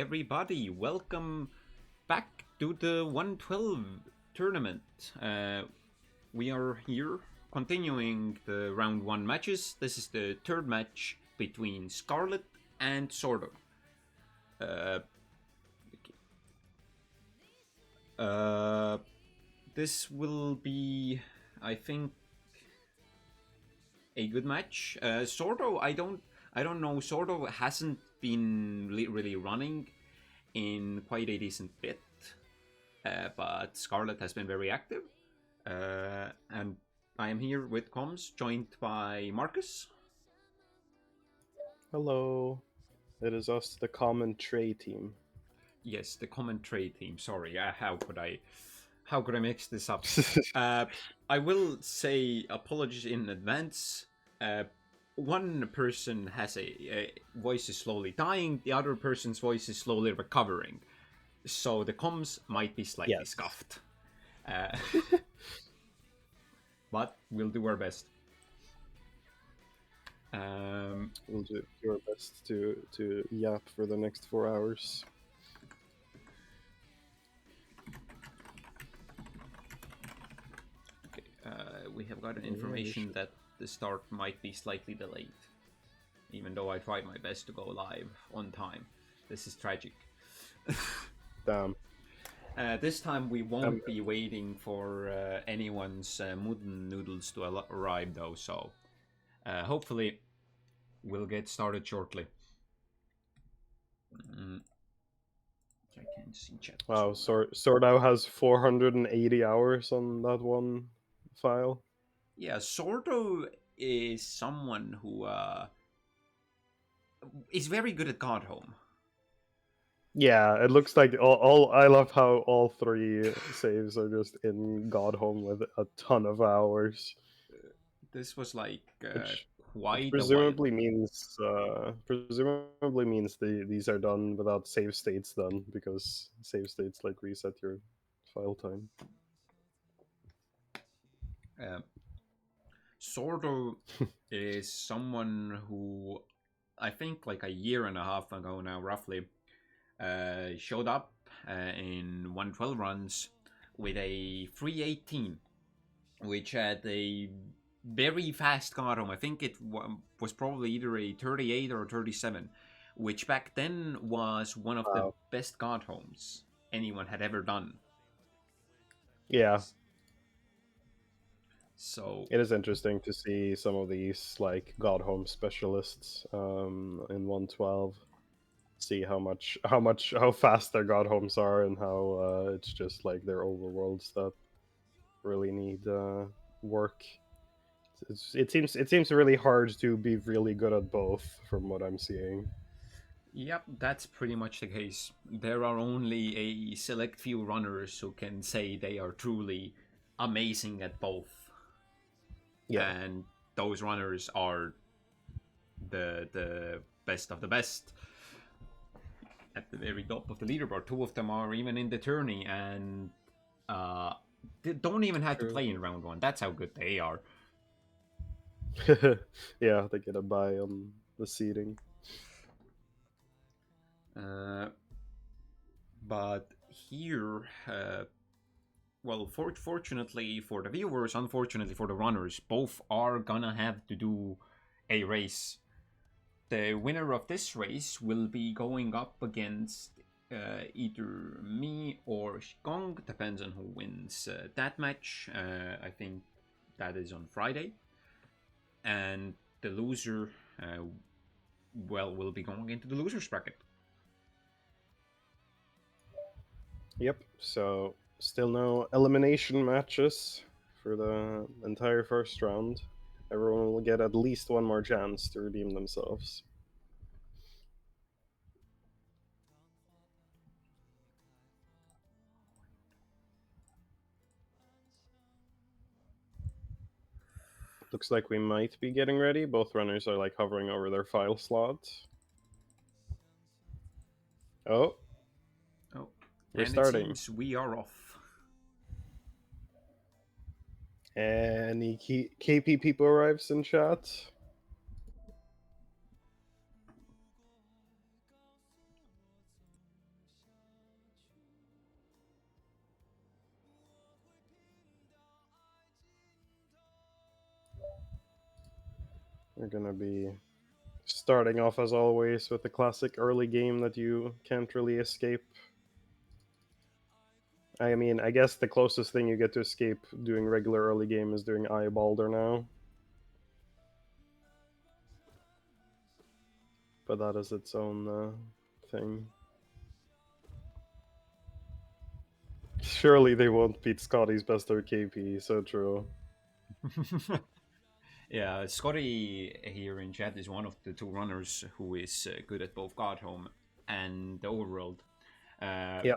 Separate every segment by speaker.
Speaker 1: everybody. Welcome back to the 112 tournament. We are here continuing the round 1 matches. This is the third match between Scarlet and Swordow. Uh, this will be, I think, a good match. Swordow, I don't know. Swordow hasn't been really running in quite a decent bit, but Scarlet has been very active. And I am here with comms, joined by Marcus.
Speaker 2: Hello, it is us, the common tray team.
Speaker 1: Yes, the common trade team. Sorry, how could I mix this up? I will say apologies in advance. One person has a voice is slowly dying, the other person's voice is slowly recovering, so the comms might be slightly scuffed. But we'll do our best.
Speaker 2: We'll do our best to yap for the next 4 hours.
Speaker 1: Okay, we have gotten information that the start might be slightly delayed, even though I tried my best to go live on time. This is tragic.
Speaker 2: Damn.
Speaker 1: This time we won't be waiting for anyone's Mudden noodles to arrive, though, so hopefully we'll get started shortly. I can't see chat.
Speaker 2: Wow, Swordow has 480 hours on that one file.
Speaker 1: Yeah, Swordow is someone who is very good at God Home.
Speaker 2: Yeah, it looks like all I love how all 3 saves are just in God Home with a ton of hours.
Speaker 1: This was like
Speaker 2: which presumably means these are done without save states done, because save states like reset your file time.
Speaker 1: Swordow is someone who I think like a year and a half ago now, roughly, showed up in 112 runs with a 318, which had a very fast God Home. I think it was probably either a 38 or a 37, which back then was one of the best God Homes anyone had ever done.
Speaker 2: Yeah.
Speaker 1: So
Speaker 2: it is interesting to see some of these like God Home specialists in 112. See how fast their God Homes are, and how it's just like their overworlds that really need work. It seems really hard to be really good at both, from what I'm seeing.
Speaker 1: Yep, that's pretty much the case. There are only a select few runners who can say they are truly amazing at both. Yeah. And those runners are the best of the best at the very top of the leaderboard. 2 of them are even in the tourney, and they don't even have to play in round 1. That's how good they are.
Speaker 2: Yeah, they get a bye on the seeding.
Speaker 1: But here, well, fortunately for the viewers, unfortunately for the runners, both are gonna have to do a race. The winner of this race will be going up against either me or Shikong, depends on who wins that match. I think that is on Friday. And the loser, will be going into the loser's bracket.
Speaker 2: Yep, so still no elimination matches for the entire first round. Everyone will get at least one more chance to redeem themselves. Looks like we might be getting ready. Both runners are like hovering over their file slots. Oh, we're starting.
Speaker 1: It seems we are off.
Speaker 2: Any KP people arrives in chat? We're gonna be starting off as always with the classic early game that you can't really escape. I mean, I guess the closest thing you get to escape doing regular early game is doing Eyebalder now. But that is its own thing. Surely they won't beat Scotty's best KP, so true.
Speaker 1: Yeah, Scotty here in chat is one of the two runners who is good at both Godhome and the Overworld.
Speaker 2: Yeah.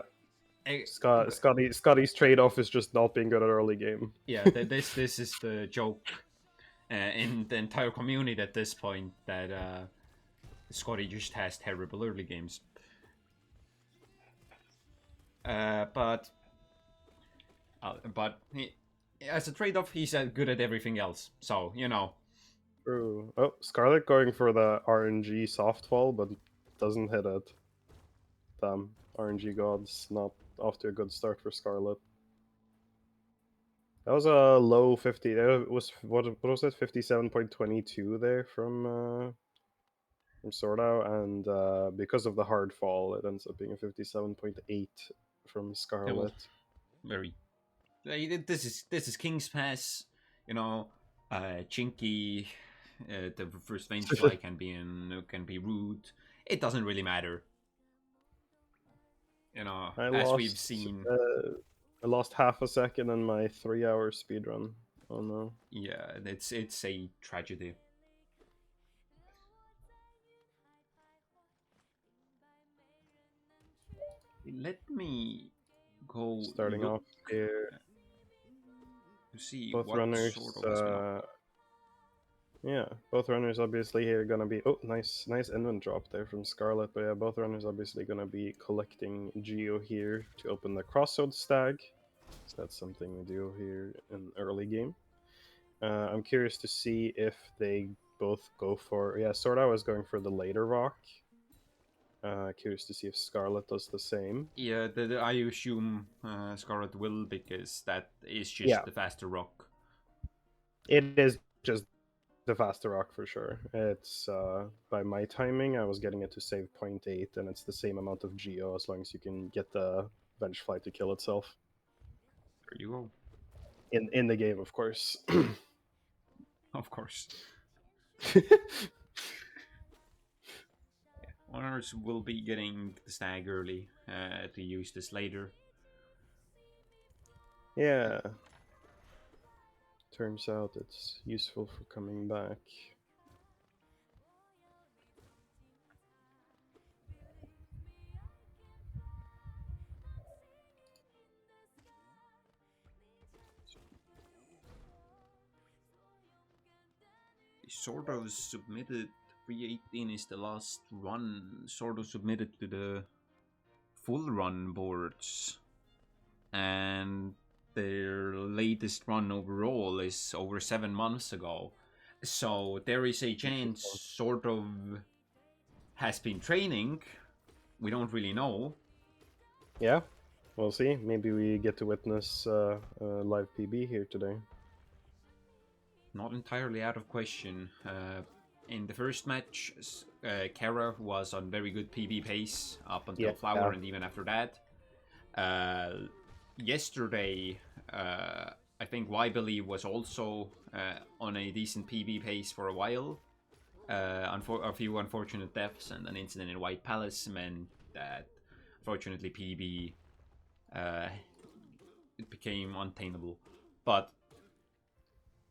Speaker 1: I-
Speaker 2: Scotty's trade-off is just not being good at early game.
Speaker 1: yeah, this is the joke in the entire community at this point, that Scotty just has terrible early games. But as a trade-off, he's good at everything else. So
Speaker 2: True. Oh, Scarlet going for the RNG softfall, but doesn't hit it. Damn, RNG gods not off to a good start for Scarlet. That was a low 50. It was what was it? 57.22 there from Swordow, and because of the hard fall, it ends up being a 57.8 from Scarlet.
Speaker 1: Very. This is King's Pass. Chinky. The first range fly can be rude. It doesn't really matter. We've seen.
Speaker 2: I lost half a second in my 3-hour speedrun. Oh no.
Speaker 1: Yeah, it's a tragedy. Let me go
Speaker 2: starting off here
Speaker 1: to see
Speaker 2: both
Speaker 1: what
Speaker 2: runners.
Speaker 1: sort of
Speaker 2: Yeah, both runners obviously here gonna be nice invent drop there from Scarlet, but yeah, both runners obviously gonna be collecting Geo here to open the Crossroad Stag. So that's something we do here in early game. I'm curious to see if they both go for Swordow is going for the later rock. Curious to see if Scarlet does the same.
Speaker 1: Yeah, I assume Scarlet will, because that is just the faster rock.
Speaker 2: It is just the faster rock for sure. It's by my timing, I was getting it to save 0.8, and it's the same amount of Geo as long as you can get the Vengefly to kill itself.
Speaker 1: There you go.
Speaker 2: In the game, of course.
Speaker 1: Of course. Owners will be getting the stag early to use this later.
Speaker 2: Yeah. Turns out it's useful for coming back.
Speaker 1: Swordow submitted 318 is the last run. Swordow submitted to the full run boards, and their latest run overall is over 7 months ago. So there is a chance sort of has been training. We don't really know.
Speaker 2: Yeah, we'll see. Maybe we get to witness live PB here today.
Speaker 1: Not entirely out of question. In the first match, Kara was on very good PB pace up until Flower, and even after that. Yesterday, I think Believe was also on a decent PB pace for a while. A few unfortunate deaths and an incident in White Palace meant that, unfortunately, PB it became untainable. But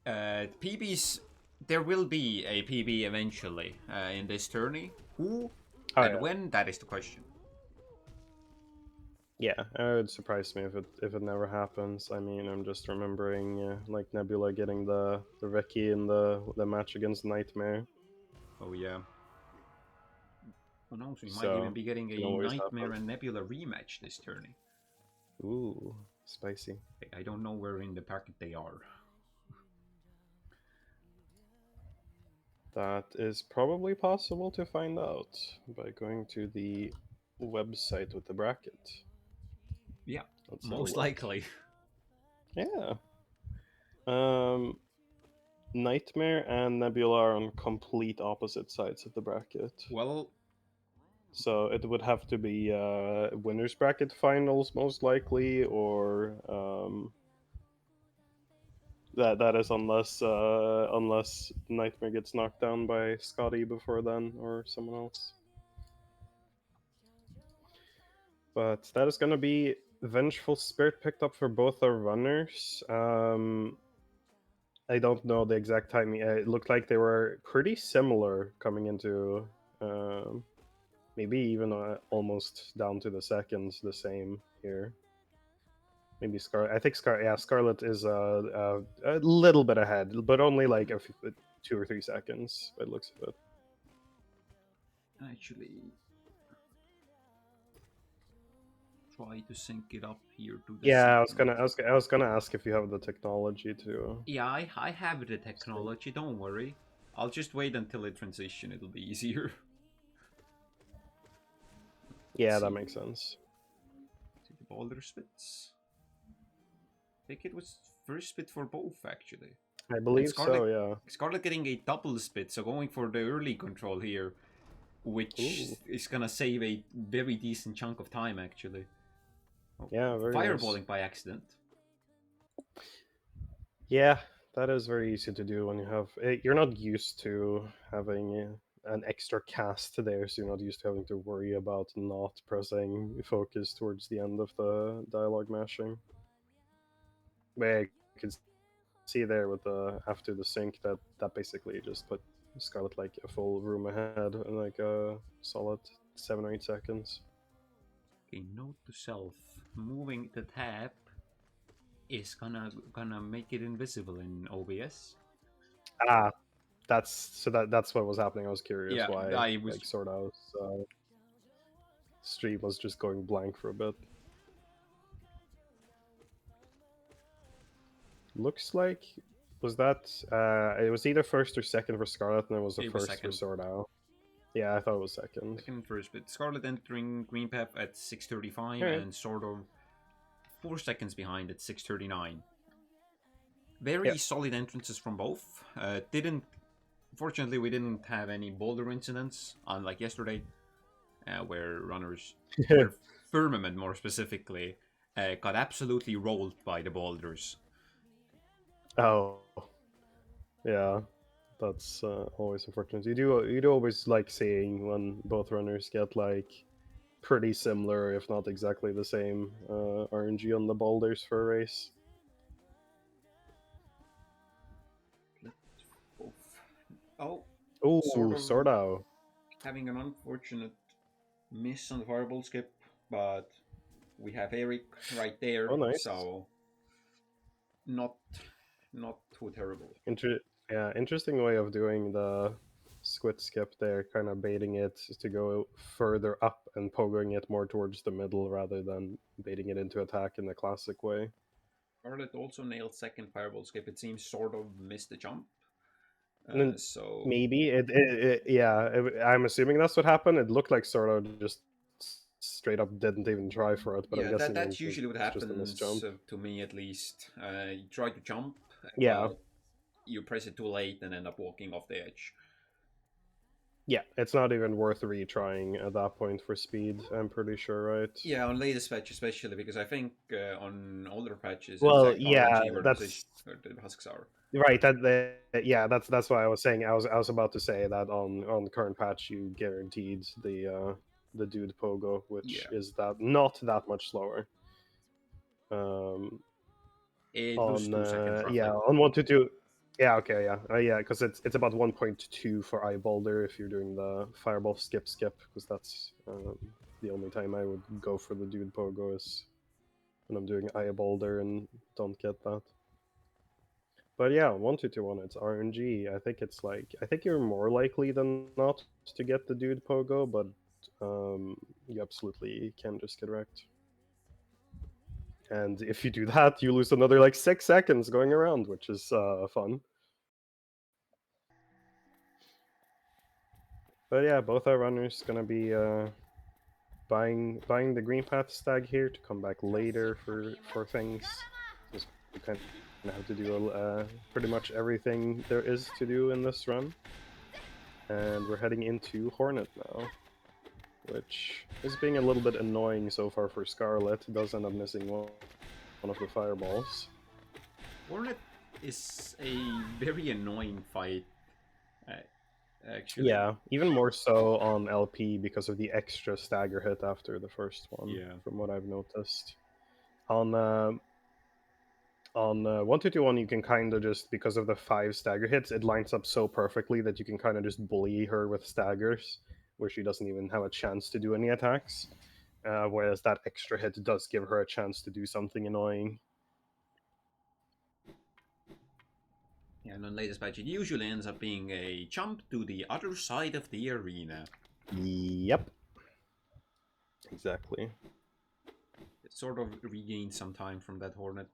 Speaker 1: PBs, there will be a PB eventually in this tourney. Who and when, that is the question.
Speaker 2: Yeah, it would surprise me if it never happens. I mean, I'm just remembering like Nebula getting the Reki in the match against Nightmare.
Speaker 1: Oh yeah. Who knows? We might even be getting a Nightmare and Nebula rematch this tourney.
Speaker 2: Ooh, spicy.
Speaker 1: I don't know where in the packet they are.
Speaker 2: That is probably possible to find out by going to the website with the bracket.
Speaker 1: Yeah, most likely.
Speaker 2: Yeah. Nightmare and Nebula are on complete opposite sides of the bracket.
Speaker 1: Well,
Speaker 2: So it would have to be winners bracket finals most likely, or that is unless Nightmare gets knocked down by Scotty before then or someone else. But that is gonna be Vengeful Spirit picked up for both our runners. I don't know the exact timing. It looked like they were pretty similar coming into, maybe even almost down to the seconds the same here. Maybe Scarlet. I think Scarlet is a little bit ahead, but only like 2 or 3 seconds. By the looks of it.
Speaker 1: actually, try to sync it up here to the
Speaker 2: Yeah,
Speaker 1: second.
Speaker 2: I was gonna ask if you have the technology to.
Speaker 1: Yeah, I have the technology. Don't worry. I'll just wait until it transition. It'll be easier.
Speaker 2: Yeah, that makes sense.
Speaker 1: See the boulder spits. I think it was first spit for both actually.
Speaker 2: I believe
Speaker 1: Scarlet,
Speaker 2: so. Yeah.
Speaker 1: Scarlet getting a double spit, so going for the early control here, which
Speaker 2: Ooh.
Speaker 1: is gonna save a very decent chunk of time actually. Oh,
Speaker 2: Yeah, very
Speaker 1: fireballing
Speaker 2: nice.
Speaker 1: by accident.
Speaker 2: Yeah, that is very easy to do when you have. You're not used to having an extra cast there, so you're not used to having to worry about not pressing focus towards the end of the dialogue mashing. But you can see there with the after the sync that basically just put Scarlet like a full room ahead in like a solid 7 or 8 seconds.
Speaker 1: Okay, note to self: moving the tab is gonna make it invisible in OBS.
Speaker 2: Ah, that's what was happening. I was curious
Speaker 1: Yeah,
Speaker 2: why
Speaker 1: I was.
Speaker 2: like Swordow's stream was just going blank for a bit. Looks like was that it was either first or second for Scarlet, and it was the
Speaker 1: It was
Speaker 2: first for
Speaker 1: second.
Speaker 2: Swordow. Yeah, I thought it was second.
Speaker 1: Second first, but Scarlet entering green path at 6:35
Speaker 2: All right.
Speaker 1: and Swordow 4 seconds behind at 6:39.
Speaker 2: Yeah.
Speaker 1: Very solid entrances from both. Fortunately, we didn't have any boulder incidents, unlike yesterday, where runners, where Firmament more specifically, got absolutely rolled by the boulders.
Speaker 2: Oh, yeah, that's always unfortunate. You do always like seeing when both runners get like pretty similar, if not exactly the same, RNG on the boulders for a race.
Speaker 1: Oh,
Speaker 2: Ooh,
Speaker 1: sort of
Speaker 2: Swordow.
Speaker 1: having an unfortunate miss on the fireball skip, but we have Eric right there,
Speaker 2: Oh, nice.
Speaker 1: so not too terrible.
Speaker 2: Interesting way of doing the squid skip there, kind of baiting it to go further up and pogoing it more towards the middle rather than baiting it into attack in the classic way.
Speaker 1: Scarlet also nailed second fireball skip. It seems sort of missed the jump. So
Speaker 2: Maybe I'm assuming that's what happened. It looked like sort of just straight up didn't even try for it, but I'm
Speaker 1: yeah,
Speaker 2: guessing
Speaker 1: that's usually what
Speaker 2: it's just a
Speaker 1: happens
Speaker 2: misjump.
Speaker 1: to me at least. You try to jump,
Speaker 2: Yeah,
Speaker 1: but you press it too late and end up walking off the edge.
Speaker 2: yeah, it's not even worth retrying at that point for speed. I'm pretty sure, right?
Speaker 1: Yeah, on latest patch especially, because I think on older patches
Speaker 2: Well,
Speaker 1: exact
Speaker 2: yeah,
Speaker 1: RNG where
Speaker 2: that's
Speaker 1: the husks are.
Speaker 2: right. Yeah, that's why I was saying. I was about to say that on the current patch you guaranteed the dude pogo, which
Speaker 1: Yeah,
Speaker 2: is that not that much slower.
Speaker 1: it was
Speaker 2: On
Speaker 1: 2 seconds
Speaker 2: yeah,
Speaker 1: roughly.
Speaker 2: on 122. Yeah, okay, yeah, because it's about 1.2 for eye boulder if you're doing the fireball skip, because that's the only time I would go for the dude pogo is when I'm doing eye boulder and don't get that. But yeah, 1-2-1, it's RNG. I think you're more likely than not to get the dude pogo, but you absolutely can just get wrecked. And if you do that, you lose another like 6 seconds going around, which is fun. But yeah, both our runners gonna be buying the green path stag here to come back later for things. Since we kind gonna have to do pretty much everything there is to do in this run. And we're heading into Hornet now, which is being a little bit annoying so far for Scarlet. Does end up missing one of the fireballs.
Speaker 1: Hornet is a very annoying fight, actually.
Speaker 2: Yeah, even more so on LP because of the extra stagger hit after the first one,
Speaker 1: Yeah.
Speaker 2: from what I've noticed. On 1221, you can kind of just, because of the 5 stagger hits, it lines up so perfectly that you can kind of just bully her with staggers, where she doesn't even have a chance to do any attacks. Whereas that extra hit does give her a chance to do something annoying.
Speaker 1: Yeah, and on latest patch, it usually ends up being a jump to the other side of the arena.
Speaker 2: Yep. Exactly.
Speaker 1: It sort of regained some time from that Hornet.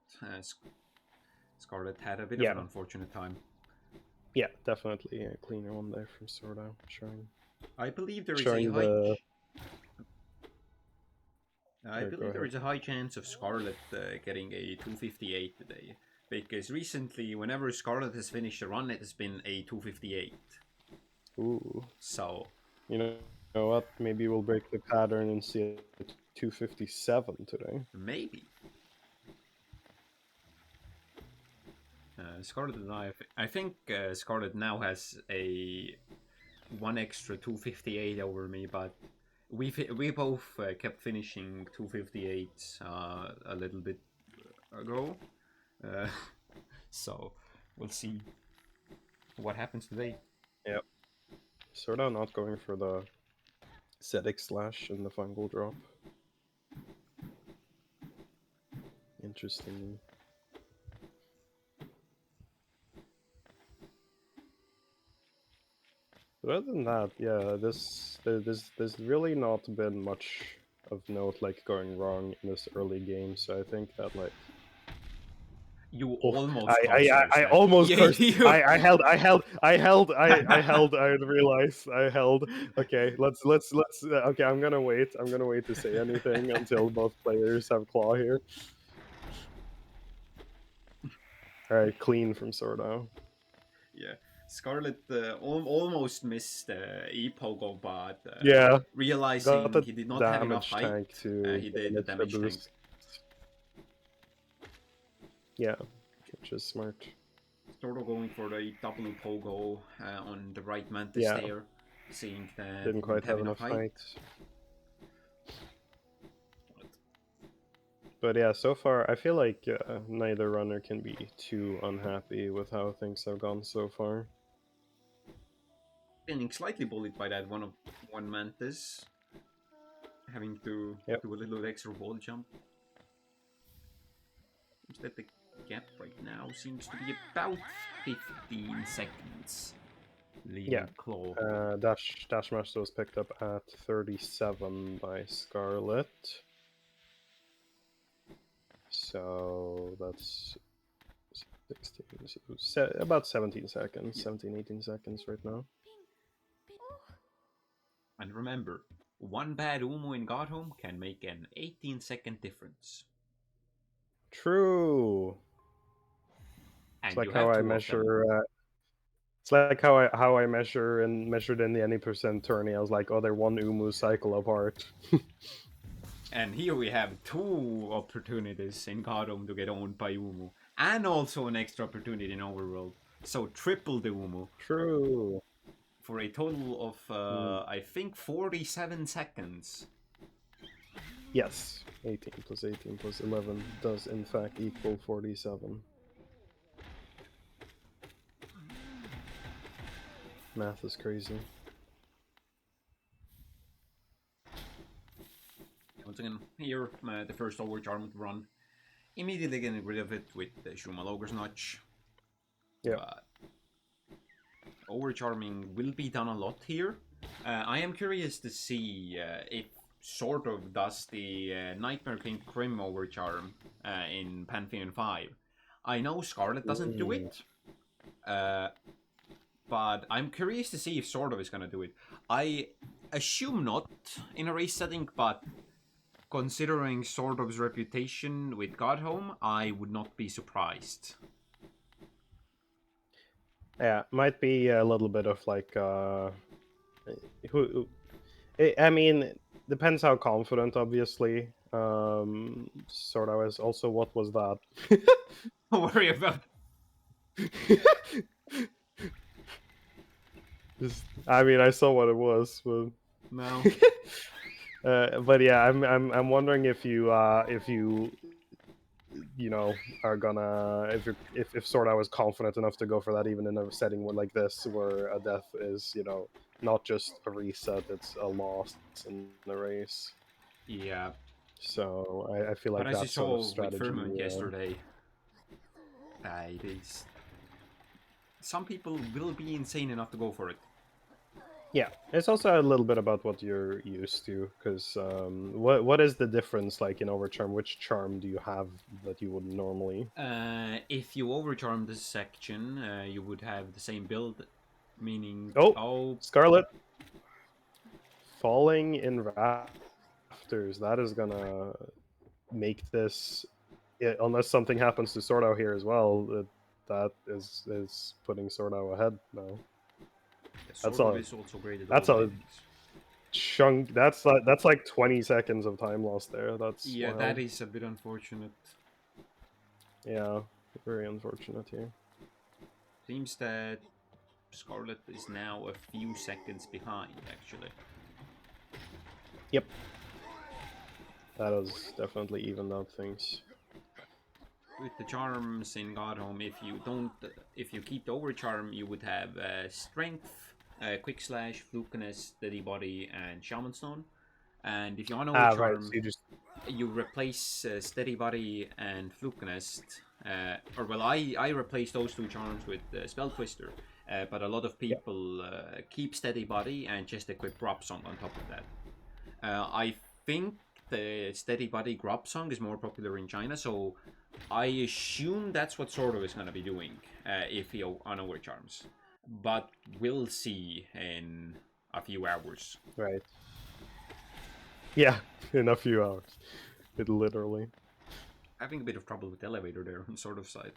Speaker 1: Scarlet had a bit
Speaker 2: Yeah.
Speaker 1: of an unfortunate time.
Speaker 2: Yeah, definitely a cleaner one there from Swordow, showing.
Speaker 1: I believe there is
Speaker 2: Showing
Speaker 1: a high.
Speaker 2: the...
Speaker 1: I believe there is a high chance of Scarlet getting a 258 today. Because recently, whenever Scarlet has finished a run, it has been a 258.
Speaker 2: Ooh.
Speaker 1: So,
Speaker 2: You know what? Maybe we'll break the pattern and see a 257 today.
Speaker 1: maybe. Scarlet and I think Scarlet now has a one extra 258 over me, but we both kept finishing 258 a little bit ago. So we'll see what happens today.
Speaker 2: Yep. Swordow not going for the Zedek slash in the fungal drop. Interesting. But other than that, yeah, there's really not been much of note like going wrong in this early game. So I think that like
Speaker 1: You
Speaker 2: oh,
Speaker 1: almost
Speaker 2: I almost cursed.
Speaker 1: you.
Speaker 2: I held. I realized I held. Okay, let's. Okay, I'm gonna wait to say anything until both players have claw here. All right, clean from Swordow.
Speaker 1: Yeah, Scarlet almost missed E-Pogo, but
Speaker 2: Yeah,
Speaker 1: realizing he did not have enough height,
Speaker 2: tank to
Speaker 1: he did the damage tank.
Speaker 2: Yeah, which is smart.
Speaker 1: Sort of going for the double Pogo on the right Mantis there, seeing that
Speaker 2: didn't quite have enough height. But yeah, so far I feel like neither runner can be too unhappy with how things have gone so far.
Speaker 1: Getting slightly bullied by that one Mantis, having to do a little extra wall jump. That the gap right now seems to be about 15 seconds. Leading Claw.
Speaker 2: Dash Master was picked up at 37 by Scarlet. So that's 16, so about 17 seconds, 17, 18 seconds right now.
Speaker 1: And remember, one bad Umu in Godhome can make an 18-second difference.
Speaker 2: True.
Speaker 1: And
Speaker 2: it's like how I measure. It's like how I measured in the any percent tourney. I was like, oh, they're one Umu cycle apart.
Speaker 1: And here we have 2 opportunities in Godhome to get owned by Umu, and also an extra opportunity in Overworld. So triple the Umu.
Speaker 2: True.
Speaker 1: For a total of, I think, 47 seconds.
Speaker 2: Yes, 18 plus 18 plus 11 does in fact equal 47. Math is crazy.
Speaker 1: Once again, here, the first Overcharm run. Immediately getting rid of it with the Shuma Ogre's Notch.
Speaker 2: Yeah.
Speaker 1: But Overcharming will be done a lot here. I am curious to see if sort of does the Nightmare King Crim Overcharm in Pantheon 5. I know Scarlet doesn't do it. But I'm curious to see if Swordow is going to do it. I assume not in a race setting, but considering Swordow's reputation with Godhome, I would not be surprised.
Speaker 2: Yeah, might be a little bit of like I mean, depends how confident, obviously. Sort of as also, what was that?
Speaker 1: Don't worry about.
Speaker 2: I mean, I saw what it was, but
Speaker 1: No.
Speaker 2: but yeah, I'm wondering if you know are gonna if Swordow is confident enough to go for that, even in a setting like this where a death is not just a reset, it's a loss in the race.
Speaker 1: Yeah,
Speaker 2: So I feel
Speaker 1: but
Speaker 2: like
Speaker 1: as you
Speaker 2: that sort of
Speaker 1: saw with
Speaker 2: strategy.
Speaker 1: Fairmont yesterday, it is. Some people will be insane enough to go for it.
Speaker 2: Yeah, it's also a little bit about what you're used to, because what is the difference like in Overcharm? Which charm do you have that you would normally?
Speaker 1: If you overcharm this section, you would have the same build, meaning
Speaker 2: Oh,
Speaker 1: oh
Speaker 2: Scarlet falling in rafters. That is gonna make this, unless something happens to Swordow here as well. That is putting Swordow ahead now.
Speaker 1: yeah,
Speaker 2: That's
Speaker 1: Swordow
Speaker 2: a
Speaker 1: is also great at all
Speaker 2: that's a
Speaker 1: landings.
Speaker 2: chunk. That's like 20 seconds of time lost there. That's
Speaker 1: Yeah, that
Speaker 2: wild.
Speaker 1: is a bit unfortunate.
Speaker 2: Yeah, very unfortunate here.
Speaker 1: Seems that Scarlet is now a few seconds behind, actually.
Speaker 2: Yep, that has definitely evened out things.
Speaker 1: With the charms in Godhome, if you keep the overcharm, you would have strength, quick slash, flukiness, steady body, and shaman stone. And if you on
Speaker 2: Ah, right. So
Speaker 1: overcharm,
Speaker 2: you just
Speaker 1: you replace steady body and flukiness. Or well, I replace those two charms with spell twister. But a lot of
Speaker 2: yeah.
Speaker 1: people keep steady body and just equip drop song on top of that. I think the steady body grub song is more popular in China, so I assume that's what Swordow is going to be doing if he on overcharms. But we'll see in a few hours.
Speaker 2: Right. Yeah, in a few hours. It literally.
Speaker 1: Having a bit of trouble with the elevator there on sort of side.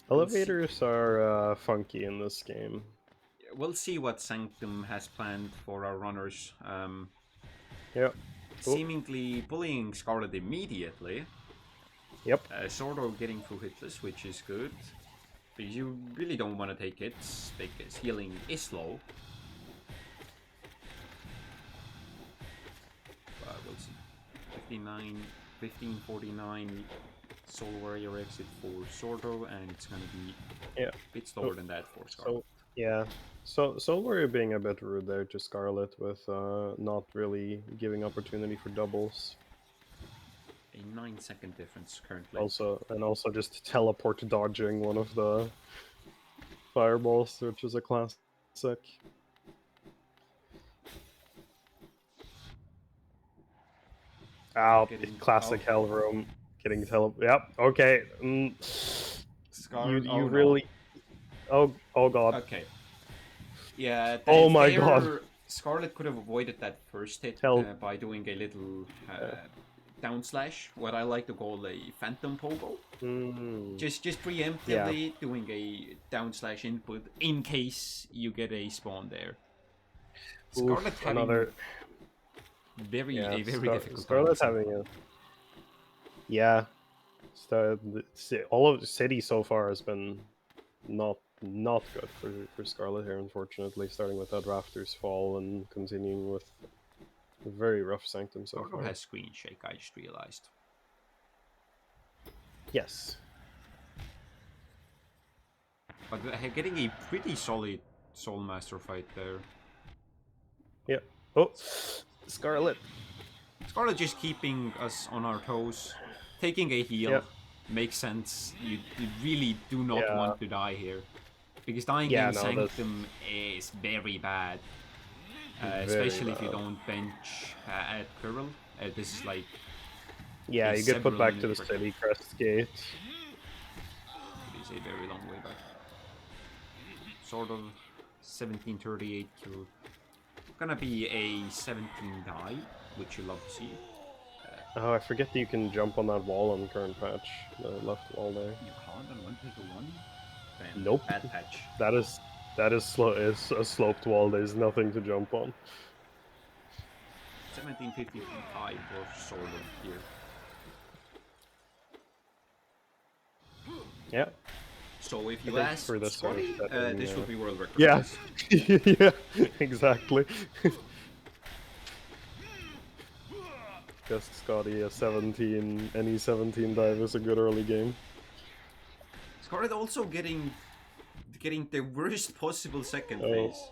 Speaker 1: We'll see.
Speaker 2: Elevators are funky in this game.
Speaker 1: We'll see what Sanctum has planned for our runners.
Speaker 2: Yep. Oh,
Speaker 1: Seemingly bullying Scarlet immediately.
Speaker 2: yep.
Speaker 1: Swordow getting through hitless, which is good. Because you really don't want to take hits, because healing is slow. But we'll see. 1549 Soul Warrior exit for Swordow, and it's gonna be
Speaker 2: Yeah.
Speaker 1: a bit slower than that for Scarlet.
Speaker 2: So yeah. So Warrior being a bit rude there to Scarlet with not really giving opportunity for doubles.
Speaker 1: A 9-second difference currently.
Speaker 2: Also just teleport dodging one of the fireballs, which is a classic. Ow, classic Hell Room. Getting Yep, okay.
Speaker 1: Scarlet.
Speaker 2: You
Speaker 1: Oh no.
Speaker 2: really. Oh god.
Speaker 1: Okay. Yeah.
Speaker 2: Oh my god.
Speaker 1: Scarlet could have avoided that first hit by doing a little down slash, what I like to call a phantom pogo. Just preemptively doing a down slash input in case you get a spawn there. Scarlet having
Speaker 2: another
Speaker 1: very difficult
Speaker 2: Scarlet
Speaker 1: time.
Speaker 2: having a all of the city so far has been not good for Scarlet here, unfortunately, starting with that Rafters fall and continuing with a very rough Sanctum so far.
Speaker 1: Has screen shake, I just realized.
Speaker 2: Yes.
Speaker 1: But getting a pretty solid Soul Master fight there.
Speaker 2: Yep. Oh, Scarlet.
Speaker 1: Scarlet just keeping us on our toes. Taking a heal makes sense. You really do not want to die here. Because dying in Sanctum is very bad. Especially if you don't bench at Curl. This is like...
Speaker 2: Yeah, you get put back to the city crest gate.
Speaker 1: It is a very long way back. Sort of 1738 kill. Gonna be a 17 die, which you love to see.
Speaker 2: Oh, I forget that you can jump on that wall on current patch. The left wall there.
Speaker 1: You can't on 1 take a 1? then.
Speaker 2: Nope.
Speaker 1: Bad patch.
Speaker 2: That is is a sloped wall. There's nothing to jump on.
Speaker 1: 1755 for Swordow here.
Speaker 2: Yeah.
Speaker 1: So if you
Speaker 2: think
Speaker 1: ask
Speaker 2: for this sort of
Speaker 1: Scotty,
Speaker 2: setting,
Speaker 1: this would be world record.
Speaker 2: Yeah. Yeah. Exactly. Just Scotty a 17. Any 17 dive is a good early game.
Speaker 1: Scotty also getting the worst possible second
Speaker 2: Oh.
Speaker 1: phase.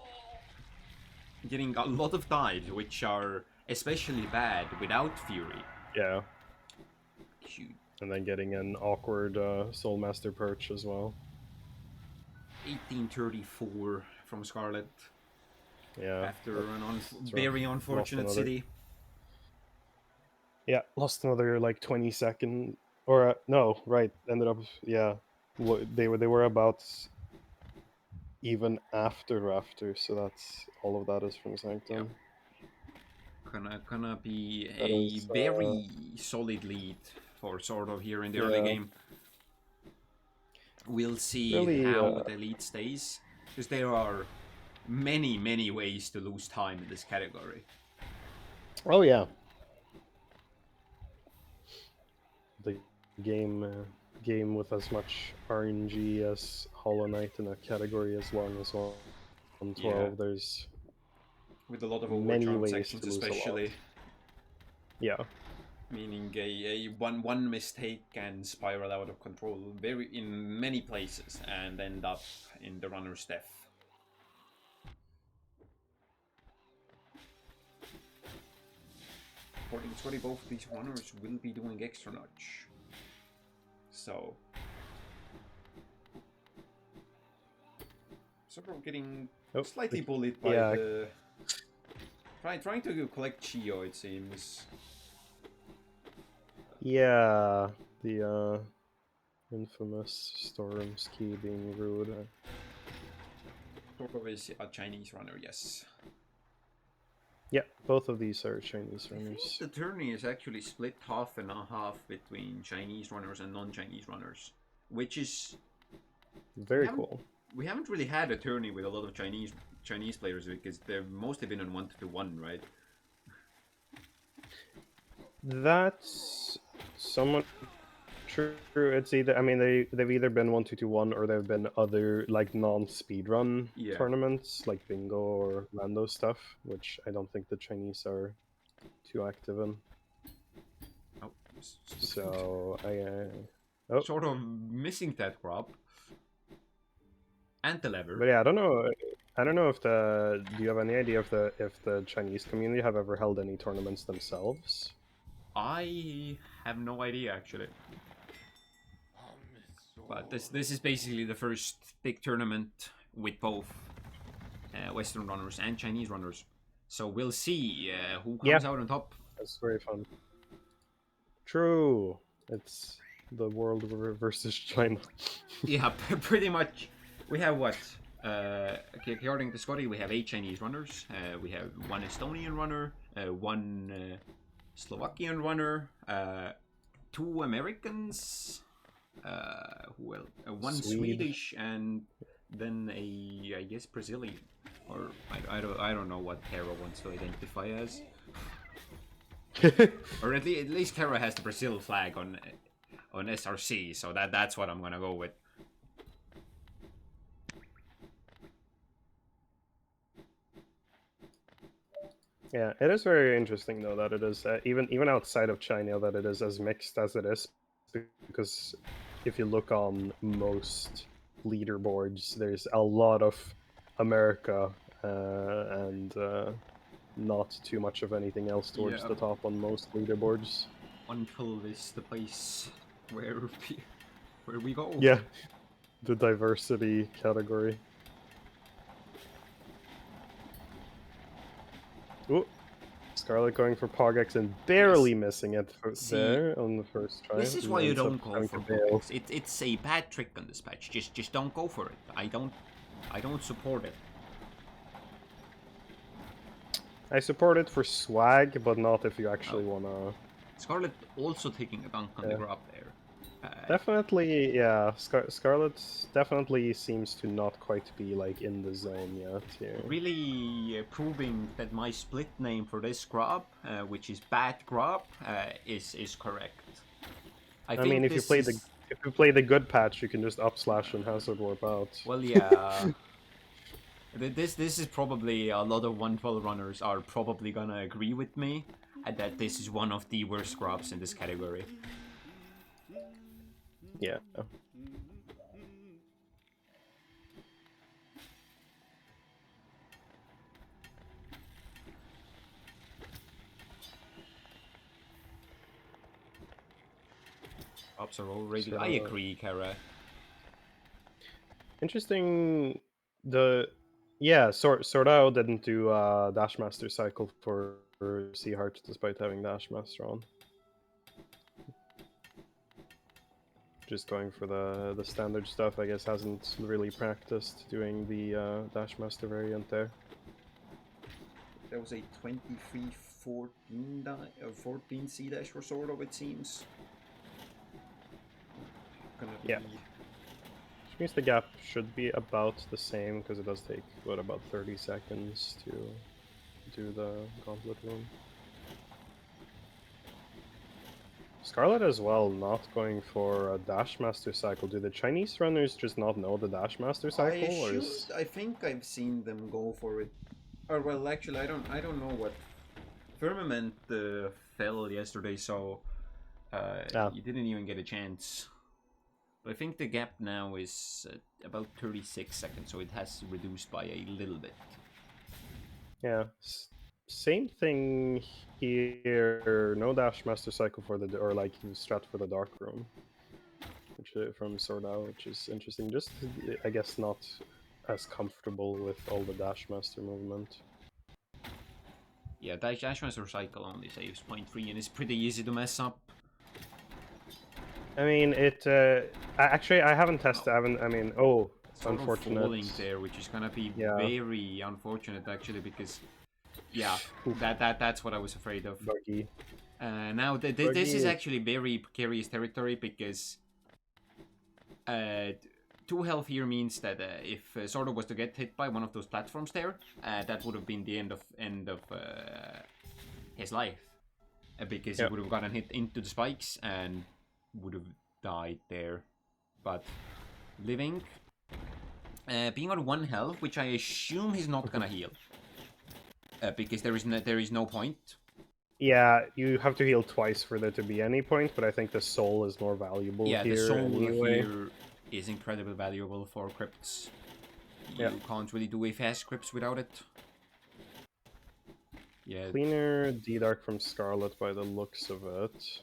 Speaker 1: Getting a lot of dives, which are especially bad without Fury.
Speaker 2: Yeah.
Speaker 1: Shoot.
Speaker 2: And then getting an awkward Soulmaster perch as well.
Speaker 1: 1834 from Scarlet.
Speaker 2: Yeah.
Speaker 1: After an very unfortunate
Speaker 2: another...
Speaker 1: city.
Speaker 2: Yeah, lost another like 20-second, or no, right? Ended up, yeah. They were about even after, so that's all of that is from Sanctum.
Speaker 1: Yep. Gonna be
Speaker 2: That
Speaker 1: a
Speaker 2: is,
Speaker 1: very solid lead for Swordow here in the early
Speaker 2: Yeah.
Speaker 1: game. We'll see
Speaker 2: Really,
Speaker 1: how the lead stays, because there are many ways to lose time in this category.
Speaker 2: Oh yeah. The game with as much RNG as Hollow Knight in a category as long as 112.
Speaker 1: Yeah.
Speaker 2: There's
Speaker 1: With a lot of
Speaker 2: many
Speaker 1: overtime
Speaker 2: ways
Speaker 1: sections
Speaker 2: to lose a lot.
Speaker 1: especially.
Speaker 2: Yeah.
Speaker 1: Meaning a one mistake can spiral out of control in many places and end up in the runner's death. According to Scotty, both of these runners will be doing extra notch. So sort of getting slightly bullied by the trying to collect Chio, it seems.
Speaker 2: Yeah, the infamous Storm's key being rude.
Speaker 1: Torkov is a Chinese runner, yes.
Speaker 2: Yeah, both of these are Chinese runners.
Speaker 1: The tourney is actually split half and a half between Chinese runners and non-Chinese runners, which is
Speaker 2: very cool.
Speaker 1: We haven't really had a tourney with a lot of Chinese players because they've mostly been on 1-to-1, right?
Speaker 2: That's somewhat true. It's either, I mean, they've either been 1-2-1 or they've been other like non-speedrun tournaments like bingo or rando stuff, which I don't think the Chinese are too active in.
Speaker 1: Oh,
Speaker 2: so
Speaker 1: sort of missing that crop and the lever.
Speaker 2: But yeah, I don't know if do you have any idea if the Chinese community have ever held any tournaments themselves?
Speaker 1: I have no idea actually. But this is basically the first big tournament with both Western runners and Chinese runners. So we'll see who comes out on top.
Speaker 2: That's very fun. True. It's the world versus China.
Speaker 1: Yeah, pretty much. We have what? According to Scotty, we have 8 Chinese runners. We have 1 Estonian runner, 1 Slovakian runner, 2 Americans, who else? 1 Swedish, and then I guess Brazilian, or I don't know what Kara wants to identify as. Or at least Kara has the Brazil flag on SRC, so that's what I'm gonna go with.
Speaker 2: Yeah, it is very interesting though that it is even outside of China that it is as mixed as it is, because if you look on most leaderboards, there's a lot of America and not too much of anything else towards the top on most leaderboards.
Speaker 1: 112 is the place where we go.
Speaker 2: Yeah, the diversity category. Ooh, Scarlet going for Pogex and barely missing it there on the first try.
Speaker 1: This is why you don't go for Pogex. It's a bad trick on this patch. Just don't go for it. I don't support it.
Speaker 2: I support it for swag, but not if you actually wanna.
Speaker 1: Scarlet also taking a dunk on the grab there.
Speaker 2: Definitely, yeah. Scarlet definitely seems to not quite be like in the zone yet here.
Speaker 1: Really proving that my split name for this grab, which is bad grab, is correct. I
Speaker 2: I mean,
Speaker 1: think this is
Speaker 2: if you play the good patch, you can just up slash and hazard warp out.
Speaker 1: well, yeah. This is probably a lot of 112 runners are probably gonna agree with me that this is one of the worst grabs in this category.
Speaker 2: Yeah.
Speaker 1: Grabs are already. I
Speaker 2: So
Speaker 1: agree, Kara.
Speaker 2: interesting. Swordow didn't do Dash Master cycle for Sea Heart despite having Dash Master on. Just going for the standard stuff. I guess hasn't really practiced doing the Dash Master variant there.
Speaker 1: There was a 23-14 14 C dash for Swordow, it seems. Gonna be.
Speaker 2: Yeah. Which means the gap should be about the same because it does take what about 30 seconds to do the gauntlet room. Scarlet as well, not going for a Dash Master cycle. Do the Chinese runners just not know the Dash Master cycle, or is...
Speaker 1: I think I've seen them go for it. Or well, actually, I don't know what Firmament fell yesterday, so you didn't even get a chance. But I think the gap now is about 36 seconds, so it has reduced by a little bit.
Speaker 2: Yeah, same thing here. No Dash Master cycle for the, or like strat for the Dark Room, which from Swordow, which is interesting. Just I guess not as comfortable with all the Dash Master movement.
Speaker 1: Yeah, Dash Master cycle only saves 0.3 and it's pretty easy to mess up.
Speaker 2: I mean, actually, I haven't tested. I haven't. I mean, oh,
Speaker 1: Sort
Speaker 2: unfortunate.
Speaker 1: of falling there, which is gonna be very unfortunate actually, because yeah, that's what I was afraid of.
Speaker 2: Buggy.
Speaker 1: Now this is actually very precarious territory because 2 health here means that if Swordow was to get hit by one of those platforms there, that would have been the end of his life, because he would have gotten hit into the spikes and would have died there. But living, being on 1 health, which I assume he's not gonna heal, because there is no point.
Speaker 2: Yeah, you have to heal twice for there to be any point, but I think the soul is more valuable here.
Speaker 1: Yeah, the soul
Speaker 2: anyway.
Speaker 1: here is incredibly valuable for crypts. You can't really do fast crypts without it. Yeah.
Speaker 2: Cleaner D-Dark from Scarlet by the looks of it.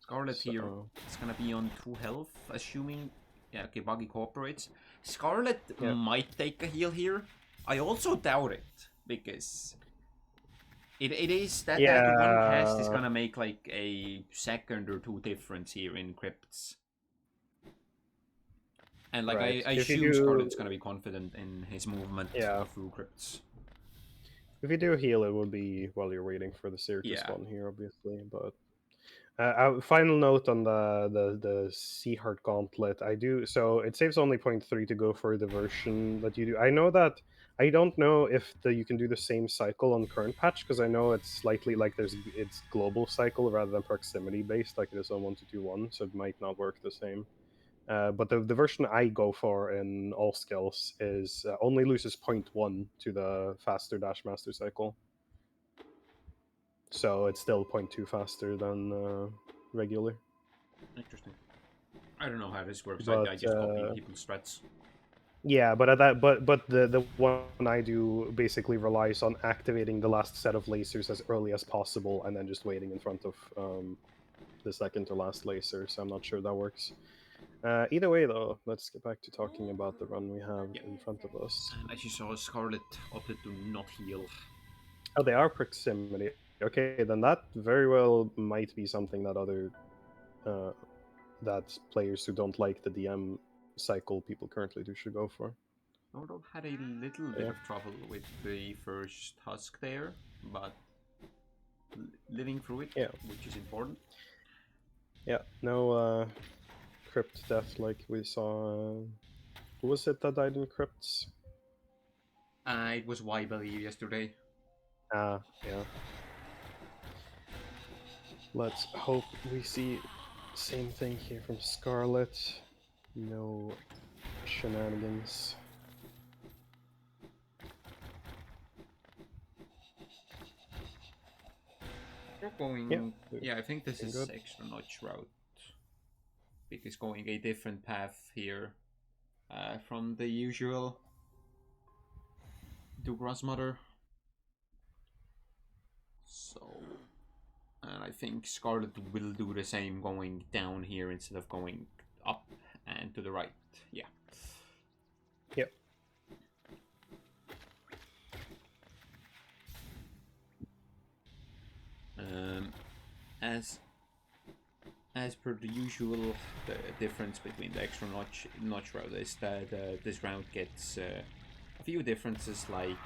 Speaker 1: Scarlet here is gonna be on 2 health, assuming... Yeah, okay, Buggy cooperates. Scarlet might take a heal here. I also doubt it, because... It is that 1 cast is gonna make like a second or 2 difference here in crypts. And like I assume Scarlet's gonna be confident in his movement through crypts.
Speaker 2: If you do heal, it would be while you're waiting for the Seer to spawn here, obviously. But final note on the Sea Heart Gauntlet. So it saves only 0.3 to go for the version that you do. I know that I don't know if you can do the same cycle on current patch, because I know it's slightly like it's global cycle rather than proximity based, like it is on 1-2-1, so it might not work the same. But the version I go for in all skills is only loses 0.1 to the faster Dash Master cycle. So it's still 0.2 faster than regular.
Speaker 1: Interesting. I don't know how this works. I just copy people's threats.
Speaker 2: Yeah, but the one I do basically relies on activating the last set of lasers as early as possible, and then just waiting in front of the second to last laser. So I'm not sure that works. Either way, though, let's get back to talking about the run we have in front of us.
Speaker 1: And as you saw, Scarlet opted to not heal.
Speaker 2: Oh, they are proximity. Okay, then that very well might be something that that players who don't like the DM cycle people currently do should go for.
Speaker 1: Swordow had a little bit of trouble with the first husk there, but living through it, which is important.
Speaker 2: Yeah, no crypt death like we saw. Who was it that died in crypts?
Speaker 1: It was Y, I believe, yesterday.
Speaker 2: Ah, yeah. Let's hope we see same thing here from Scarlet. No shenanigans.
Speaker 1: We're going. Yeah, I think this is
Speaker 2: good.
Speaker 1: extra notch route. Because going a different path here from the usual DUUScarlet mother. So, and I think Scarlet will do the same, going down here instead of going up and to the right. Yeah.
Speaker 2: Yep.
Speaker 1: As per the usual, the difference between the extra notch route is that this route gets a few differences, like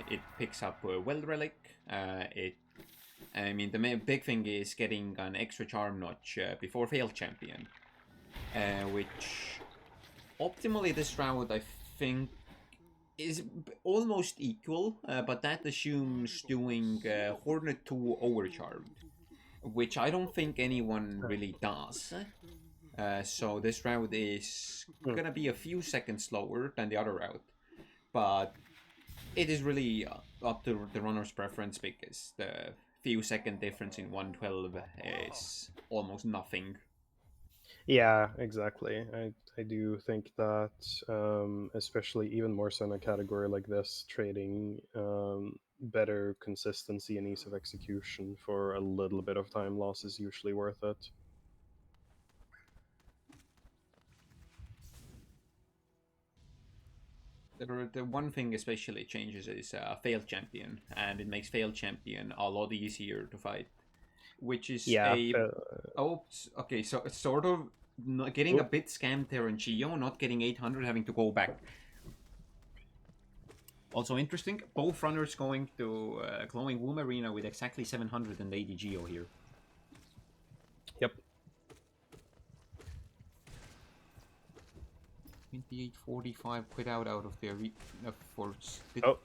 Speaker 1: it picks up a Well Relic. I mean, the big thing is getting an extra charm notch before Failed Champion, which optimally this route I think is almost equal, but that assumes doing Hornet 2 Overcharmed, which I don't think anyone really does. So this route is gonna be a few seconds slower than the other route, but it is really up to the runner's preference, because the few second difference in 112 is almost nothing.
Speaker 2: Yeah, exactly. I do think that, especially even more so in a category like this, trading better consistency and ease of execution for a little bit of time loss is usually worth it.
Speaker 1: The one thing especially changes is Failed Champion, and it makes Failed Champion a lot easier to fight, which is
Speaker 2: Yeah.
Speaker 1: okay, so it's sort of getting a bit scammed there in Geo, not getting 800, having to go back. Also interesting, both runners going to Glowing Womb Arena with exactly 780 Geo here.
Speaker 2: Yep.
Speaker 1: 2845 quit out of the arena for...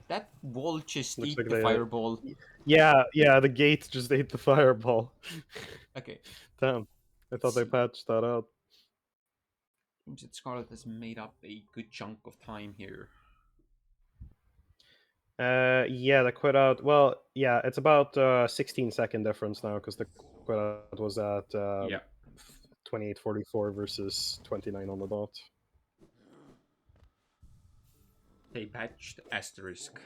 Speaker 1: That wall just
Speaker 2: Looks
Speaker 1: eat
Speaker 2: like
Speaker 1: the fireball?
Speaker 2: Yeah, the gate just ate the fireball.
Speaker 1: Okay.
Speaker 2: Damn. I thought they patched that out.
Speaker 1: Seems that Scarlet has made up a good chunk of time here.
Speaker 2: Yeah, the quit out. Well, yeah, it's about 16-second difference now, because the quit out was at 28:44 versus 29 on the dot.
Speaker 1: They patched asterisk.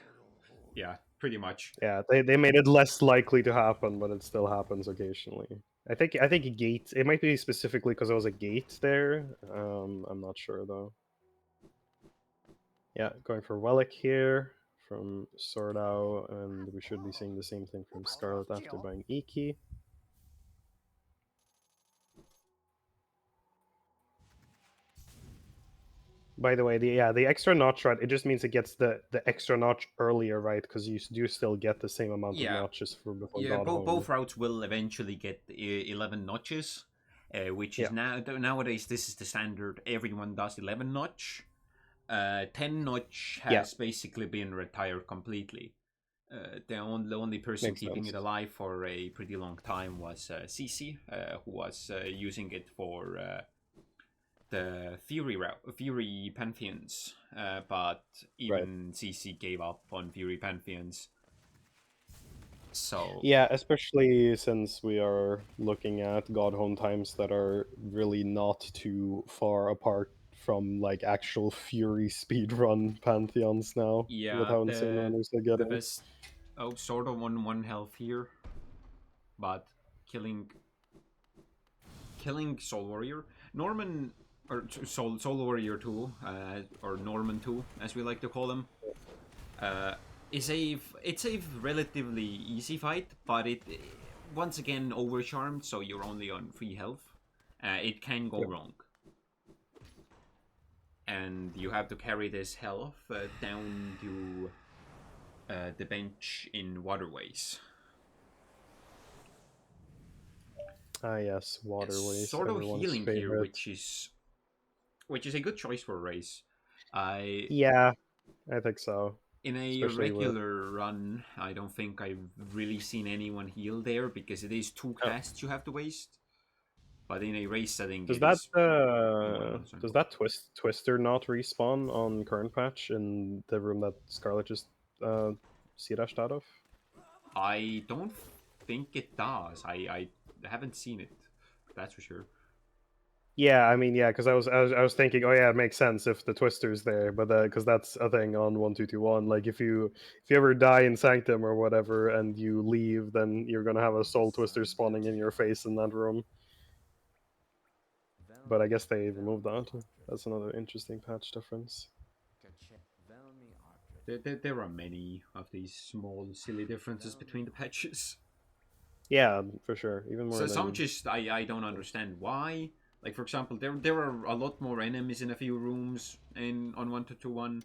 Speaker 1: Yeah, pretty much.
Speaker 2: Yeah, they made it less likely to happen, but it still happens occasionally. I think a gate. It might be specifically because there was a gate there. I'm not sure though. Yeah, going for Wellick here from Swordow, and we should be seeing the same thing from Scarlet after buying Iki. By the way, the extra notch, right? It just means it gets the extra notch earlier, right? Because you do still get the same amount of notches for before God Home.
Speaker 1: Both routes will eventually get 11 notches, which is nowadays this is the standard. Everyone does 11 notch. 10 notch has basically been retired completely. The only person keeping it alive for a pretty long time was CC, who was using it for the Fury Pantheons, but even CC gave up on Fury Pantheons. So
Speaker 2: yeah, especially since we are looking at God Home times that are really not too far apart from like actual Fury speedrun pantheons now.
Speaker 1: yeah,
Speaker 2: with how insane runners are getting.
Speaker 1: The best, sort of 1 health here, but killing Soul Warrior, Norman, or Soul Warrior 2, or Norman 2 as we like to call him. It's a relatively easy fight, but it once again overcharmed, so you're only on 3 health. It can go wrong, and you have to carry this health down to the bench in Waterways.
Speaker 2: Ah, yes, waterways,
Speaker 1: Sort of
Speaker 2: everyone's
Speaker 1: healing here,
Speaker 2: favorite.
Speaker 1: which is a good choice for a race. I
Speaker 2: Yeah, I think so.
Speaker 1: In a
Speaker 2: Especially with.
Speaker 1: regular run, I don't think I've really seen anyone heal there because it is 2
Speaker 2: Oh,
Speaker 1: casts you have to waste. But in a race setting,
Speaker 2: does
Speaker 1: it
Speaker 2: that
Speaker 1: is more nonsensical.
Speaker 2: Twister not respawn on current patch in the room that Scarlet just uh C-dashed out of?
Speaker 1: I don't think it does. I haven't seen it. That's for sure.
Speaker 2: Yeah, I mean, yeah, because I was thinking, oh yeah, it makes sense if the Twister's there, but because that's a thing on 1221. Like if you ever die in Sanctum or whatever and you leave, then you're gonna have a Soul Twister spawning in your face in that room. But I guess they removed that. That's another interesting patch difference.
Speaker 1: There are many of these small, silly differences between the patches.
Speaker 2: Yeah, for sure. Even more
Speaker 1: So some
Speaker 2: than.
Speaker 1: just I don't understand why. Like for example, there are a lot more enemies in a few rooms in on 1.2.1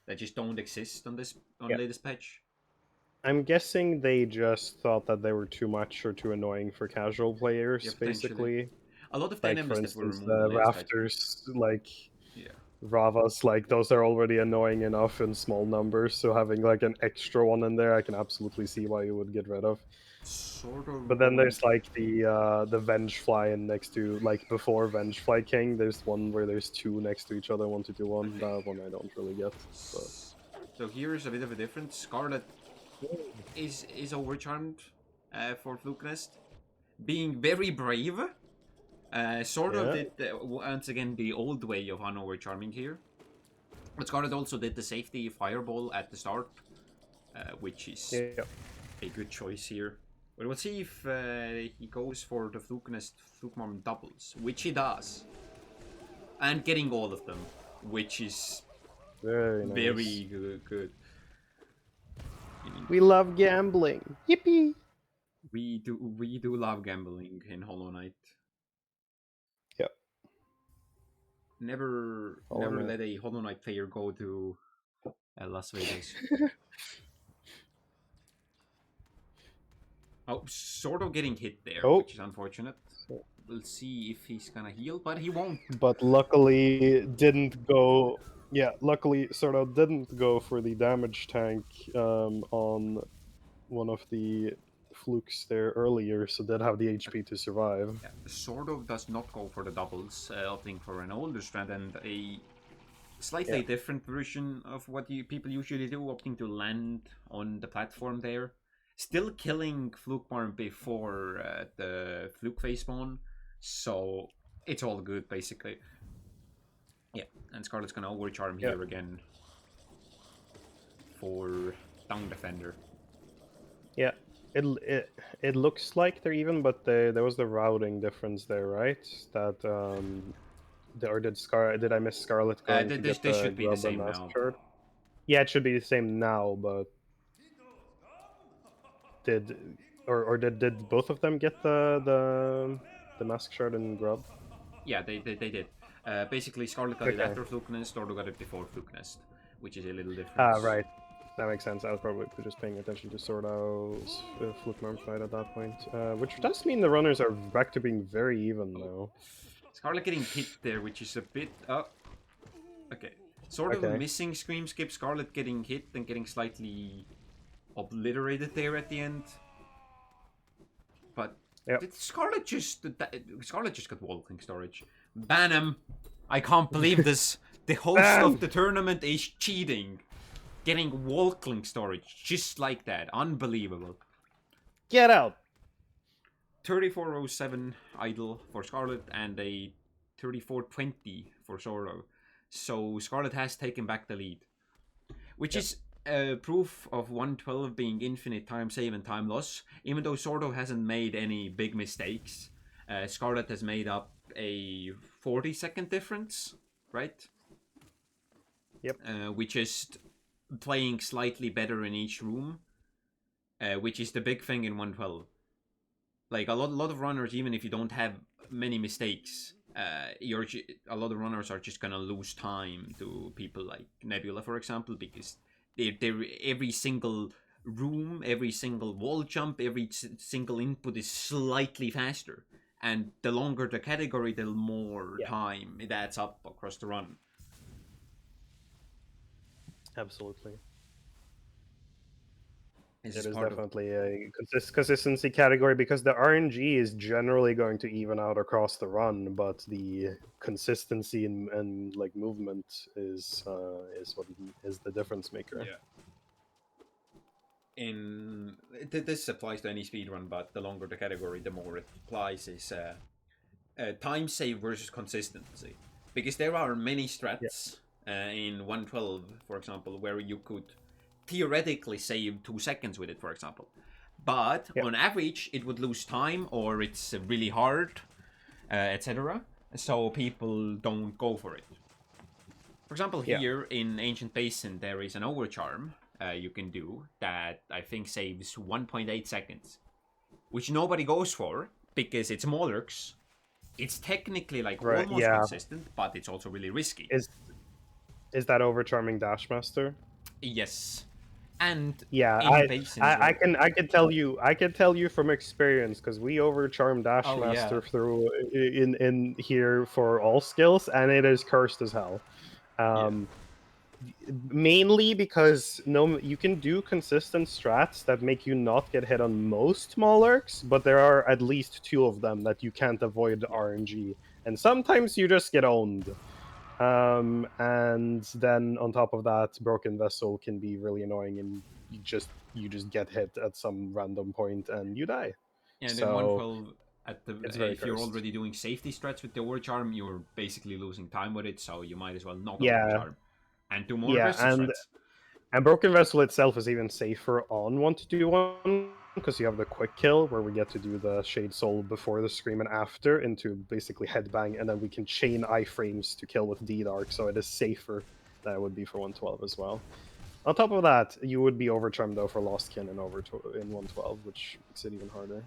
Speaker 1: that just don't exist on this on
Speaker 2: Yeah.
Speaker 1: latest patch.
Speaker 2: I'm guessing they just thought that they were too much or too annoying for casual
Speaker 1: Yeah,
Speaker 2: players,
Speaker 1: potentially.
Speaker 2: basically.
Speaker 1: A lot of the
Speaker 2: Like, for
Speaker 1: enemies that were
Speaker 2: instance,
Speaker 1: removed on
Speaker 2: the
Speaker 1: latest patch.
Speaker 2: rafters, like
Speaker 1: Yeah.
Speaker 2: Ravas, like those are already annoying enough in small numbers, so having like an extra one in there, I can absolutely see why you would get rid of.
Speaker 1: Sort of
Speaker 2: But then
Speaker 1: removed.
Speaker 2: there's like the Vengefly and next to like before Vengefly King, there's one where there's two next to each other, 1 2 2 1. That one I don't really get. But
Speaker 1: So here's a bit of a difference. Scarlet is overcharmed for Fluke Nest, being very brave. Sort of
Speaker 2: yeah,
Speaker 1: did once again the old way of unovercharming here. But Scarlet also did the safety fireball at the start, which is
Speaker 2: yeah,
Speaker 1: a good choice here. But we'll see if he goes for the Fluke Nest Fluke Mom doubles, which he does. And getting all of them, which is
Speaker 2: very nice.
Speaker 1: very good.
Speaker 2: We love gambling. Yippee!
Speaker 1: We do love gambling in Hollow Knight.
Speaker 2: Yeah, Hollow
Speaker 1: Never
Speaker 2: Knight.
Speaker 1: let a Hollow Knight player go to Las Vegas. Oh, sort of getting hit there,
Speaker 2: Oh,
Speaker 1: which is unfortunate. We'll see if he's gonna heal, but he won't.
Speaker 2: but luckily didn't go. Yeah, luckily Swordow didn't go for the damage tank on one of the flukes there earlier, so did have the HP to survive.
Speaker 1: Yeah, sort of does not go for the doubles, opting for an older strand and a slightly
Speaker 2: Yeah,
Speaker 1: different version of what people usually do, opting to land on the platform there. Still killing Fluke Barn before the Fluke face spawn, so it's all good basically. Yeah, and Scarlet's gonna overcharm
Speaker 2: yeah,
Speaker 1: here again for Dung Defender.
Speaker 2: yeah. It looks like they're even, but there was the routing difference there, right? That or did I miss Scarlet going to get
Speaker 1: This
Speaker 2: the
Speaker 1: should be the
Speaker 2: grub and
Speaker 1: same
Speaker 2: mask
Speaker 1: now.
Speaker 2: shard? Yeah, it should be the same now, but did did both of them get the mask shard and grub?
Speaker 1: Yeah, they did. Basically, Scarlet got it
Speaker 2: Okay.
Speaker 1: after Fluke Nest, Ordo got it before Fluke Nest, which is a little
Speaker 2: Ah,
Speaker 1: difference.
Speaker 2: right. That makes sense. I was probably just paying attention to Swordow's Fluke Mom fight at that point. Which does mean the runners are back to being very even
Speaker 1: Oh,
Speaker 2: now.
Speaker 1: Scarlet getting hit there, which is a bit... okay. Sort of a
Speaker 2: Okay.
Speaker 1: missing Scream Skip. Scarlet getting hit and getting slightly obliterated there at the end. But
Speaker 2: Yep.
Speaker 1: did Scarlet just... Scarlet just got Walking Storage. Ban him! I can't believe this. The host of
Speaker 2: Bam!
Speaker 1: the tournament is cheating. Getting Walking Storage just like that. Unbelievable.
Speaker 2: Get out!
Speaker 1: 3407 idle for Scarlet and a 3420 for Swordow. So Scarlet has taken back the lead, which
Speaker 2: Yep.
Speaker 1: is proof of 112 being infinite time save and time loss. Even though Swordow hasn't made any big mistakes, Scarlet has made up a 40-second difference, right?
Speaker 2: Yep.
Speaker 1: Which is playing slightly better in each room, which is the big thing in 112. Like a lot of runners, even if you don't have many mistakes, a lot of runners are just gonna lose time to people like Nebula, for example, because they're every single room, every single wall jump, every single input is slightly faster, and the longer the category, the more
Speaker 2: Yeah.
Speaker 1: time it adds up across the run.
Speaker 2: Absolutely.
Speaker 1: This
Speaker 2: It
Speaker 1: is
Speaker 2: is
Speaker 1: part of
Speaker 2: definitely a consistency category because the RNG is generally going to even out across the run, but the consistency and like movement is what is the difference maker.
Speaker 1: yeah. This applies to any speedrun, but the longer the category, the more it applies. Is time save versus consistency, because there are many
Speaker 2: Yeah.
Speaker 1: strats in 112, for example, where you could theoretically save 2 seconds with it, for example, but
Speaker 2: Yeah.
Speaker 1: on average it would lose time or it's really hard, etc. So people don't go for it. For example,
Speaker 2: Yeah.
Speaker 1: here in Ancient Basin, there is an overcharm you can do that I think saves 1.8 seconds, which nobody goes for because it's Molurks. It's technically like
Speaker 2: Right.
Speaker 1: almost
Speaker 2: Yeah.
Speaker 1: consistent, but it's also really risky.
Speaker 2: Is that overcharming Dashmaster?
Speaker 1: Yes, and
Speaker 2: Yeah,
Speaker 1: in Basin as well.
Speaker 2: I can tell you from experience because we overcharm
Speaker 1: Oh yeah,
Speaker 2: Dashmaster through in here for all skills, and it is cursed as hell.
Speaker 1: yeah,
Speaker 2: Mainly because no, you can do consistent strats that make you not get hit on most Molurks, but there are at least 2 of them that you can't avoid
Speaker 1: yeah.
Speaker 2: RNG, and sometimes you just get owned. And then on top of that, Broken Vessel can be really annoying, and you just get hit at some random point and you die.
Speaker 1: And in
Speaker 2: So
Speaker 1: 112, at the
Speaker 2: it's very
Speaker 1: if you're
Speaker 2: cursed.
Speaker 1: already doing safety strats with the overcharm, you're basically losing time with it, so you might as well not
Speaker 2: Yeah,
Speaker 1: overcharm and do more
Speaker 2: yeah,
Speaker 1: aggressive strats.
Speaker 2: and Broken Vessel itself is even safer on 1-2-1 because you have the quick kill where we get to do the Shade Soul before the Scream and after into basically headbang, and then we can chain iframes to kill with D-Dark, so it is safer than it would be for 112 as well. On top of that, you would be overcharmed though for Lost Kin in 112, which makes it even harder.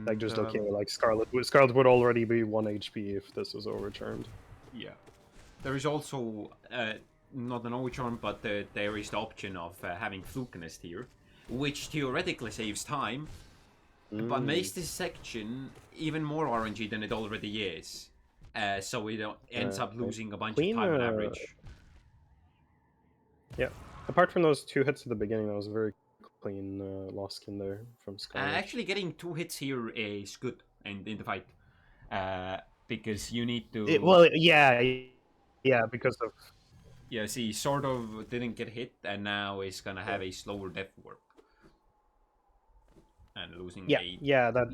Speaker 2: Like
Speaker 1: And
Speaker 2: just looking at like Scarlet would already be 1 HP if this was overcharmed.
Speaker 1: yeah, there is also not an overcharm, but there is the option of having Flukinist here, which theoretically saves time, but makes this section even more RNG than it already is. So it ends up losing a bunch of
Speaker 2: Clean,
Speaker 1: time on average.
Speaker 2: yeah. Apart from those 2 hits at the beginning, that was a very clean Lost Kin there from Scarlet.
Speaker 1: Actually, getting 2 hits here is good in the fight, because you need to.
Speaker 2: Well, yeah, because of
Speaker 1: Yeah, see, Swordow didn't get hit, and now is gonna have a slower death warp and losing a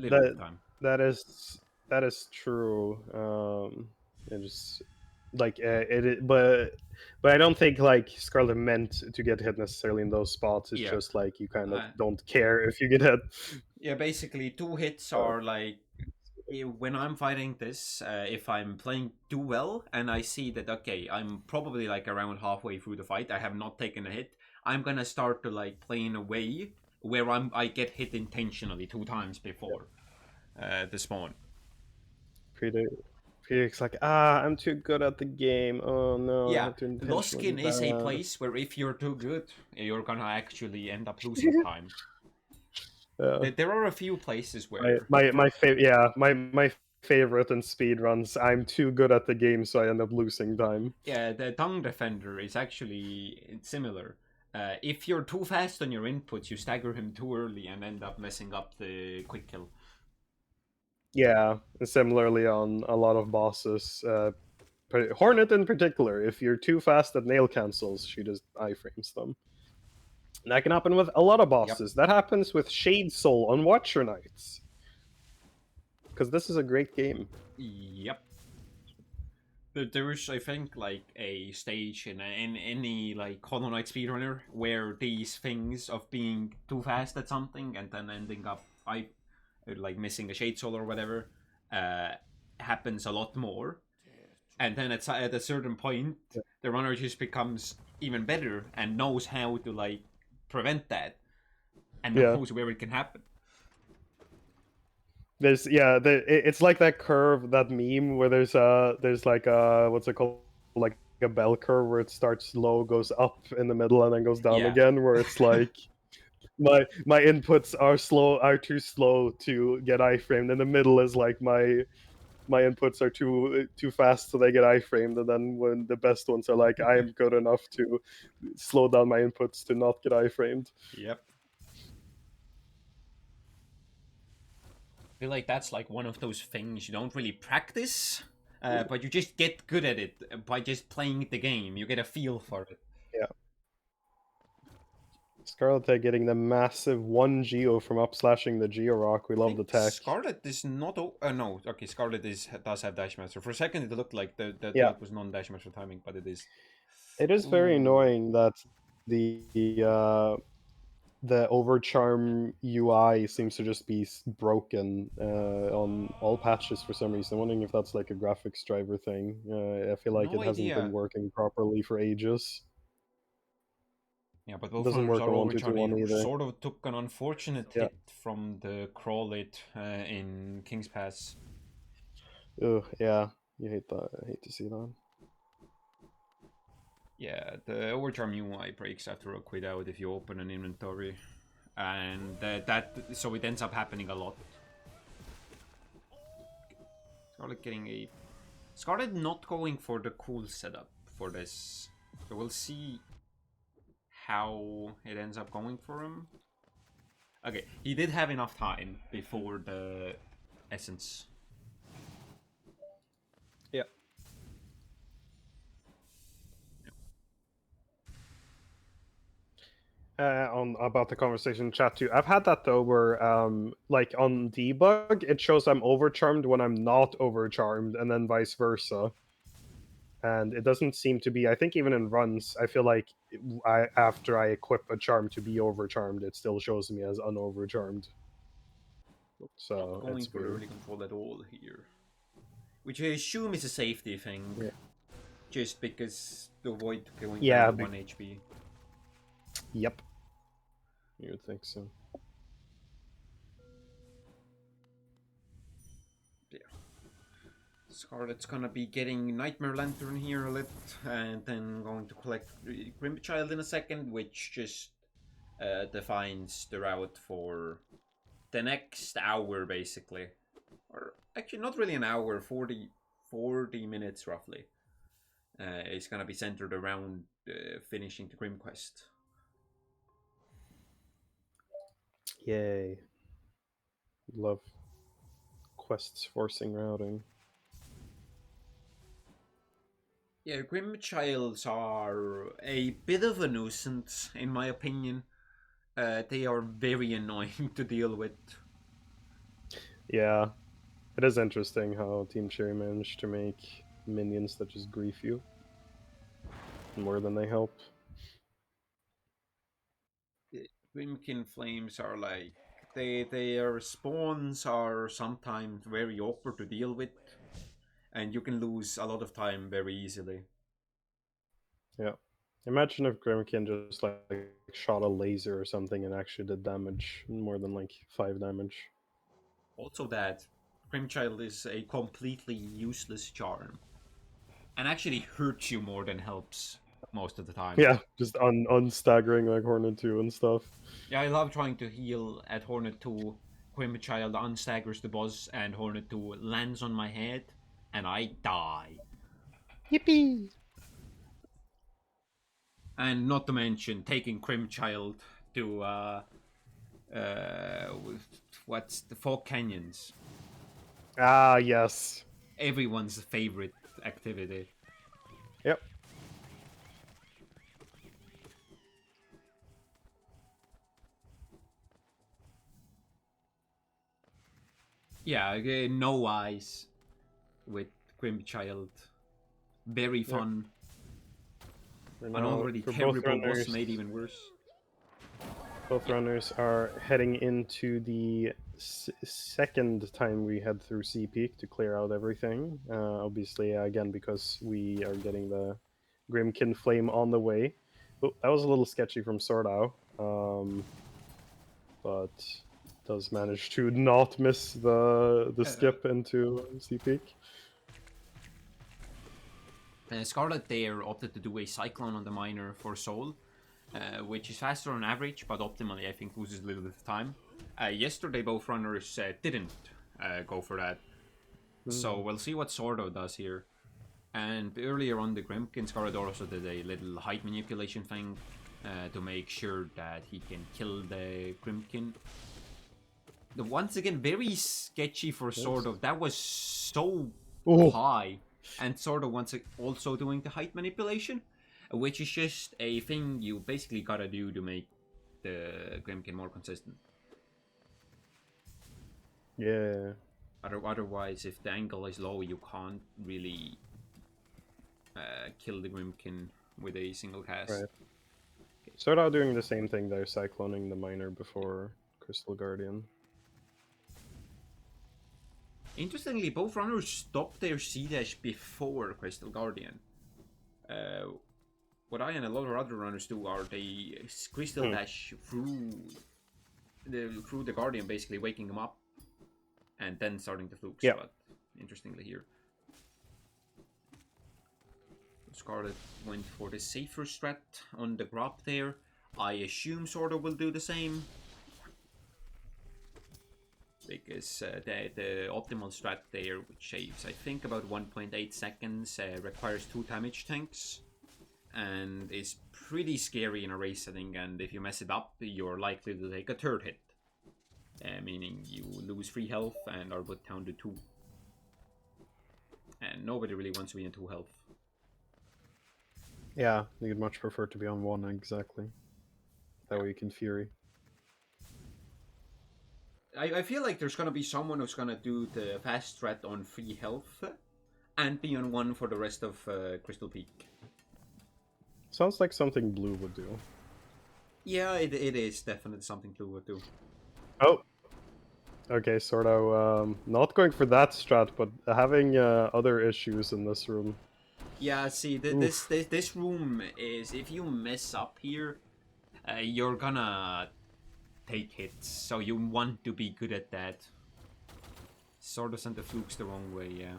Speaker 1: little bit of time.
Speaker 2: that is true. It is like but I don't think like Scarlet meant to get hit necessarily in those spots. It's
Speaker 1: Yeah,
Speaker 2: just like you kind of
Speaker 1: uh,
Speaker 2: don't care if you get hit.
Speaker 1: yeah. Basically, 2 hits are like when I'm fighting this. If I'm playing too well and I see that okay, I'm probably like around halfway through the fight, I have not taken a hit. I'm gonna start to like play in a way where I get hit intentionally 2 times before the spawn.
Speaker 2: Predict's like, I'm too good at the game. Oh no, I
Speaker 1: Yeah,
Speaker 2: have to
Speaker 1: Lost
Speaker 2: intentionally
Speaker 1: Skin
Speaker 2: be
Speaker 1: is a
Speaker 2: bad.
Speaker 1: place where if you're too good, you're gonna actually end up losing time.
Speaker 2: Yeah.
Speaker 1: There are a few places
Speaker 2: My
Speaker 1: where,
Speaker 2: my my favorite, yeah, my favorite in speedruns. I'm too good at the game, so I end up losing time.
Speaker 1: yeah, the Tongue Defender is actually similar. If you're too fast on your inputs, you stagger him too early and end up messing up the quick kill.
Speaker 2: Yeah, and similarly on a lot of bosses. Hornet in particular, if you're too fast at nail cancels, she just iframes them. And that can happen with a lot of
Speaker 1: Yep.
Speaker 2: bosses. That happens with Shade Soul on Watcher Knights. Because this is a great game.
Speaker 1: Yep. There is, I think, like a stage in any like Hollow Knight speedrunner where these things of being too fast at something and then ending up like missing a shade soul or whatever uh, happens a lot more. And then at a certain point, the runner just becomes even better and knows how to like prevent that and
Speaker 2: Yeah.
Speaker 1: knows where it can happen.
Speaker 2: It's like that curve, that meme where there's like a what's it called, like a bell curve where it starts low, goes up in the middle, and then goes down
Speaker 1: Yeah.
Speaker 2: again. Where it's like my inputs are too slow to get iframed, and the middle is like my inputs are too fast, so they get iframed, and then when the best ones are like I am good enough to slow down my inputs to not get iframed.
Speaker 1: Yep. I feel like that's like one of those things you don't really practice, but you just get good at it by just playing the game. You get a feel for it.
Speaker 2: Yeah. Scarlet getting the massive 1 Geo from upslashing the Geo Rock. We love the tech.
Speaker 1: Scarlet is not. No, okay. Scarlet does have Dash Master. For a second, it looked like the
Speaker 2: Yeah.
Speaker 1: it was non-Dash Master timing, but it is.
Speaker 2: It is very annoying that the Overcharm UI seems to just be broken on all patches for some reason. I'm wondering if that's like a graphics driver thing. I feel like
Speaker 1: No
Speaker 2: it hasn't
Speaker 1: idea.
Speaker 2: been working properly for ages.
Speaker 1: Yeah, but
Speaker 2: It
Speaker 1: both
Speaker 2: doesn't
Speaker 1: runners
Speaker 2: work
Speaker 1: are
Speaker 2: on 1.2.1 either.
Speaker 1: sort of took an unfortunate
Speaker 2: Yeah.
Speaker 1: hit from the Crawlet in King's Pass.
Speaker 2: Ugh, yeah. You hate that. I hate to see that.
Speaker 1: Yeah, the Overcharm UI breaks after a quit out if you open an inventory. And so it ends up happening a lot. Scarlet getting a... Scarlet not going for the cool setup for this. So we'll see how it ends up going for him. Okay, he did have enough time before the Essence.
Speaker 2: Yeah. On about the conversation in chat too. I've had that though where like on debug it shows I'm overcharmed when I'm not overcharmed, and then vice versa. And it doesn't seem to be, I think even in runs, I feel like after I equip a charm to be overcharmed, it still shows me as unovercharmed. So
Speaker 1: not going
Speaker 2: it's
Speaker 1: for
Speaker 2: weird.
Speaker 1: early control at all here. Which I assume is a safety thing.
Speaker 2: Yeah.
Speaker 1: Just because to avoid going
Speaker 2: Yeah,
Speaker 1: down to 1 HP.
Speaker 2: Yep. You would think so.
Speaker 1: Yeah. Scarlet's gonna be getting Nightmare Lantern here a little, and then going to collect Grim Child in a second, which just defines the route for the next hour, basically. Or actually, not really an hour, 40 minutes roughly. It's gonna be centered around finishing the Grim Quest.
Speaker 2: Yay. Love quests forcing routing.
Speaker 1: Yeah, Grim Childs are a bit of a nuisance, in my opinion. They are very annoying to deal with.
Speaker 2: Yeah. It is interesting how Team Cherry managed to make minions that just grief you more than they help.
Speaker 1: Grimkin Flames are like their spawns are sometimes very awkward to deal with, and you can lose a lot of time very easily.
Speaker 2: Yeah. Imagine if Grimkin just like shot a laser or something and actually did damage, more than like 5 damage.
Speaker 1: Also, that Grimchild is a completely useless charm, and actually hurts you more than helps most of the time.
Speaker 2: Yeah, just unstaggering like Hornet 2 and stuff.
Speaker 1: Yeah, I love trying to heal at Hornet 2. Grimchild unstaggers the boss, and Hornet 2 lands on my head, and I die.
Speaker 2: Yippee!
Speaker 1: And not to mention taking Grimchild to what's the Fog Canyons?
Speaker 2: Ah, yes.
Speaker 1: Everyone's favorite activity.
Speaker 2: Yep.
Speaker 1: Yeah, no eyes with Grimchild. Very fun. An already terrible boss made even worse.
Speaker 2: Both runners are heading into the second time we head through Sea Peak to clear out everything. Obviously, again, because we are getting the Grimkin Flame on the way. Oh, that was a little sketchy from Swordow, but does manage to not miss the skip into Sea Peak.
Speaker 1: Scarlet there opted to do a Cyclone on the Miner for Soul, which is faster on average, but optimally I think loses a little bit of time. Yesterday both runners didn't go for that, so we'll see what Swordow does here. And earlier on, the Grimkin Scarlet also did a little height manipulation thing to make sure that he can kill the Grimkin. Once again, very sketchy for Swordow. That was so high. And Swordow also doing the height manipulation, which is just a thing you basically gotta do to make the Grimkin more consistent.
Speaker 2: Yeah.
Speaker 1: Otherwise, if the angle is low, you can't really kill the Grimkin with a single cast.
Speaker 2: Right. Swordow doing the same thing there, cycloning the miner before Crystal Guardian.
Speaker 1: Interestingly, both runners stopped their C-dash before Crystal Guardian. What I and a lot of other runners do are they Crystal dash through the Guardian, basically waking him up, and then starting the flukes.
Speaker 2: Yeah.
Speaker 1: But interestingly here, Scarlet went for the safer strat on the grab there. I assume Swordow will do the same, because the optimal strat there, which saves I think about 1.8 seconds, requires 2 damage tanks, and is pretty scary in a race setting, and if you mess it up, you're likely to take a 3rd hit, meaning you lose 3 health and are put down to 2. And nobody really wants to be in 2 health.
Speaker 2: Yeah, you'd much prefer to be on 1, exactly. That way you can Fury.
Speaker 1: I feel like there's gonna be someone who's gonna do the fast strat on 3 health and be on 1 for the rest of Crystal Peak.
Speaker 2: Sounds like something Blue would do.
Speaker 1: Yeah, it is definitely something Blue would do.
Speaker 2: Oh! Okay, Swordow, not going for that strat, but having other issues in this room.
Speaker 1: Yeah, see, this room is, if you mess up here, you're gonna take hits, so you want to be good at that. Sort of sent the flukes the wrong way, yeah.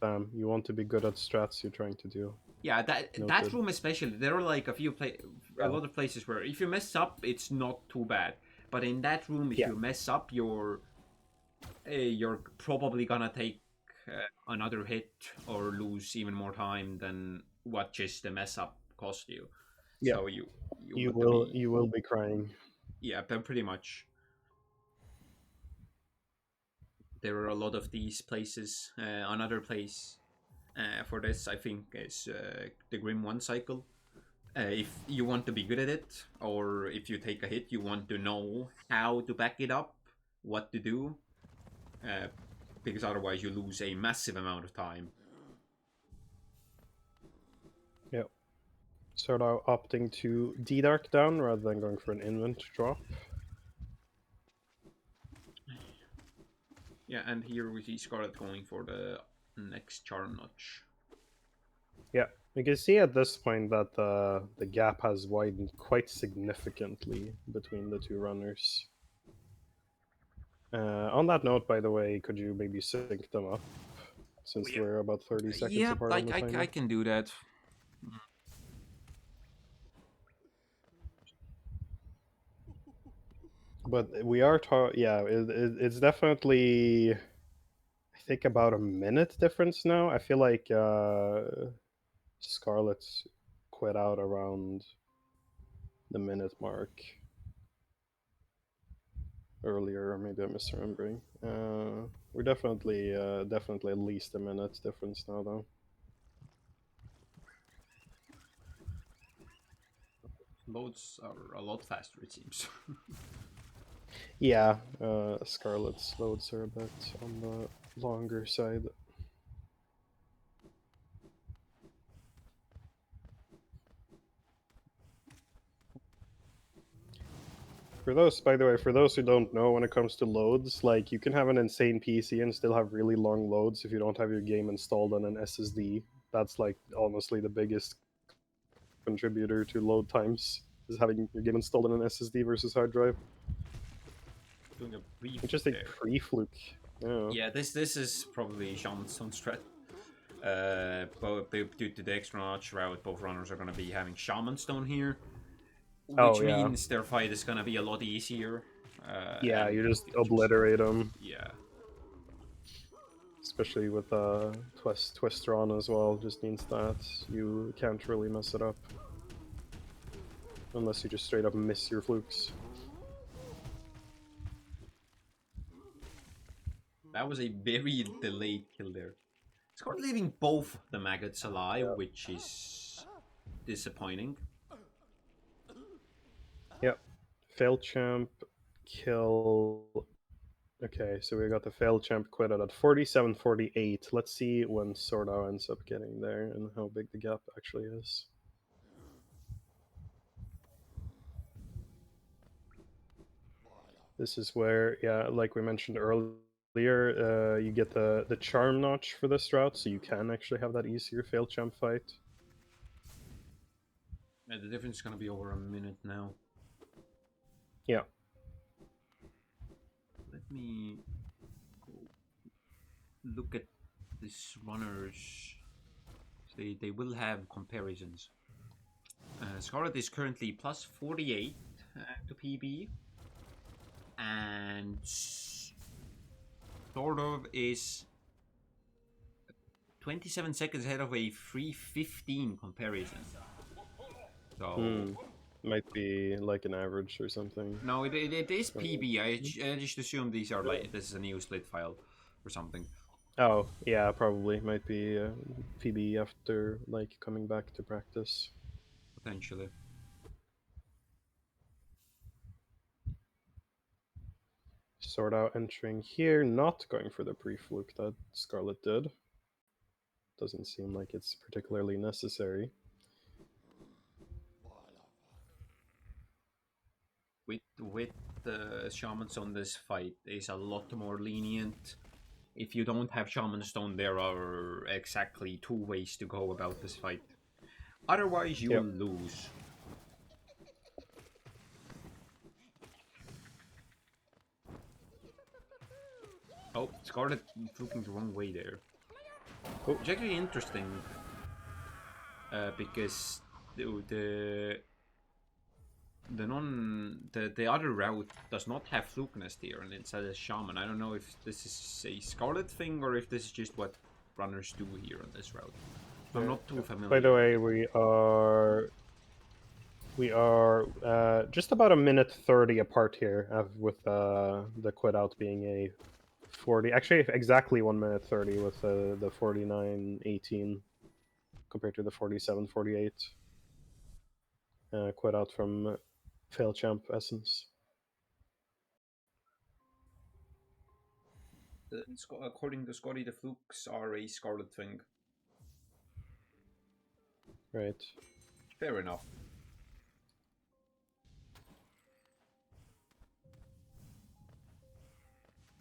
Speaker 2: Damn, you want to be good at strats you're trying to do.
Speaker 1: Yeah, that room especially, there are like a lot of places where if you mess up, it's not too bad. But in that room, if you mess up, you're probably gonna take another hit or lose even more time than what just the mess up cost you.
Speaker 2: Yeah.
Speaker 1: So
Speaker 2: you will be crying.
Speaker 1: Yeah, pretty much. There are a lot of these places. Another place for this, I think, is the Grim 1 cycle. If you want to be good at it, or if you take a hit, you want to know how to back it up, what to do, because otherwise you lose a massive amount of time.
Speaker 2: Yep. Swordow opting to D-Dark down rather than going for an invent drop.
Speaker 1: Yeah, and here we see Scarlet going for the next Charm Notch.
Speaker 2: Yeah, you can see at this point that the gap has widened quite significantly between the 2 runners. On that note, by the way, could you maybe sync them up, since we're about 30 seconds apart on the timer?
Speaker 1: I can do that.
Speaker 2: But we are it's definitely, I think, about a minute difference now. I feel like Scarlet's quit out around the minute mark earlier, or maybe I'm misremembering. We're definitely at least a minute difference now, though.
Speaker 1: Loads are a lot faster, it seems.
Speaker 2: Yeah, Scarlet's loads are a bit on the longer side. For those, by the way, for those who don't know, when it comes to loads, like, you can have an insane PC and still have really long loads if you don't have your game installed on an SSD. That's, like, honestly the biggest contributor to load times, is having your game installed on an SSD versus hard drive.
Speaker 1: Doing a brief
Speaker 2: Interesting pre-fluke.
Speaker 1: Yeah, this is probably Shaman's Stone strat. Due to the extra notch route, both runners are going to be having Shaman Stone here. which
Speaker 2: Oh yeah,
Speaker 1: means their fight is gonna be a lot easier.
Speaker 2: yeah.
Speaker 1: And
Speaker 2: You just
Speaker 1: just
Speaker 2: obliterate them,
Speaker 1: yeah,
Speaker 2: especially with Twister on as well. Just means that you can't really mess it up unless you just straight up miss your flukes.
Speaker 1: that was a very delayed kill there. Scarlet leaving both the maggots alive,
Speaker 2: Yeah.
Speaker 1: which is disappointing.
Speaker 2: Yep. Fail champ, kill. Okay, so we got the failed champ quit at 47-48. Let's see when Swordow ends up getting there and how big the gap actually is. This is where, yeah, like we mentioned earlier, you get the charm notch for this route, so you can actually have that easier failed champ fight.
Speaker 1: The difference is gonna be over a minute now.
Speaker 2: Yeah.
Speaker 1: Let me go look at these runners. They will have comparisons. Scarlet is currently plus 48 to PB, and Swordow is 27 seconds ahead of a 3:15 comparison. So
Speaker 2: Might be like an average or something.
Speaker 1: no, it is PB. I just assume these are like this is a new split file or something.
Speaker 2: Oh, yeah, probably. Might be PB after, like, coming back to practice.
Speaker 1: Potentially.
Speaker 2: Swordow entering here, not going for the pre-fluke that Scarlet did. Doesn't seem like it's particularly necessary.
Speaker 1: With the Shaman Stone, this fight is a lot more lenient. If you don't have Shaman Stone, there are exactly 2 ways to go about this fight. Otherwise, you
Speaker 2: Yep.
Speaker 1: will lose. Oh, Scarlet looking the wrong way there.
Speaker 2: Oh.
Speaker 1: It's actually interesting because the other route does not have flukeness here, and it says Shaman. I don't know if this is a Scarlet thing or if this is just what runners do here on this route. I'm not too familiar.
Speaker 2: By the way, we are just about a minute 30 apart here, with the quit out being a 40. Actually, exactly 1 minute 30 with the 49-18 compared to the 47-48 quit out from fail champ Essence.
Speaker 1: According to Scotty, the flukes are a Scarlet thing.
Speaker 2: Right.
Speaker 1: Fair enough.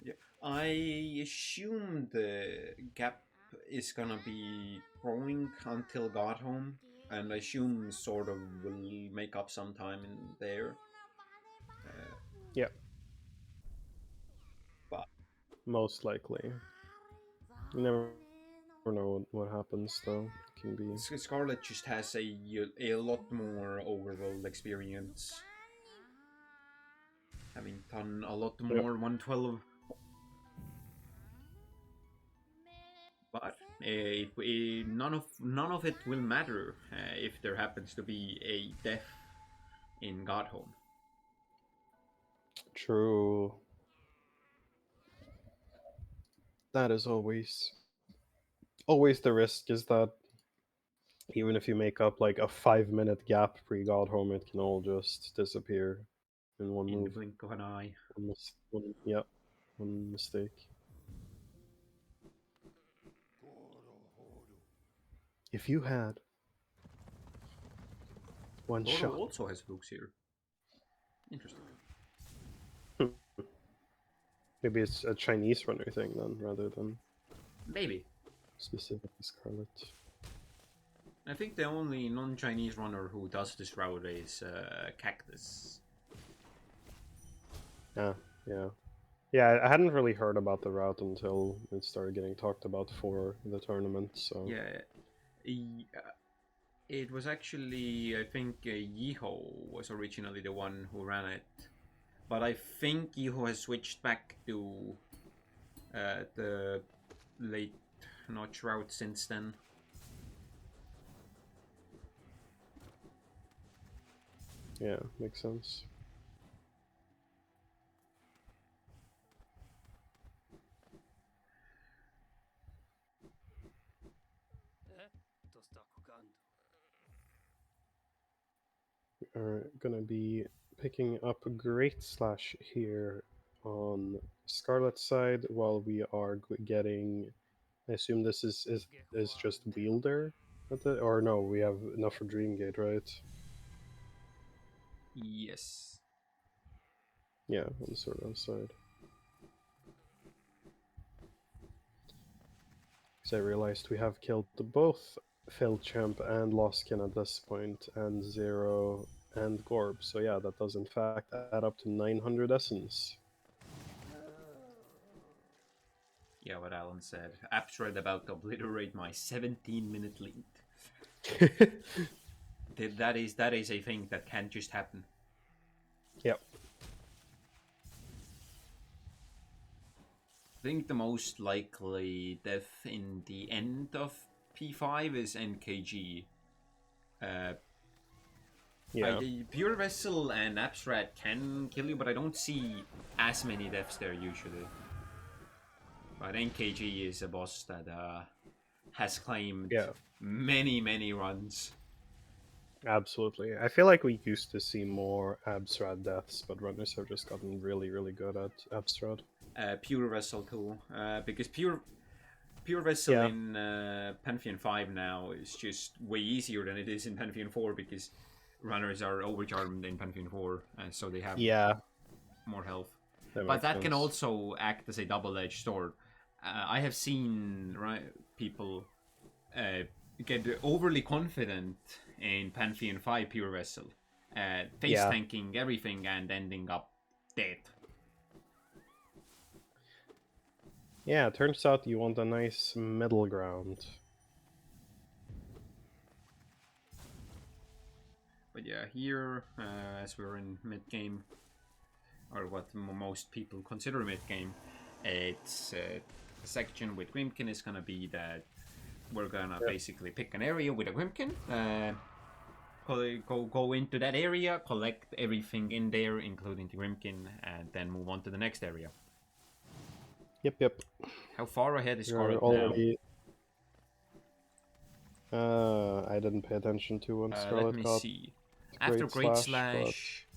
Speaker 1: Yeah, I assume the gap is gonna be growing until got home, and I assume sort of will make up some time in there.
Speaker 2: Yeah.
Speaker 1: But
Speaker 2: Most likely. You never know what happens, though. It can be.
Speaker 1: Scarlet just has a lot more overworld experience, having done a lot more 112. But none of it will matter if there happens to be a death in Godhome.
Speaker 2: True. That is always the risk, is that even if you make up like a 5-minute gap pre-God home, it can all just disappear in one
Speaker 1: In the
Speaker 2: move.
Speaker 1: blink of an eye.
Speaker 2: One mistake. If you had one
Speaker 1: Swordow
Speaker 2: shot.
Speaker 1: also has flukes here. Interesting.
Speaker 2: Maybe it's a Chinese runner thing then, rather than
Speaker 1: Maybe.
Speaker 2: specifically Scarlet.
Speaker 1: I think the only non-Chinese runner who does this route is Cactus.
Speaker 2: Yeah. Yeah, I hadn't really heard about the route until it started getting talked about for the tournament, so...
Speaker 1: Yeah. It was actually, I think, Yiho was originally the one who ran it, but I think Yiho has switched back to the late notch route since then.
Speaker 2: Yeah, makes sense. Are gonna be picking up a Great Slash here on Scarlet side while we are getting. I assume this is just Wielder at the, or no? We have enough for Dreamgate, right?
Speaker 1: Yes.
Speaker 2: Yeah, on the Swordow side. Because I realized we have killed both Champ and Lostkin at this point, and Zero and Gorb. So yeah, that does in fact add up to 900 essence.
Speaker 1: Yeah, what Alan said. Abstract about to obliterate my 17-minute lead. that is a thing that can't just happen.
Speaker 2: Yep.
Speaker 1: I think the most likely death in the end of P5 is NKG.
Speaker 2: Yeah.
Speaker 1: Pure Vessel and Abstract can kill you, but I don't see as many deaths there usually. But NKG is a boss that has claimed many runs.
Speaker 2: Absolutely. I feel like we used to see more Abstrad deaths, but runners have just gotten really good at Abstrad.
Speaker 1: Pure Vessel too, because Pure Vessel in Pantheon 5 now is just way easier than it is in Pantheon 4 because runners are overcharmed in Pantheon 4, so they have more health. But that can also act as a double-edged sword. I have seen people get overly confident in Pantheon 5 Pure Vessel, face tanking everything and ending up dead.
Speaker 2: Yeah, it turns out you want a nice middle ground.
Speaker 1: But yeah, here, as we're in mid-game, or what most people consider mid-game, it's a section with Grimkin is gonna be that we're gonna basically pick an area with a Grimkin, go into that area, collect everything in there, including the Grimkin, and then move on to the next area.
Speaker 2: Yep.
Speaker 1: How far ahead is Scarlet already...
Speaker 2: now? I didn't pay attention to when Scarlet
Speaker 1: let me
Speaker 2: got
Speaker 1: see. After Great Slash,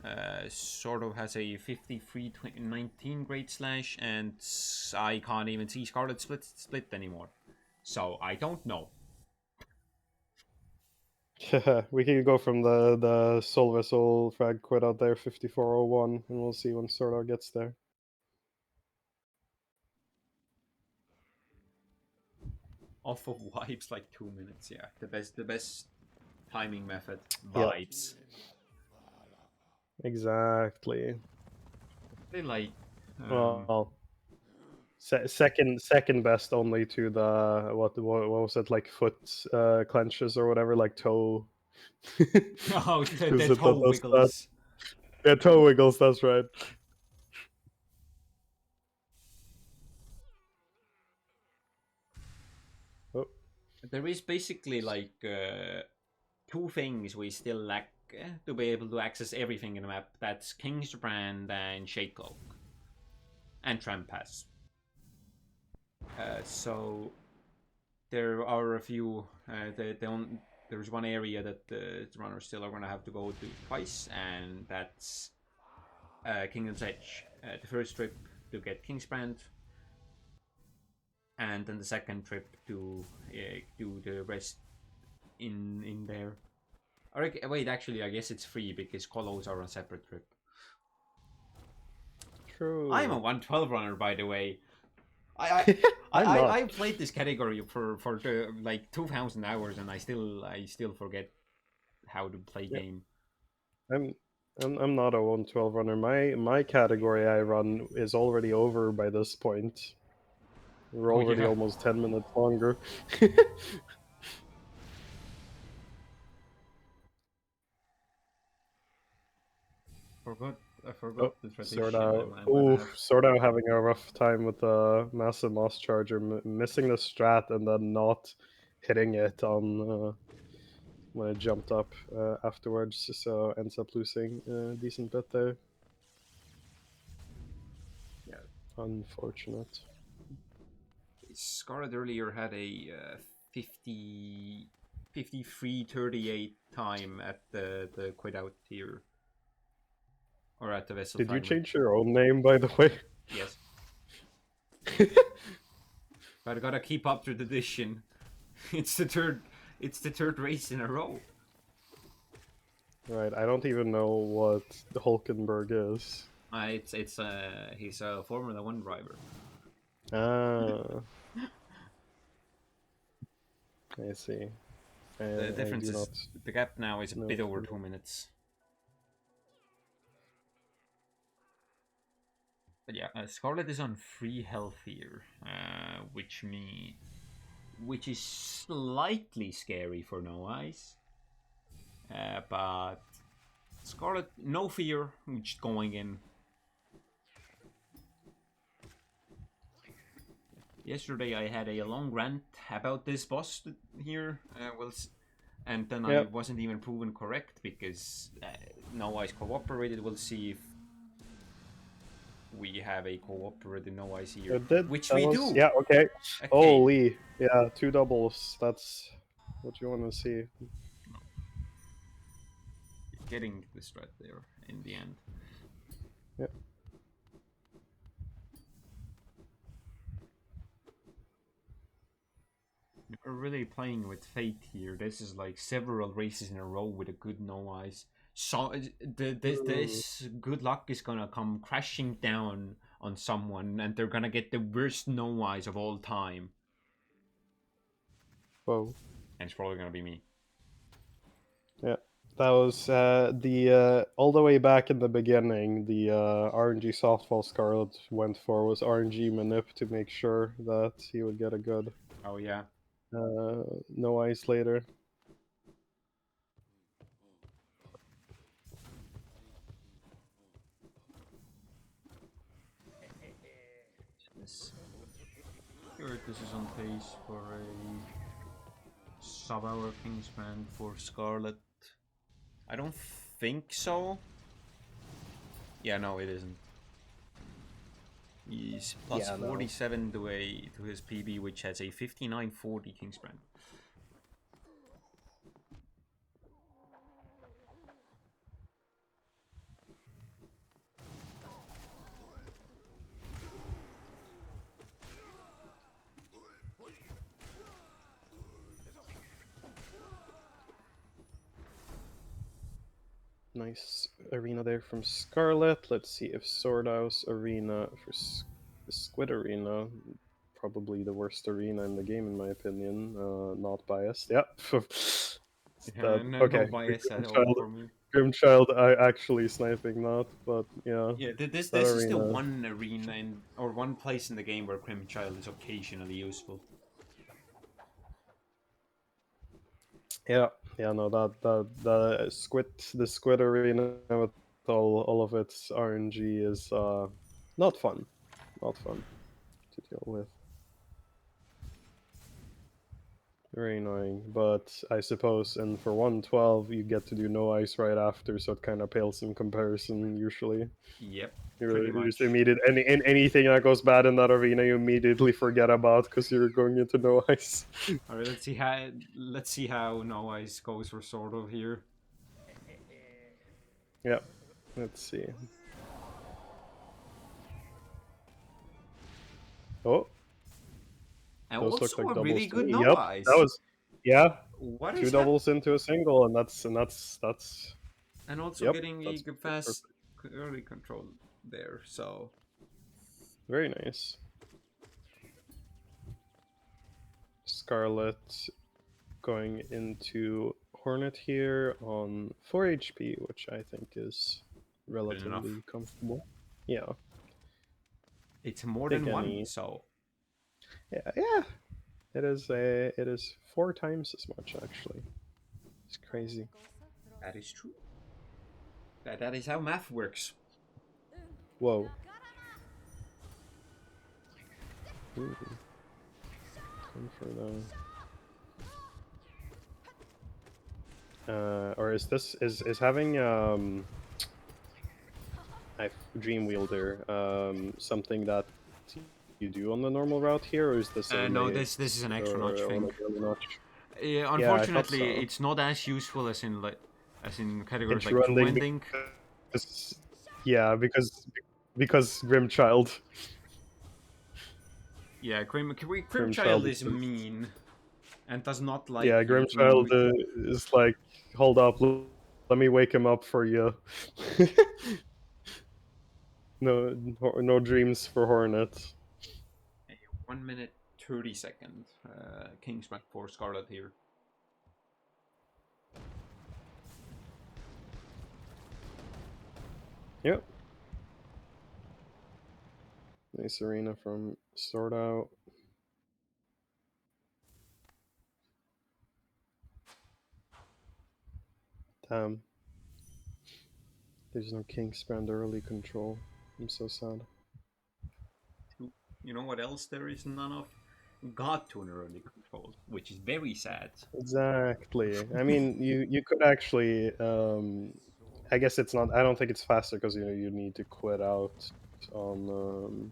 Speaker 1: Swordow has a 53-19 Great Slash, and I can't even see Scarlet split anymore. So I don't know.
Speaker 2: We can go from the Soul Vessel frag quit out there, 5401, and we'll see when Swordow gets there.
Speaker 1: Off of vibes like 2 minutes, yeah. The best timing method. Vibes.
Speaker 2: Exactly.
Speaker 1: They like
Speaker 2: well, second best only to the what was it, like foot clenches or whatever, like toe.
Speaker 1: Oh, the toe wiggles.
Speaker 2: Yeah, toe wiggles, that's right. Oh.
Speaker 1: There is basically like two things we still lack to be able to access everything in the map. That's King's Brand and Shakeoak. And Trampass. So there are a few. There's one area that the runners still are going to have to go to twice, and that's Kingdom's Edge. The first trip to get King's Brand, and then the second trip to do the rest in there. Or wait, actually, I guess it's free because Colos are on a separate trip.
Speaker 2: True.
Speaker 1: I'm a 112 runner, by the way. I played this category for like 2,000 hours, and I still forget how to play game.
Speaker 2: I'm not a 112 runner. My category I run is already over by this point. We're already almost 10 minutes longer.
Speaker 1: I forgot
Speaker 2: Oh,
Speaker 1: the tradition.
Speaker 2: Swordow.
Speaker 1: I'm gonna
Speaker 2: Ooh,
Speaker 1: have.
Speaker 2: Swordow having a rough time with the massive moss charger, missing the strat and then not hitting it on when it jumped up afterwards, so ends up losing a decent bit there.
Speaker 1: Yeah.
Speaker 2: Unfortunate.
Speaker 1: Scarlet earlier had a 50, 53:38 time at the quit out tier. Or at the vessel
Speaker 2: Did you
Speaker 1: fragment.
Speaker 2: change your own name, by the way?
Speaker 1: Yes. But I gotta keep up to the tradition. It's the third race in a row.
Speaker 2: Right, I don't even know what the Hulkenberg is.
Speaker 1: It's he's a Formula One driver.
Speaker 2: Ah, I see.
Speaker 1: The
Speaker 2: I
Speaker 1: difference
Speaker 2: do
Speaker 1: is
Speaker 2: not
Speaker 1: the gap now is a
Speaker 2: know.
Speaker 1: bit over 2 minutes. But yeah, Scarlet is on 3 health here, which is slightly scary for No Eyes. But Scarlet, no fear, just going in. Yesterday I had a long rant about this boss here, and then I
Speaker 2: Yep.
Speaker 1: wasn't even proven correct because No Eyes cooperated. We'll see if we have a cooperative No Eyes here,
Speaker 2: It did.
Speaker 1: which
Speaker 2: That
Speaker 1: we
Speaker 2: was,
Speaker 1: do.
Speaker 2: yeah, okay.
Speaker 1: Okay,
Speaker 2: Holy. Yeah, 2 doubles. That's what you want to see.
Speaker 1: getting the strat there in the end.
Speaker 2: Yep.
Speaker 1: We're really playing with fate here. This is like several races in a row with a good No Eyes. So this good luck is gonna come crashing down on someone, and they're gonna get the worst No Eyes of all time.
Speaker 2: Whoa.
Speaker 1: And it's probably gonna be me.
Speaker 2: Yeah. That was the all the way back in the beginning. The RNG softball Scarlet went for was RNG manip to make sure that he would get a good
Speaker 1: Oh yeah.
Speaker 2: no ice later.
Speaker 1: This is on pace for a sub-hour Kingsman for Scarlet. I don't think so. Yeah, no, it isn't. He's plus
Speaker 2: Yeah, no.
Speaker 1: 47 to his PB, which has a 59.40 Kingsbrand.
Speaker 2: Nice arena there from Scarlet. Let's see if Swordow's arena for the Squid Arena, probably the worst arena in the game in my opinion. Not biased. Yep.
Speaker 1: No bias at all for me.
Speaker 2: Grimchild, I actually sniping not, but yeah.
Speaker 1: Yeah, this is the one arena or one place in the game where Grimchild is occasionally useful.
Speaker 2: Yeah, no, the Squid Arena with all of its RNG is not fun, to deal with. Very annoying, but I suppose, and for 112 you get to do no ice right after, so it kind of pales in comparison usually.
Speaker 1: Yep,
Speaker 2: You
Speaker 1: pretty much.
Speaker 2: just anything that goes bad in that arena, you immediately forget about because you're going into no ice.
Speaker 1: All right, let's see how No Ice goes for Swordow here.
Speaker 2: Yep, let's see. Oh,
Speaker 1: And
Speaker 2: those
Speaker 1: also
Speaker 2: look like
Speaker 1: a
Speaker 2: doubles
Speaker 1: really
Speaker 2: to
Speaker 1: good
Speaker 2: me.
Speaker 1: No
Speaker 2: Yep,
Speaker 1: Eyes.
Speaker 2: that was, yeah.
Speaker 1: What
Speaker 2: Two
Speaker 1: is
Speaker 2: doubles into a single, and that's
Speaker 1: and also
Speaker 2: yep,
Speaker 1: getting
Speaker 2: that's
Speaker 1: a fast
Speaker 2: perfect.
Speaker 1: early control there. So
Speaker 2: Very nice. Scarlet going into Hornet here on 4 HP, which I think is relatively comfortable. Yeah.
Speaker 1: It's more than one, so
Speaker 2: yeah. It is 4 times as much actually. It's crazy.
Speaker 1: that is true. That is how math works.
Speaker 2: Whoa. Ooh. Going for the. Or is this is having Dream Wielder something that you do on the normal route here, or is this a
Speaker 1: No,
Speaker 2: late
Speaker 1: this is an extra notch
Speaker 2: or
Speaker 1: thing.
Speaker 2: like early notch? Yeah, I thought
Speaker 1: Unfortunately,
Speaker 2: so.
Speaker 1: it's not as useful as in categories
Speaker 2: In
Speaker 1: like
Speaker 2: true
Speaker 1: true
Speaker 2: ending,
Speaker 1: ending.
Speaker 2: because yeah, because Grimchild.
Speaker 1: Yeah,
Speaker 2: Grimchild
Speaker 1: Grimchild
Speaker 2: is
Speaker 1: is
Speaker 2: just
Speaker 1: mean and does not like
Speaker 2: yeah,
Speaker 1: you
Speaker 2: Grimchild is like, hold up, let me wake him up for you. No dreams for Hornet.
Speaker 1: 1 minute 30 second. Kingsback for Scarlet here.
Speaker 2: Yep. Nice arena from Swordow. Damn. There's no Kingsbrand early control. I'm so sad.
Speaker 1: You know what else there is none of? God Tuner early control, which is very sad.
Speaker 2: Exactly. I mean, you could actually. I guess it's not. I don't think it's faster because you need to quit out on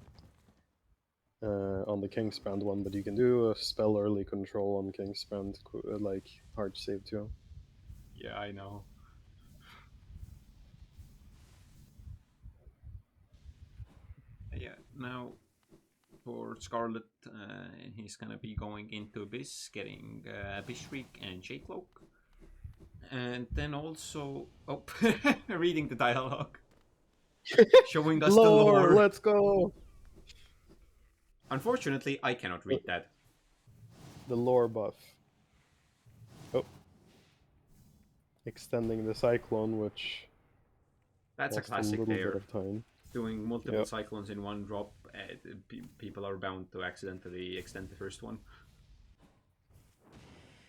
Speaker 2: on the Kingsbrand one, but you can do a spell early control on Kingsbrand, like hard save too.
Speaker 1: Yeah, I know. Yeah, now for Scarlet, he's gonna be going into Abyss, getting Abyss Shriek and Shadecloak. And then also, oh, reading the dialogue, showing us the
Speaker 2: Lore,
Speaker 1: lore.
Speaker 2: let's go.
Speaker 1: Unfortunately, I cannot read that.
Speaker 2: The lore buff. Oh, extending the cyclone, which
Speaker 1: That's a
Speaker 2: lost a
Speaker 1: classic
Speaker 2: little bit
Speaker 1: there.
Speaker 2: of time.
Speaker 1: Doing multiple
Speaker 2: Yep.
Speaker 1: cyclones in one drop, people are bound to accidentally extend the first one.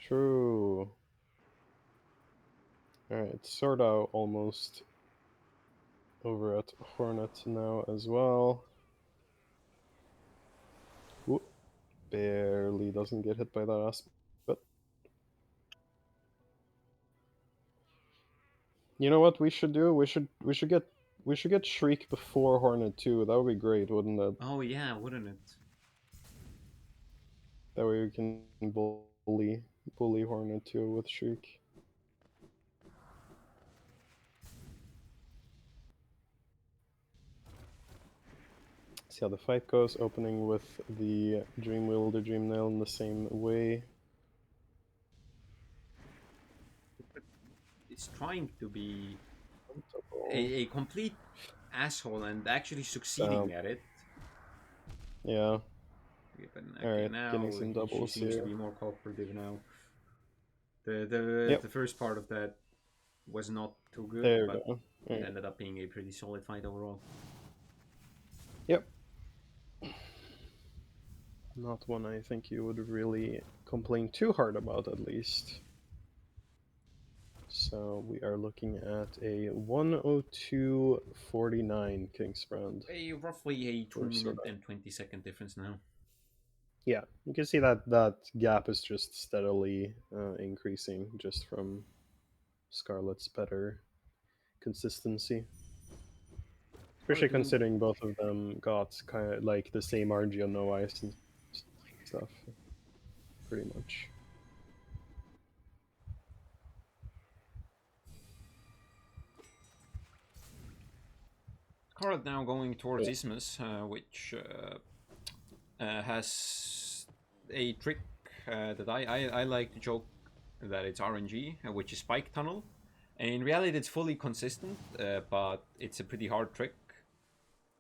Speaker 2: True. Alright, Swordow almost over at Hornet now as well. Ooh, barely doesn't get hit by that aspect. But you know what we should do? We should get Shriek before Hornet too. That would be great, wouldn't it?
Speaker 1: Oh yeah, wouldn't it?
Speaker 2: That way we can bully Hornet too with Shriek. See how the fight goes, opening with the Dream Wielder Dream Nail in the same way.
Speaker 1: It's trying to be a complete asshole and actually succeeding at it.
Speaker 2: Yeah.
Speaker 1: Okay, but okay,
Speaker 2: Alright, getting
Speaker 1: now
Speaker 2: some
Speaker 1: she
Speaker 2: doubles
Speaker 1: seems to
Speaker 2: here.
Speaker 1: be more cooperative now. The
Speaker 2: Yep,
Speaker 1: first part of that was not too good,
Speaker 2: there we
Speaker 1: but
Speaker 2: go.
Speaker 1: it
Speaker 2: Alright.
Speaker 1: ended up being a pretty solid fight overall.
Speaker 2: Yep. Not one I think you would really complain too hard about, at least. So we are looking at a 102.49 Kingsbrand.
Speaker 1: Roughly a
Speaker 2: For
Speaker 1: 2 minute and 20 second difference now.
Speaker 2: Yeah, you can see that that gap is just steadily increasing just from Scarlet's better consistency. Especially
Speaker 1: Scarlet do
Speaker 2: considering both of them got kind of like the same RG on no ice and stuff, pretty much.
Speaker 1: Scarlet now going towards
Speaker 2: Yeah.
Speaker 1: Isthmus, which has a trick that I like to joke that it's RNG, which is Spike Tunnel. In reality, it's fully consistent, but it's a pretty hard trick.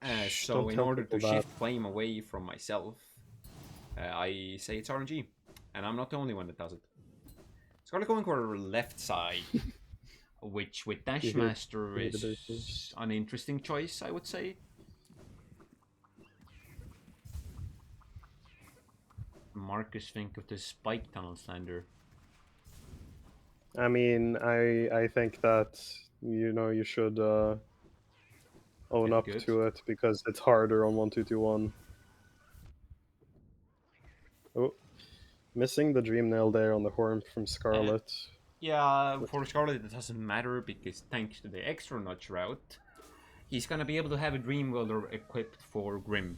Speaker 2: Shh,
Speaker 1: So
Speaker 2: don't
Speaker 1: in
Speaker 2: tell
Speaker 1: order
Speaker 2: people
Speaker 1: to
Speaker 2: that.
Speaker 1: shift flame away from myself, I say it's RNG, and I'm not the only one that does it. Scarlet going for left side, which with
Speaker 2: You
Speaker 1: Dash
Speaker 2: hear,
Speaker 1: Master
Speaker 2: you hear the very
Speaker 1: is
Speaker 2: first.
Speaker 1: an interesting choice, I would say. Marcus think of the Spike Tunnel Slender.
Speaker 2: I mean, I think that You know, you should own
Speaker 1: Get
Speaker 2: up
Speaker 1: good.
Speaker 2: to it because it's harder on 1221. Oh, missing the dream nail there on the horn from Scarlet.
Speaker 1: Yeah, for Scarlet it doesn't matter because thanks to the extra notch route, he's gonna be able to have a Dream Welder equipped for Grim.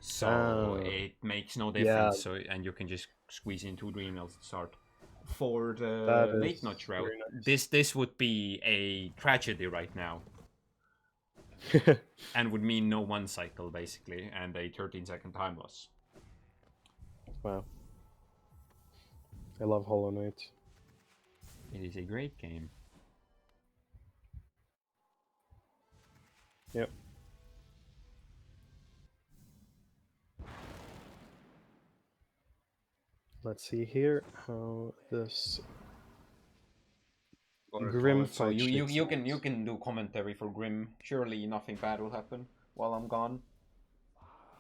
Speaker 1: So
Speaker 2: Ah,
Speaker 1: it makes no
Speaker 2: yeah,
Speaker 1: difference. So and you can just squeeze in 2 Dream Nails to start. For
Speaker 2: that
Speaker 1: the late notch
Speaker 2: is
Speaker 1: route,
Speaker 2: very
Speaker 1: this would be a tragedy right now,
Speaker 2: nice.
Speaker 1: and would mean no one cycle basically, and a 13-second time loss.
Speaker 2: Wow, I love Hollow Knight.
Speaker 1: It is a great game.
Speaker 2: Yep. Let's see here how this Grim
Speaker 1: So
Speaker 2: fight
Speaker 1: you you
Speaker 2: shakes
Speaker 1: you can
Speaker 2: out.
Speaker 1: you can do commentary for Grim. Surely nothing bad will happen while I'm gone.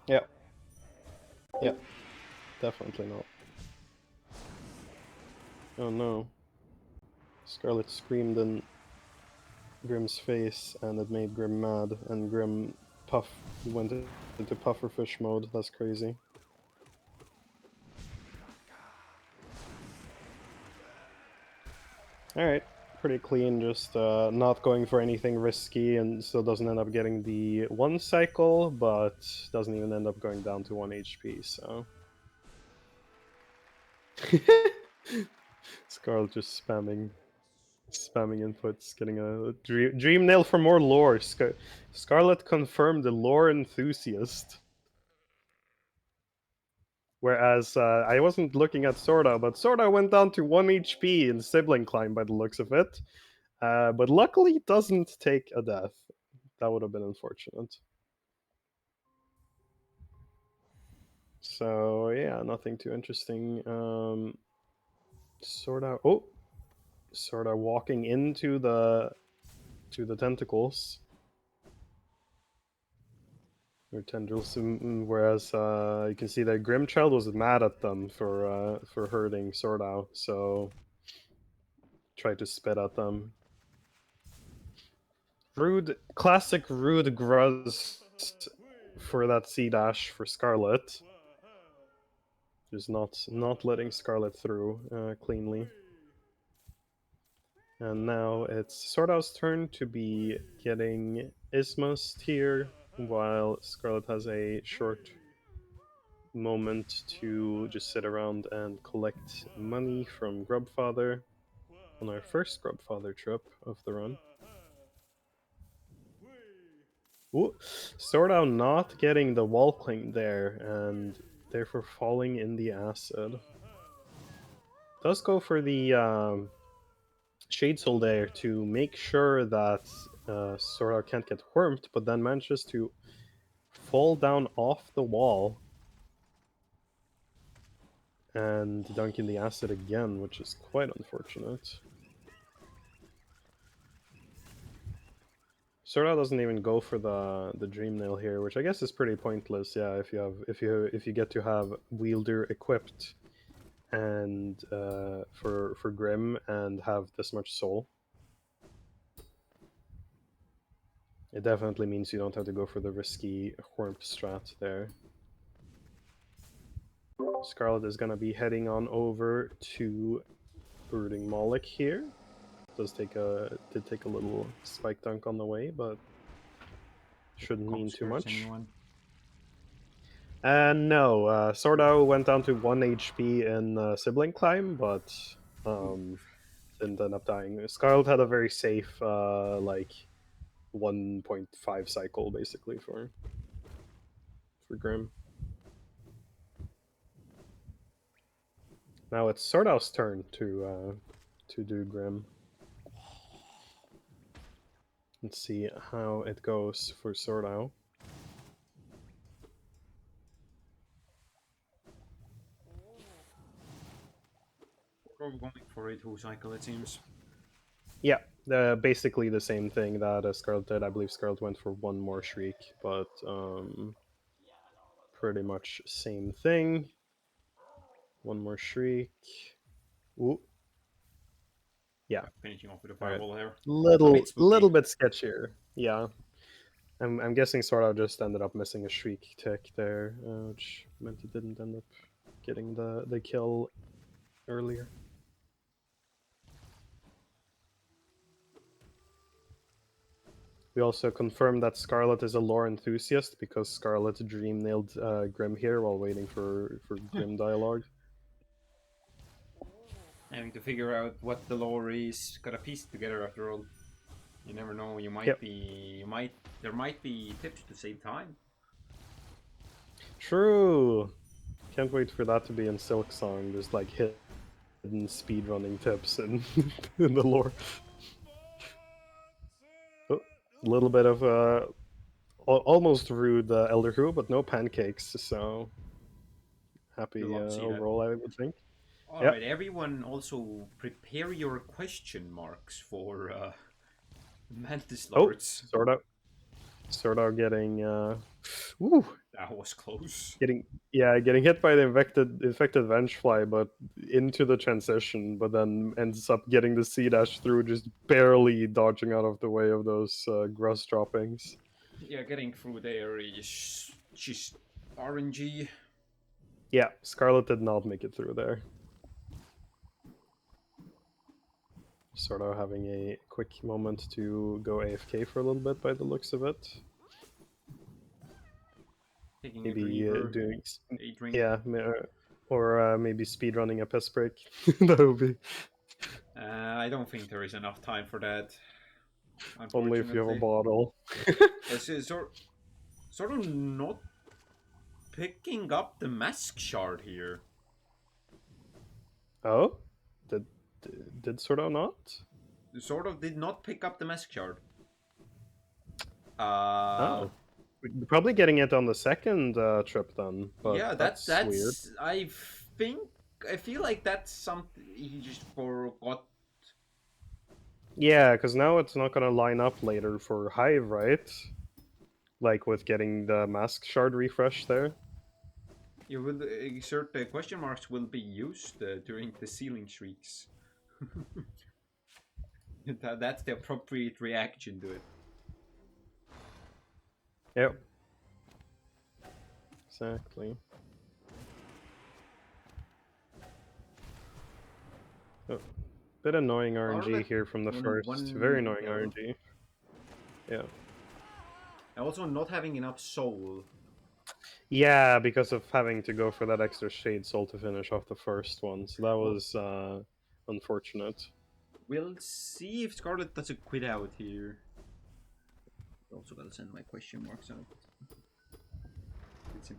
Speaker 2: Yeah, yeah, definitely not. Oh no. Scarlet screamed in Grim's face and it made Grim mad, and Grim went into pufferfish mode. That's crazy. Alright, pretty clean, just not going for anything risky and still doesn't end up getting the 1 cycle, but doesn't even end up going down to 1 HP, so... Scarlet just spamming inputs, getting a dream nail for more lore. Scarlet confirmed the lore enthusiast. Whereas I wasn't looking at Swordow, but Swordow went down to 1 HP in Sibling Climb by the looks of it. But luckily it doesn't take a death. That would have been unfortunate. So yeah, nothing too interesting. Swordow, oh, Swordow walking into the tentacles. Or tendrils, whereas you can see that Grimchild was mad at them for hurting Swordow, so tried to spit at them. Rude, classic rude Gruz for that C dash for Scarlet. Just not letting Scarlet through cleanly. And now it's Swordow's turn to be getting Ismus here, while Scarlet has a short moment to just sit around and collect money from Grubfather on our first Grubfather trip of the run. Ooh, Swordow not getting the wall cling there and therefore falling in the acid. Does go for the Shade Soul there to make sure that Swordow can't get wurmed, but then manages to fall down off the wall and dunk in the acid again, which is quite unfortunate. Sora doesn't even go for the dream nail here, which I guess is pretty pointless. Yeah, if you get to have wielder equipped and for Grim and have this much soul, it definitely means you don't have to go for the risky Hornp strat there. Scarlet is gonna be heading on over to Brooding Moloch here. Did take a little spike dunk on the way, but shouldn't mean too much.
Speaker 1: Anyone?
Speaker 2: No, Swordow went down to 1 HP in Sibling Climb, but didn't end up dying. Scarlet had a very safe, like, 1.5 cycle, basically, for Grim. Now it's Swordow's turn to do Grim. Let's see how it goes for Swordow.
Speaker 1: We're going for a 2 cycle, it seems.
Speaker 2: Yeah, basically the same thing that Scarlet did. I believe Scarlet went for 1 more Shriek, but pretty much same thing. 1 more Shriek. Ooh. Yeah.
Speaker 1: Finishing off with a
Speaker 2: All right.
Speaker 1: fireball here. A bit
Speaker 2: Little
Speaker 1: spooky.
Speaker 2: bit sketchier. Yeah. I'm guessing Swordow just ended up missing a shriek tick there, which meant he didn't end up getting the kill earlier. We also confirmed that Scarlet is a lore enthusiast because Scarlet dream nailed Grim here while waiting for Grim dialogue.
Speaker 1: Having to figure out what the lore is, gotta piece it together after all. You never know.
Speaker 2: Yep.
Speaker 1: There might be tips to save time.
Speaker 2: True. Can't wait for that to be in Silk Song. There's like hidden speedrunning tips in in the lore. Oh, a little bit of almost rude Elder Who, but no pancakes. So happy
Speaker 1: You'd love to see that.
Speaker 2: overall, I would think.
Speaker 1: All
Speaker 2: Yeah.
Speaker 1: right, everyone. Also prepare your question marks for Mantis
Speaker 2: Oh,
Speaker 1: Lords.
Speaker 2: sort of getting. Ooh,
Speaker 1: That was close.
Speaker 2: getting hit by the infected Vengefly, but into the transition, but then ends up getting the C dash through, just barely dodging out of the way of those gross droppings.
Speaker 1: Yeah, getting through there is just RNG.
Speaker 2: Yeah, Scarlet did not make it through there. Sort of having a quick moment to go AFK for a little bit by the looks of it.
Speaker 1: Taking
Speaker 2: Maybe doing
Speaker 1: a drink.
Speaker 2: yeah, or maybe speedrunning a piss break. That would be
Speaker 1: I don't think there is enough time for that.
Speaker 2: only if you have a bottle.
Speaker 1: It's sort of not picking up the mask shard here.
Speaker 2: Oh, did sort of not?
Speaker 1: Sort of did not pick up the mask shard.
Speaker 2: Oh, probably getting it on the second trip then. But
Speaker 1: Yeah,
Speaker 2: that's weird.
Speaker 1: I feel like that's something he just forgot.
Speaker 2: Yeah, because now it's not gonna line up later for Hive, right? Like with getting the mask shard refresh there.
Speaker 1: You will exert the question marks will be used during the ceiling shrieks. That's the appropriate reaction to it.
Speaker 2: Yep. Exactly. Oh, bit annoying RNG here from the first. Very annoying RNG. Yeah.
Speaker 1: And also not having enough soul.
Speaker 2: Yeah, because of having to go for that extra Shade Soul to finish off the first one. So that was unfortunate.
Speaker 1: We'll see if Scarlet doesn't quit out here. Also gotta send my question marks out. It's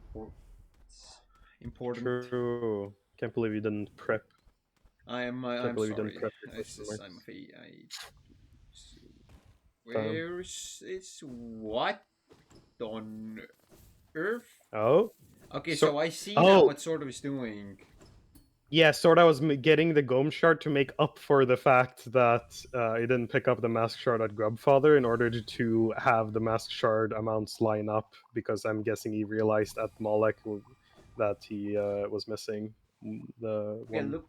Speaker 1: important.
Speaker 2: True. Can't believe you didn't prep.
Speaker 1: I'm
Speaker 2: believe you
Speaker 1: sorry.
Speaker 2: didn't prep your
Speaker 1: It's
Speaker 2: question
Speaker 1: just,
Speaker 2: marks.
Speaker 1: where's it's what on earth?
Speaker 2: Oh.
Speaker 1: Okay, so I see now what Swordow is doing.
Speaker 2: Yeah, Swordow was getting the Gome shard to make up for the fact that he didn't pick up the Mask shard at Grubfather in order to have the Mask shard amounts line up, because I'm guessing he realized at Molek that he was missing the one.
Speaker 1: Yeah, look.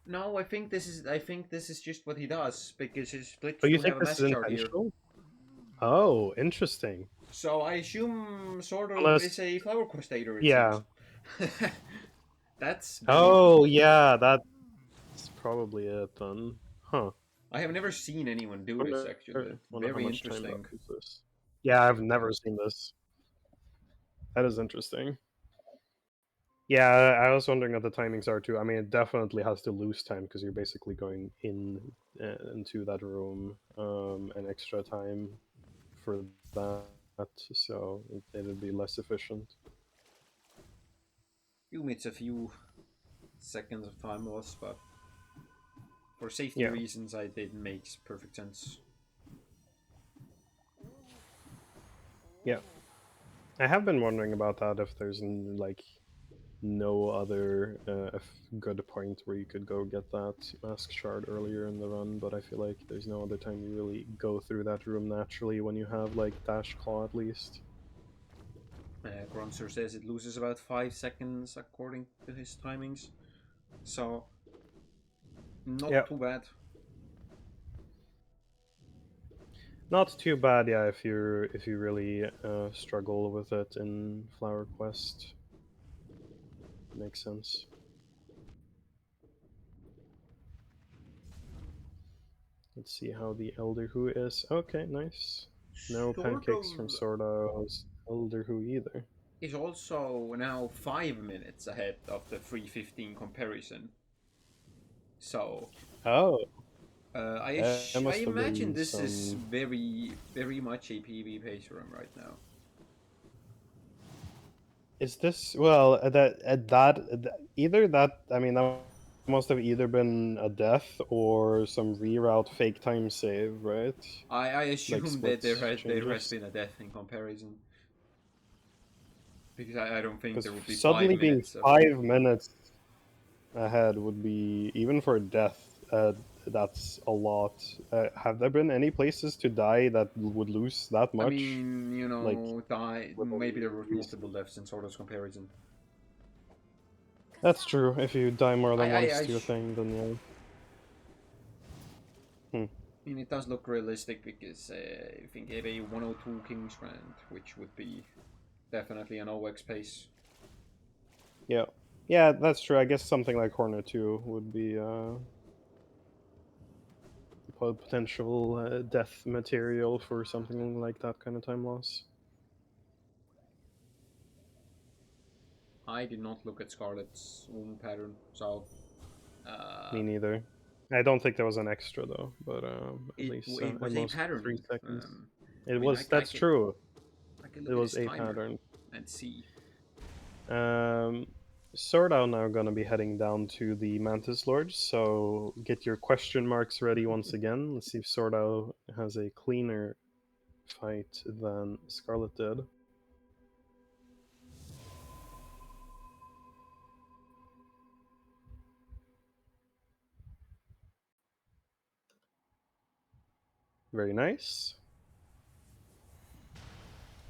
Speaker 1: No, I think this is just what he does because his splits
Speaker 2: Oh, you
Speaker 1: do
Speaker 2: think
Speaker 1: have a
Speaker 2: this is
Speaker 1: mask shard here.
Speaker 2: intentional? Oh, interesting.
Speaker 1: So I assume Swordow is a flower crustader.
Speaker 2: Yeah.
Speaker 1: That's.
Speaker 2: Oh, yeah. That's probably it then. Huh.
Speaker 1: I have never seen anyone do this actually. Very interesting.
Speaker 2: Yeah, I've never seen this. That is interesting. Yeah, I was wondering what the timings are too. I mean, it definitely has to lose time because you're basically going into that room an extra time for that, so it'd be less efficient.
Speaker 1: It's a few seconds of time loss, but for safety reasons, it makes perfect sense.
Speaker 2: Yeah, I have been wondering about that, if there's like no other good point where you could go get that mask shard earlier in the run, but I feel like there's no other time you really go through that room naturally when you have like Dash Claw at least.
Speaker 1: Grunzer says it loses about 5 seconds according to his timings, so not too bad.
Speaker 2: Not too bad, yeah. If you really struggle with it in Flower Quest, makes sense. Let's see how the Elder Who is. Okay, nice. No
Speaker 1: Sort
Speaker 2: pancakes from
Speaker 1: of
Speaker 2: Swordow's Elder Who either.
Speaker 1: is also now 5 minutes ahead of the 315 comparison. So
Speaker 2: Oh, there
Speaker 1: I
Speaker 2: must have
Speaker 1: imagine
Speaker 2: been
Speaker 1: this is
Speaker 2: some.
Speaker 1: very much a PB pace run right now.
Speaker 2: Is this well either that? I mean, that must have either been a death or some reroute fake time save, right?
Speaker 1: I
Speaker 2: Like
Speaker 1: assume that
Speaker 2: split
Speaker 1: there has
Speaker 2: changes.
Speaker 1: been a death in comparison because I don't think
Speaker 2: Because
Speaker 1: there would be five
Speaker 2: suddenly being
Speaker 1: minutes of
Speaker 2: 5 minutes ahead would be even for death. That's a lot. Have there been any places to die that would lose that
Speaker 1: I
Speaker 2: much?
Speaker 1: mean,
Speaker 2: Like
Speaker 1: maybe there
Speaker 2: within
Speaker 1: was multiple
Speaker 2: recent.
Speaker 1: deaths in Swordo's comparison.
Speaker 2: That's true. If you die more than once
Speaker 1: I
Speaker 2: to a thing, then yeah. Hmm.
Speaker 1: mean, it does look realistic because I think APB 102 King's Grant, which would be definitely an OX pace.
Speaker 2: Yeah. Yeah, that's true. I guess something like Hornet 2 would be potential death material for something like that kind of time loss.
Speaker 1: I did not look at Scarlet's wound pattern, so
Speaker 2: Me
Speaker 1: uh,
Speaker 2: neither. I don't think there was an extra though, but at least
Speaker 1: it
Speaker 2: at
Speaker 1: was a
Speaker 2: most 3
Speaker 1: pattern.
Speaker 2: seconds.
Speaker 1: I
Speaker 2: It
Speaker 1: mean,
Speaker 2: was. That's true.
Speaker 1: I can
Speaker 2: It
Speaker 1: look at
Speaker 2: was
Speaker 1: his
Speaker 2: a
Speaker 1: timer
Speaker 2: pattern.
Speaker 1: and see.
Speaker 2: Swordow now gonna be heading down to the Mantis Lodge, so get your question marks ready once again. Let's see if Swordow has a cleaner fight than Scarlet did. Very nice.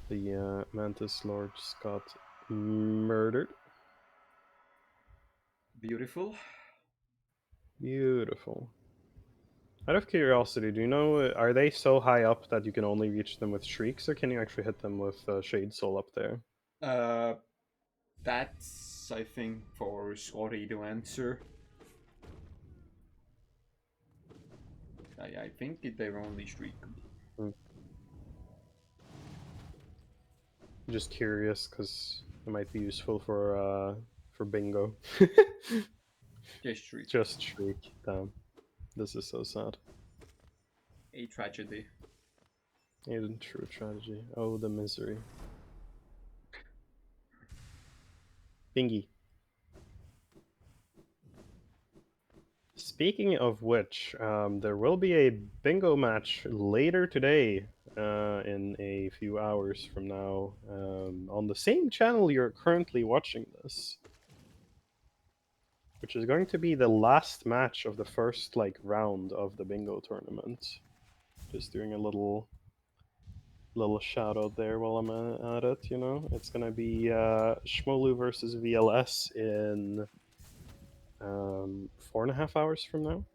Speaker 2: The Mantis Lords got murdered.
Speaker 1: Beautiful.
Speaker 2: Beautiful. Out of curiosity, do you know, are they so high up that you can only reach them with shrieks, or can you actually hit them with Shade Soul up there?
Speaker 1: Uh, that's I think for Scotty to answer. I think they're only streak.
Speaker 2: Hmm. Just curious, because it might be useful for bingo.
Speaker 1: Just streak.
Speaker 2: Just shriek. Damn, this is so sad.
Speaker 1: A tragedy.
Speaker 2: Even true tragedy. Oh, the misery. Bingy. Speaking of which, there will be a bingo match later today, in a few hours from now, on the same channel you're currently watching this, which is going to be the last match of the first round of the bingo tournament. Just doing a little shout out there while I'm at it. It's gonna be Shmolu versus VLS in 4.5 hours from now.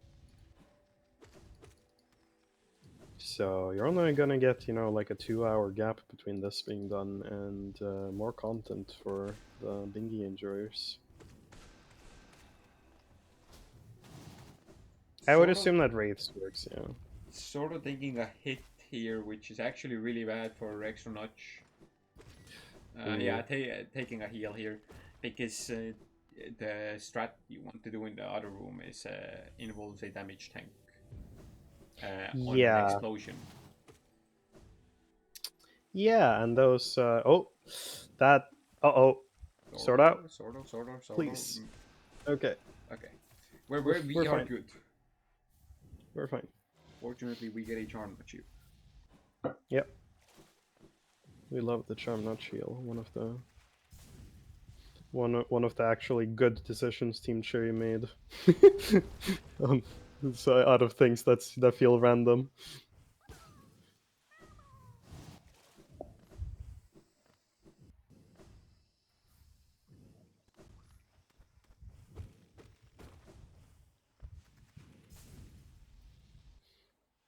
Speaker 2: So you're only gonna get, like a 2-hour gap between this being done and more content for the dinghy enjoyers. I would
Speaker 1: Sort of,
Speaker 2: assume that Wraiths works, yeah.
Speaker 1: sort of taking a hit here, which is actually really bad for extra notch. Yeah, taking a heal here because the strat you want to do in the other room is involves a damage tank on an
Speaker 2: Yeah,
Speaker 1: explosion.
Speaker 2: yeah, and those. That. Oh, sort out,
Speaker 1: Sort of.
Speaker 2: please. Okay,
Speaker 1: Okay,
Speaker 2: we're
Speaker 1: we are
Speaker 2: fine.
Speaker 1: good.
Speaker 2: We're fine.
Speaker 1: Fortunately, we get a charm achieve.
Speaker 2: Yep, we love the charm nut shield. One of the actually good decisions Team Cherry made. um, so out of things that feel random.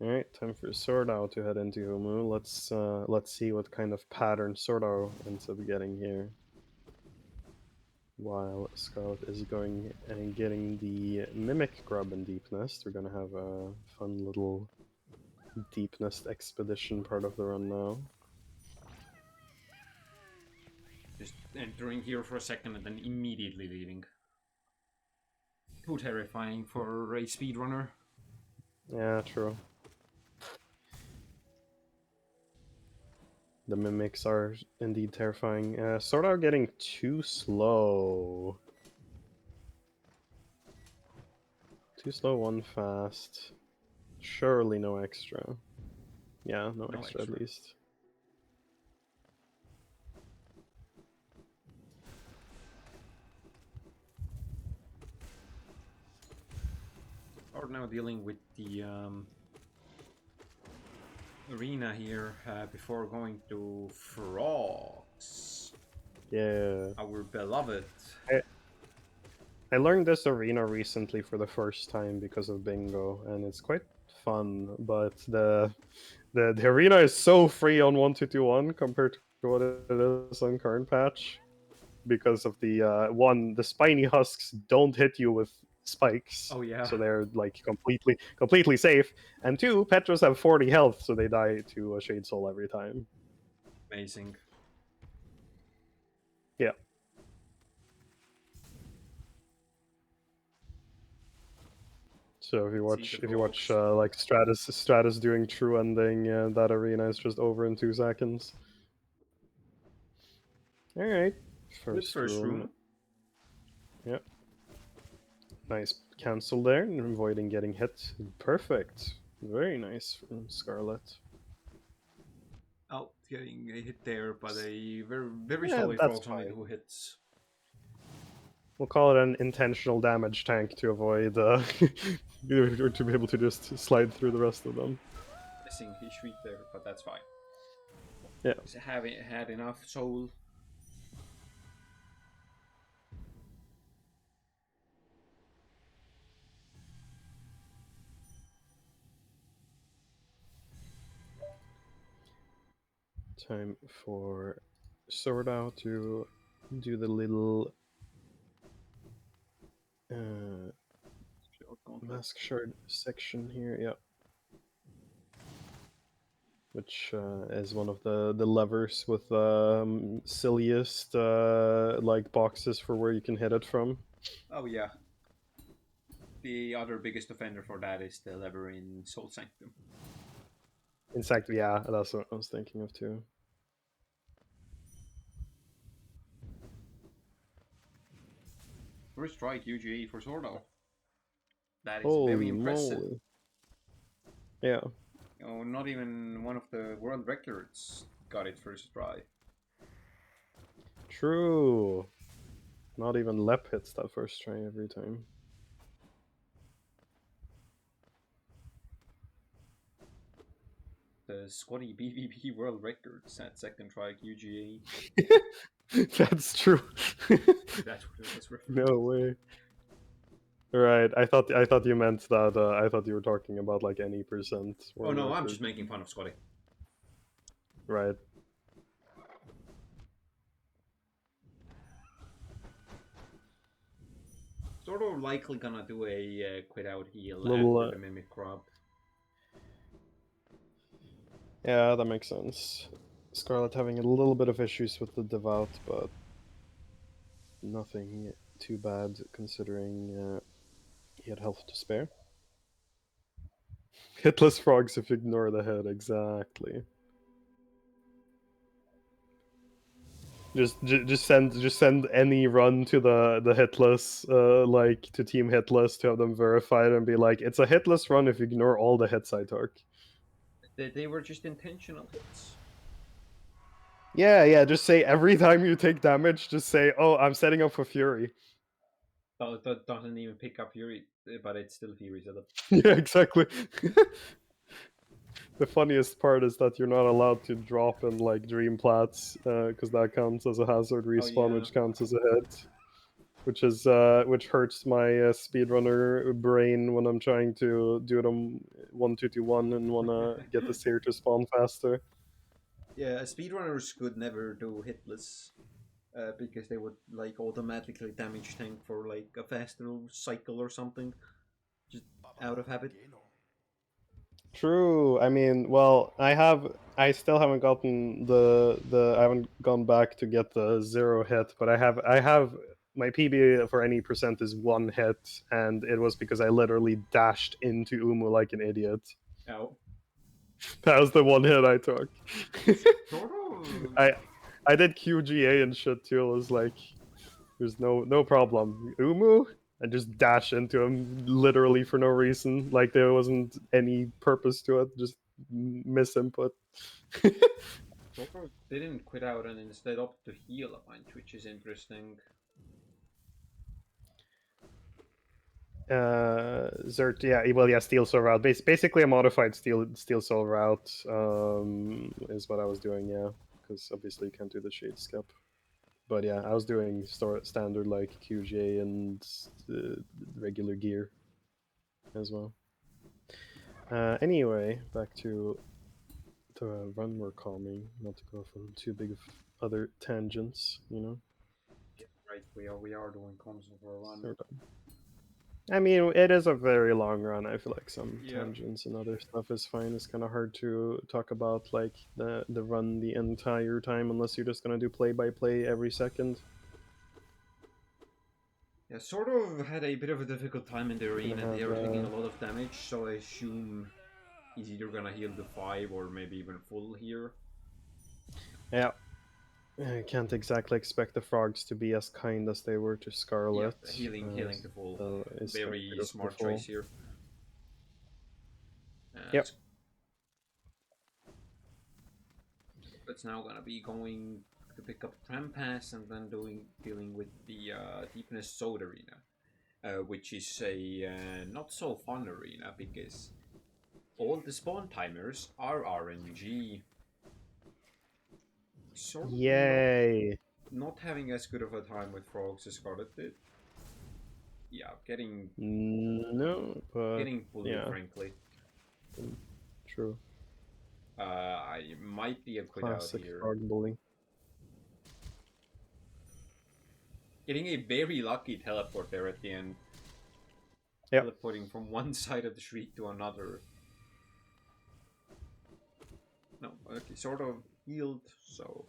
Speaker 2: All right, Time for Swordow to head into Humu. Let's see what kind of pattern Swordow ends up getting here. While Scarlet is going and getting the Mimic Grub in Deep Nest, we're gonna have a fun little Deep Nest expedition part of the run now.
Speaker 1: Just entering here for a second and then immediately leaving. Too terrifying for a speedrunner.
Speaker 2: Yeah, true. The mimics are indeed terrifying. Swordow getting too slow. Too slow, one fast. Surely no extra. Yeah, no extra at least.
Speaker 1: Are now dealing with the arena here before going to Frogs.
Speaker 2: Yeah.
Speaker 1: Our beloved.
Speaker 2: I learned this arena recently for the first time because of Bingo, and it's quite fun, but the arena is so free on 1.2.1 compared to what it is on current patch. Because of the the spiny husks don't hit you with spikes.
Speaker 1: Oh yeah.
Speaker 2: So they're like completely safe. And two, Petros have 40 health, so they die to a Shade Soul every time.
Speaker 1: Amazing.
Speaker 2: Yeah. So if you watch like Stratus doing true ending, that arena is just over in 2 seconds. All right, first room. Yep. Nice cancel there, and avoiding getting hit. Perfect. Very nice from Scarlet.
Speaker 1: Oh, getting a hit there, but a very solid Frogs only 2 hits.
Speaker 2: We'll call it an intentional damage tank to avoid, or to be able to just slide through the rest of them.
Speaker 1: Missing his shriek there, but that's fine.
Speaker 2: Yeah.
Speaker 1: He's had enough soul.
Speaker 2: Time for Swordow to do the little mask shard section here. Yeah. Which is one of the levers with silliest like boxes for where you can hit it from.
Speaker 1: Oh yeah. The other biggest offender for that is the lever in Soul Sanctum.
Speaker 2: In fact, yeah, that's what I was thinking of too.
Speaker 1: First strike UGA for Swordow. That is
Speaker 2: Holy
Speaker 1: very impressive.
Speaker 2: moly. Yeah.
Speaker 1: Oh, not even one of the world records got it first try.
Speaker 2: True. Not even Lep hits that first try every time.
Speaker 1: The squatty BVP world records at second try UGA.
Speaker 2: That's true.
Speaker 1: That's what it was referring.
Speaker 2: No way. Right, I thought you meant that. I thought you were talking about like any percent.
Speaker 1: Oh no, I'm just making fun of Squatty.
Speaker 2: Right.
Speaker 1: Swordow likely gonna do a quit out heal
Speaker 2: Little,
Speaker 1: after the Mimic Grub.
Speaker 2: Yeah, that makes sense. Scarlet having a little bit of issues with the Devout, but nothing too bad considering he had health to spare. Hitless frogs if you ignore the head, exactly. Just send any run to the hitless, like to team hitless to have them verified and be like, it's a hitless run if you ignore all the hits I took.
Speaker 1: They were just intentional hits.
Speaker 2: Yeah, just say every time you take damage, just say, oh, I'm setting up for Fury.
Speaker 1: That doesn't even pick up Fury, but it's still Fury setup.
Speaker 2: Yeah, exactly. The funniest part is that you're not allowed to drop in like Dream Plats, because that counts as a hazard respawn, which counts as a hit. which hurts my speedrunner brain when I'm trying to do it on 1-2-1 and wanna get the seer to spawn faster.
Speaker 1: Yeah, speedrunners could never do hitless because they would like automatically damage tank for like a faster cycle or something, just out of habit.
Speaker 2: True. I mean, well, I still haven't gotten I haven't gone back to get the 0 hit, but I have my PB for any percent is 1 hit, and it was because I literally dashed into Umu like an idiot.
Speaker 1: Oh,
Speaker 2: That was the 1 hit I took.
Speaker 1: sort of.
Speaker 2: I did QGA and shit too. It was like, there's no problem. Umu, I just dash into him literally for no reason. Like there wasn't any purpose to it. Just miss input.
Speaker 1: Sort of didn't quit out and instead opted to heal a bunch, which is interesting.
Speaker 2: Zert, yeah, well, yeah, Steel Soul Route. Basically, a modified Steel Soul Route is what I was doing. Yeah, because obviously you can't do the Shade Skip. But yeah, I was doing standard like QJ and regular gear as well. Anyway, back to the run we're calming, not to go off on too big of other tangents, you know.
Speaker 1: Yeah, right, we are doing console for a run.
Speaker 2: Sort of. I mean, it is a very long run. I feel like some
Speaker 1: Yeah.
Speaker 2: tangents and other stuff is fine. It's kind of hard to talk about like the run the entire time unless you're just gonna do play by play every second.
Speaker 1: Yeah, sort of had a bit of a difficult time in the arena. They
Speaker 2: Have,
Speaker 1: are taking a lot of damage, so I assume he's either gonna heal to 5 or maybe even full here.
Speaker 2: Yeah. I can't exactly expect the frogs to be as kind as they were to Scarlet.
Speaker 1: Yeah, healing to full.
Speaker 2: Is
Speaker 1: Very smart
Speaker 2: full.
Speaker 1: choice here.
Speaker 2: Yep.
Speaker 1: It's now gonna be going to pick up Tram Pass and then dealing with the Deepness Sword Arena, which is a not so fun arena because all the spawn timers are RNG. Sort of
Speaker 2: Yay!
Speaker 1: not having as good of a time with frogs as Scarlet did. Yeah, getting
Speaker 2: No, but
Speaker 1: getting bullied,
Speaker 2: yeah,
Speaker 1: frankly.
Speaker 2: true.
Speaker 1: I might be a quit out
Speaker 2: Classic
Speaker 1: here.
Speaker 2: frog bullying.
Speaker 1: Getting a very lucky teleport there at the end.
Speaker 2: Yep.
Speaker 1: Teleporting from one side of the street to another. No, okay, sort of healed, so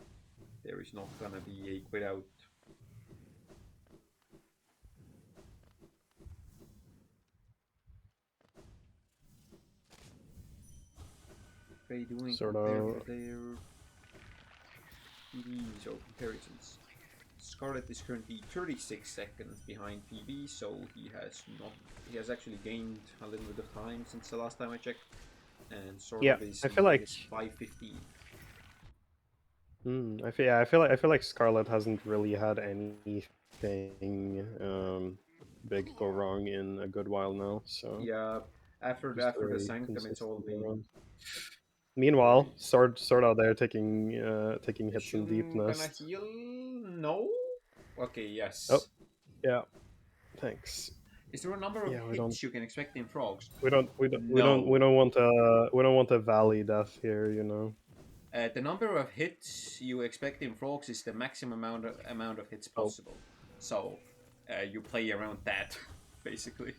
Speaker 1: there is not gonna be a quit out. They doing
Speaker 2: Sort
Speaker 1: compared
Speaker 2: of.
Speaker 1: to their PBs or comparisons. Scarlet is currently 36 seconds behind PB, so he has actually gained a little bit of time since the last time I checked, and sort of is
Speaker 2: I feel like
Speaker 1: 5:15.
Speaker 2: I feel like Scarlet hasn't really had anything big go wrong in a good while now. So
Speaker 1: Yeah, after the Sanctum, it's all been.
Speaker 2: Meanwhile, Sword out there taking hits in
Speaker 1: Assume gonna
Speaker 2: deepness.
Speaker 1: heal? No. Okay. Yes.
Speaker 2: Oh, yeah. Thanks.
Speaker 1: Is there a number of
Speaker 2: Yeah, we don't
Speaker 1: hits you can expect in frogs?
Speaker 2: we don't
Speaker 1: No.
Speaker 2: we don't want a valley death here, you know.
Speaker 1: The number of hits you expect in frogs is the maximum amount of hits possible. So you play around that, basically,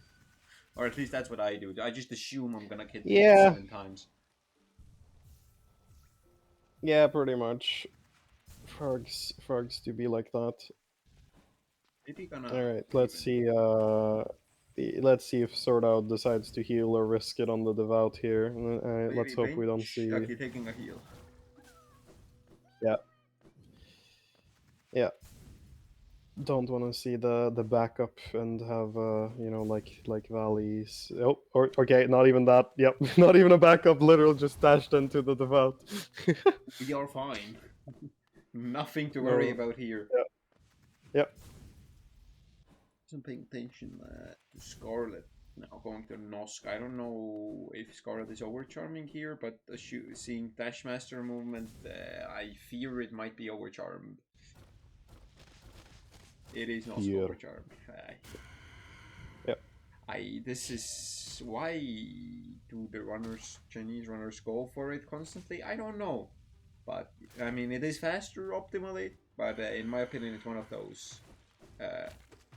Speaker 1: or at least that's what I do. I just assume I'm gonna hit 7 times.
Speaker 2: Yeah, pretty much. Frogs do be like that.
Speaker 1: Maybe gonna.
Speaker 2: All right, let's see. Let's see if Swordow decides to heal or risk it on the devout here. Let's hope we don't see.
Speaker 1: Okay, taking a heal.
Speaker 2: Yeah. Yeah. Don't want to see the backup and have you know, like valleys. Oh, or okay, not even that. Yep, not even a backup. Literally just dashed into the devout.
Speaker 1: We are fine. Nothing to worry about here.
Speaker 2: Yeah. Yep.
Speaker 1: I'm paying attention to Scarlet. Now going to Nosk. I don't know if Scarlet is overcharming here, but seeing Dashmaster movement, I fear it might be overcharmed. It is not
Speaker 2: Yeah.
Speaker 1: Scoper Charm.
Speaker 2: Yep.
Speaker 1: This is why do the Chinese runners go for it constantly? I don't know, but I mean it is faster optimally, but in my opinion it's one of those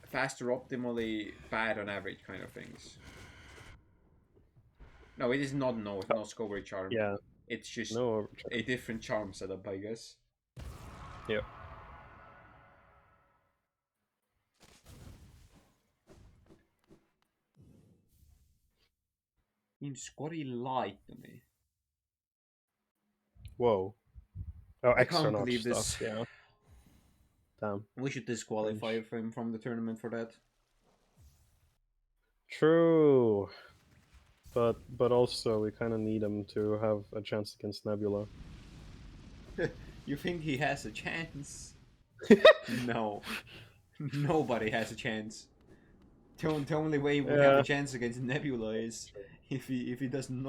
Speaker 1: faster optimally, bad on average kind of things. No, it is not. No, it's not Scoper Charm.
Speaker 2: Yeah.
Speaker 1: It's just
Speaker 2: No.
Speaker 1: a different charm setup, I guess.
Speaker 2: Yep.
Speaker 1: Seems squatty light to me.
Speaker 2: Whoa. Oh,
Speaker 1: I
Speaker 2: extra
Speaker 1: can't
Speaker 2: notch
Speaker 1: believe
Speaker 2: stuff.
Speaker 1: this.
Speaker 2: Yeah. Damn.
Speaker 1: We should disqualify him from the tournament for that.
Speaker 2: True. But also we kind of need him to have a chance against Nebula.
Speaker 1: You think he has a chance? No. Nobody has a chance. The only way we have a chance against Nebula is if he does an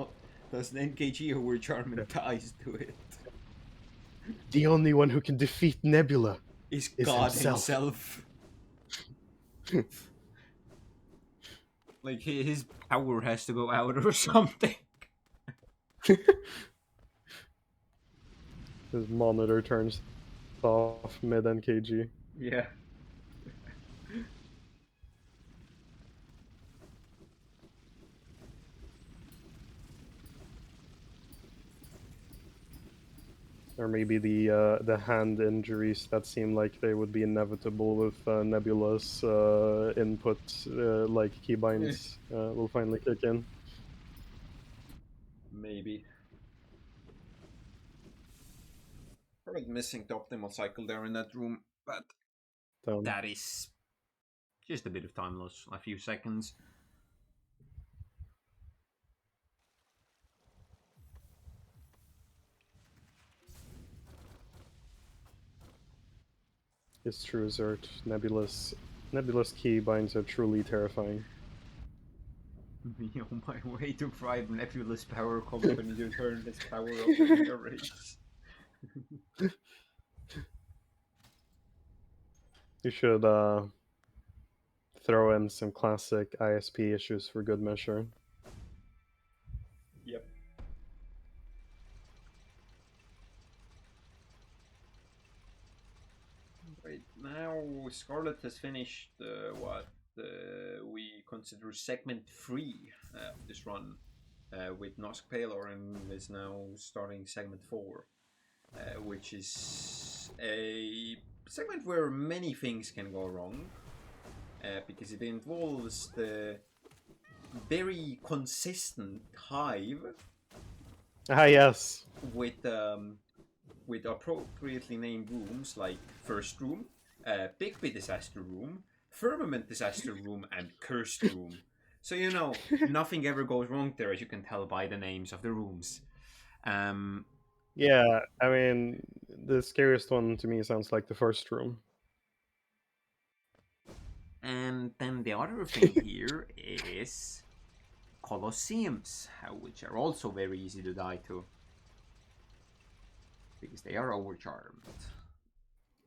Speaker 1: NKG overcharm and dies to it.
Speaker 2: The only one who can defeat Nebula
Speaker 1: Is God
Speaker 2: himself.
Speaker 1: Like his power has to go out or something.
Speaker 2: His monitor turns off mid NKG.
Speaker 1: Yeah.
Speaker 2: Or maybe the hand injuries that seem like they would be inevitable with Nebula's input, like keybinds, will finally kick in.
Speaker 1: Maybe. Probably missing the optimal cycle there in that room, but that is just a bit of time loss, a few seconds.
Speaker 2: It's true, Zert. Nebula's keybinds are truly terrifying.
Speaker 1: Me on my way to bribe Nebulous Power Company to turn this power up in your race.
Speaker 2: You should throw in some classic ISP issues for good measure.
Speaker 1: Yep. Right, now Scarlet has finished what we consider segment 3 of this run with Nosk Palor, and is now starting segment 4, which is a segment where many things can go wrong because it involves the very consistent hive.
Speaker 2: Ah, yes.
Speaker 1: With appropriately named rooms like First Room, Bigby Disaster Room, Firmament Disaster Room, and Cursed Room. So you know, nothing ever goes wrong there, as you can tell by the names of the rooms.
Speaker 2: Yeah, I mean, the scariest one to me sounds like the first room.
Speaker 1: And then the other thing here is Colosseums, which are also very easy to die to. Because they are overcharmed.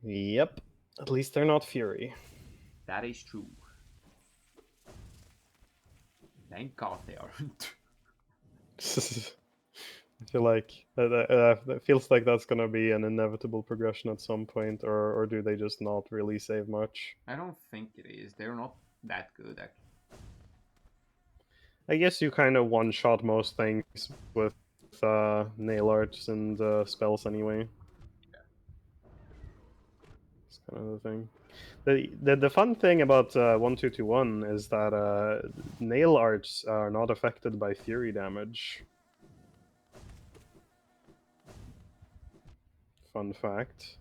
Speaker 2: Yep. At least they're not Fury.
Speaker 1: That is true. Thank God they aren't.
Speaker 2: I feel like that feels like that's gonna be an inevitable progression at some point, or do they just not really save much?
Speaker 1: I don't think it is. They're not that good, actually.
Speaker 2: I guess you kind of one-shot most things with nail arts and spells anyway.
Speaker 1: Yeah.
Speaker 2: It's kind of the thing. The fun thing about 1221 is that nail arts are not affected by fury damage. Fun fact,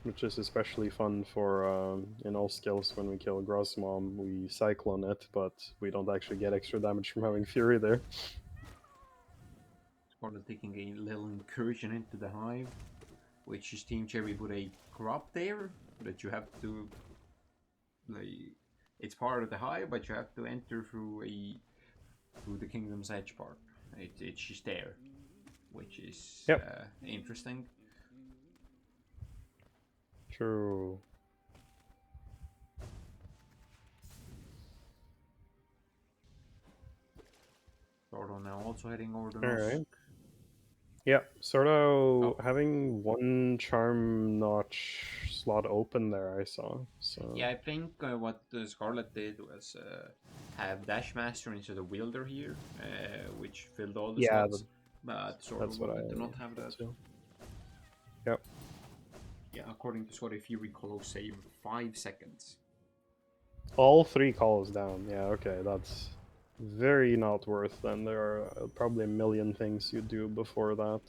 Speaker 2: which is especially fun for in all skills. When we kill Grossmom, we cyclone it, but we don't actually get extra damage from having fury there.
Speaker 1: Scarlet taking a little incursion into the hive, which is Team Cherry put a crop there that you have to, like, it's part of the hive, but you have to enter through the Kingdom's Edge part. It's just there, which is interesting.
Speaker 2: True.
Speaker 1: now also heading over to
Speaker 2: All
Speaker 1: Nos.
Speaker 2: right. Yeah, Swordow
Speaker 1: Oh.
Speaker 2: having one charm notch slot open there, I saw. So
Speaker 1: Yeah, I think what Scarlet did was have Dash Master instead of Wielder here, which filled all the
Speaker 2: yeah,
Speaker 1: slots. But Swordow
Speaker 2: that's what I
Speaker 1: wanted to not have
Speaker 2: thought
Speaker 1: that.
Speaker 2: too. Yep.
Speaker 1: Yeah, according to Swordow, if you recall, save 5 seconds.
Speaker 2: All 3 calls down. Yeah, okay, that's very not worth then. There are probably a million things you do before that.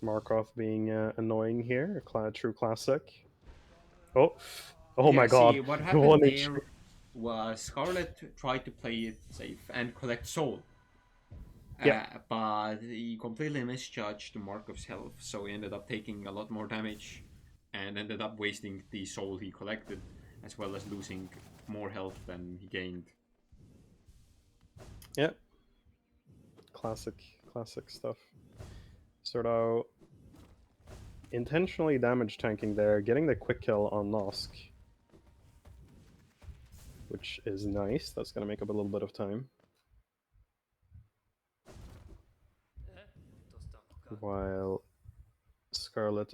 Speaker 2: Markov being annoying here, a true classic. Oh, oh
Speaker 1: Yeah,
Speaker 2: my god,
Speaker 1: see, what
Speaker 2: the
Speaker 1: happened
Speaker 2: 1 HP.
Speaker 1: there was Scarlet tried to play it safe and collect Soul.
Speaker 2: Yep.
Speaker 1: But he completely misjudged Markov's health, so he ended up taking a lot more damage and ended up wasting the soul he collected, as well as losing more health than he gained.
Speaker 2: Yep. Classic stuff. Sort of intentionally damage tanking there, getting the quick kill on Nosk, which is nice. That's going to make up a little bit of time. While Scarlet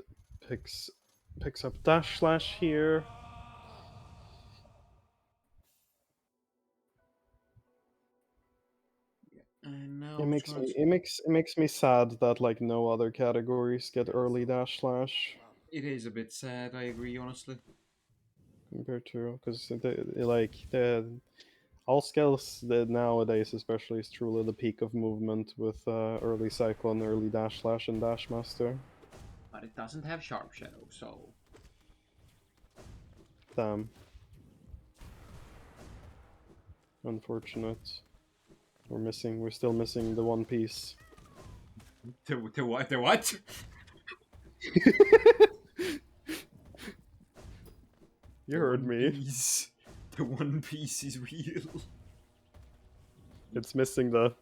Speaker 2: picks up dash slash here.
Speaker 1: And now
Speaker 2: It makes me sad that like no other categories get early dash slash
Speaker 1: it is a bit sad. I agree, honestly.
Speaker 2: compared to because the all skills that nowadays especially is truly the peak of movement with early cyclone, early dash slash, and dash master.
Speaker 1: But it doesn't have Sharp Shadow, so
Speaker 2: Damn. Unfortunate. We're still missing the one piece.
Speaker 1: the what? The what?
Speaker 2: You heard me.
Speaker 1: Piece. The One Piece is real.
Speaker 2: It's missing the.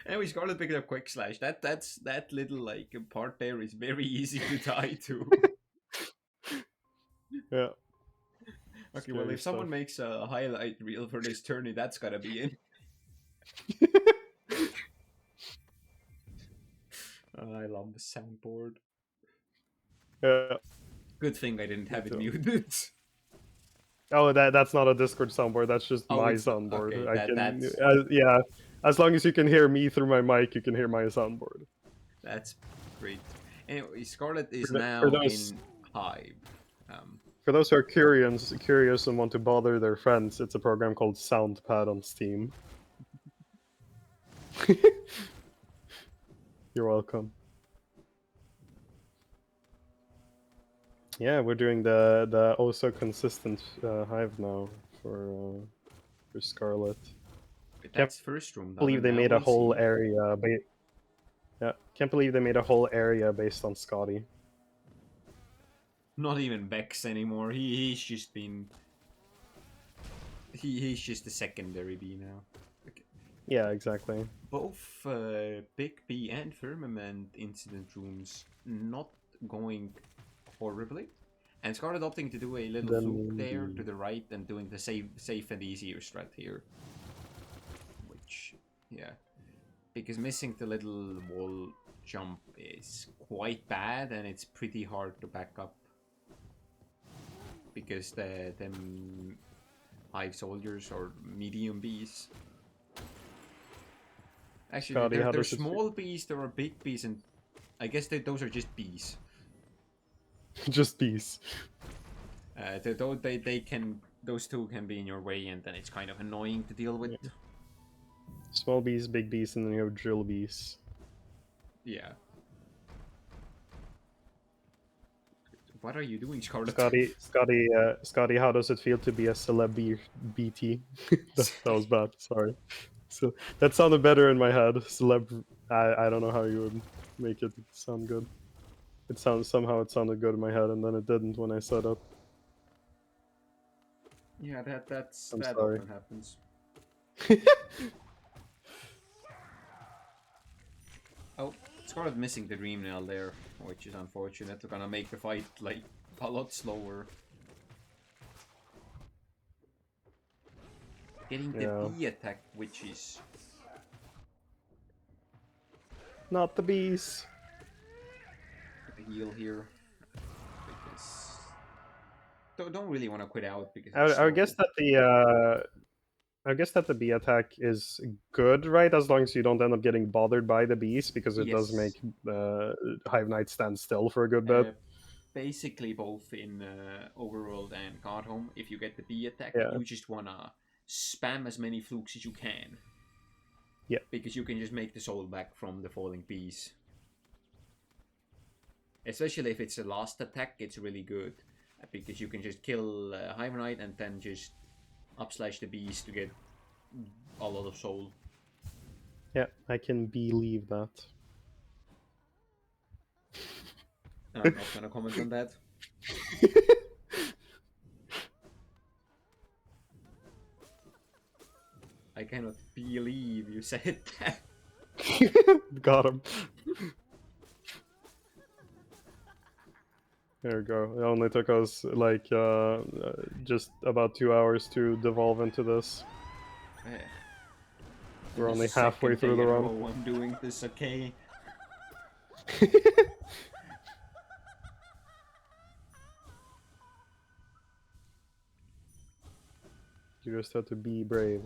Speaker 1: Anyway, Scarlet picked up Quick Slash. That little like part there is very easy to tie to.
Speaker 2: Yeah.
Speaker 1: Okay, well, if someone makes a highlight reel for this tourney, that's gotta be in. I love the soundboard.
Speaker 2: Yeah.
Speaker 1: Good thing I didn't have it muted.
Speaker 2: Oh, that's not a Discord soundboard. That's just my soundboard.
Speaker 1: Okay,
Speaker 2: I can,
Speaker 1: that's
Speaker 2: yeah. As long as you can hear me through my mic, you can hear my soundboard.
Speaker 1: that's great. Anyway, Scarlet is
Speaker 2: For
Speaker 1: now
Speaker 2: those,
Speaker 1: in Hive.
Speaker 2: For those who are curious and want to bother their friends, it's a program called SoundPad on Steam. You're welcome. Yeah, we're doing the also consistent Hive now for Scarlet.
Speaker 1: That's first room.
Speaker 2: Can't believe they made a whole area. Yeah, can't believe they made a whole area based on Scotty.
Speaker 1: Not even Bex anymore. He's just been. He's just a secondary B now. Okay.
Speaker 2: Yeah, exactly.
Speaker 1: Both Big B and Firmament incident rooms not going horribly. And Scarlet opting to do a little loop there to the right and doing the safe and easier strat here. Which, yeah. Because missing the little wall jump is quite bad and it's pretty hard to back up. Because them Hive soldiers or medium bees. Actually,
Speaker 2: Scotty,
Speaker 1: they're small bees, there are big bees, and I guess those are just bees.
Speaker 2: Just bees.
Speaker 1: Those two can be in your way, and then it's kind of annoying to deal with. Yeah.
Speaker 2: Small bees, big bees, and then you have drill bees.
Speaker 1: Yeah. What are you doing, Scarlet?
Speaker 2: Scotty, how does it feel to be a celeb BT? that was bad. Sorry. So that sounded better in my head. Celeb. I don't know how you would make it sound good. It sounded good in my head, and then it didn't when I said it.
Speaker 1: Yeah, that often happens. Oh, Scarlet missing the Dream Nail there, which is unfortunate. They're gonna make the fight, like, a lot slower. Getting the B attack, which is...
Speaker 2: Not the bees.
Speaker 1: heal here. Because... Don't really want to quit out, because it's
Speaker 2: I
Speaker 1: slow.
Speaker 2: guess that the bee attack is good, right? As long as you don't end up getting bothered by the bees, because it does make Hive Knight stand still for a good bit.
Speaker 1: Basically, both in Overworld and Godhome, if you get the bee attack, you just wanna spam as many flukes as you can.
Speaker 2: Yeah.
Speaker 1: Because you can just make the soul back from the falling bees. Especially if it's the last attack, it's really good. Because you can just kill Hive Knight and then just upslash the bees to get a lot of soul.
Speaker 2: Yeah, I can believe that.
Speaker 1: I'm not gonna comment on that. I cannot believe you said that.
Speaker 2: Got him. There we go. It only took us like just about 2 hours to devolve into this. We're only halfway through the run.
Speaker 1: I'm doing this, okay?
Speaker 2: You just have to be brave.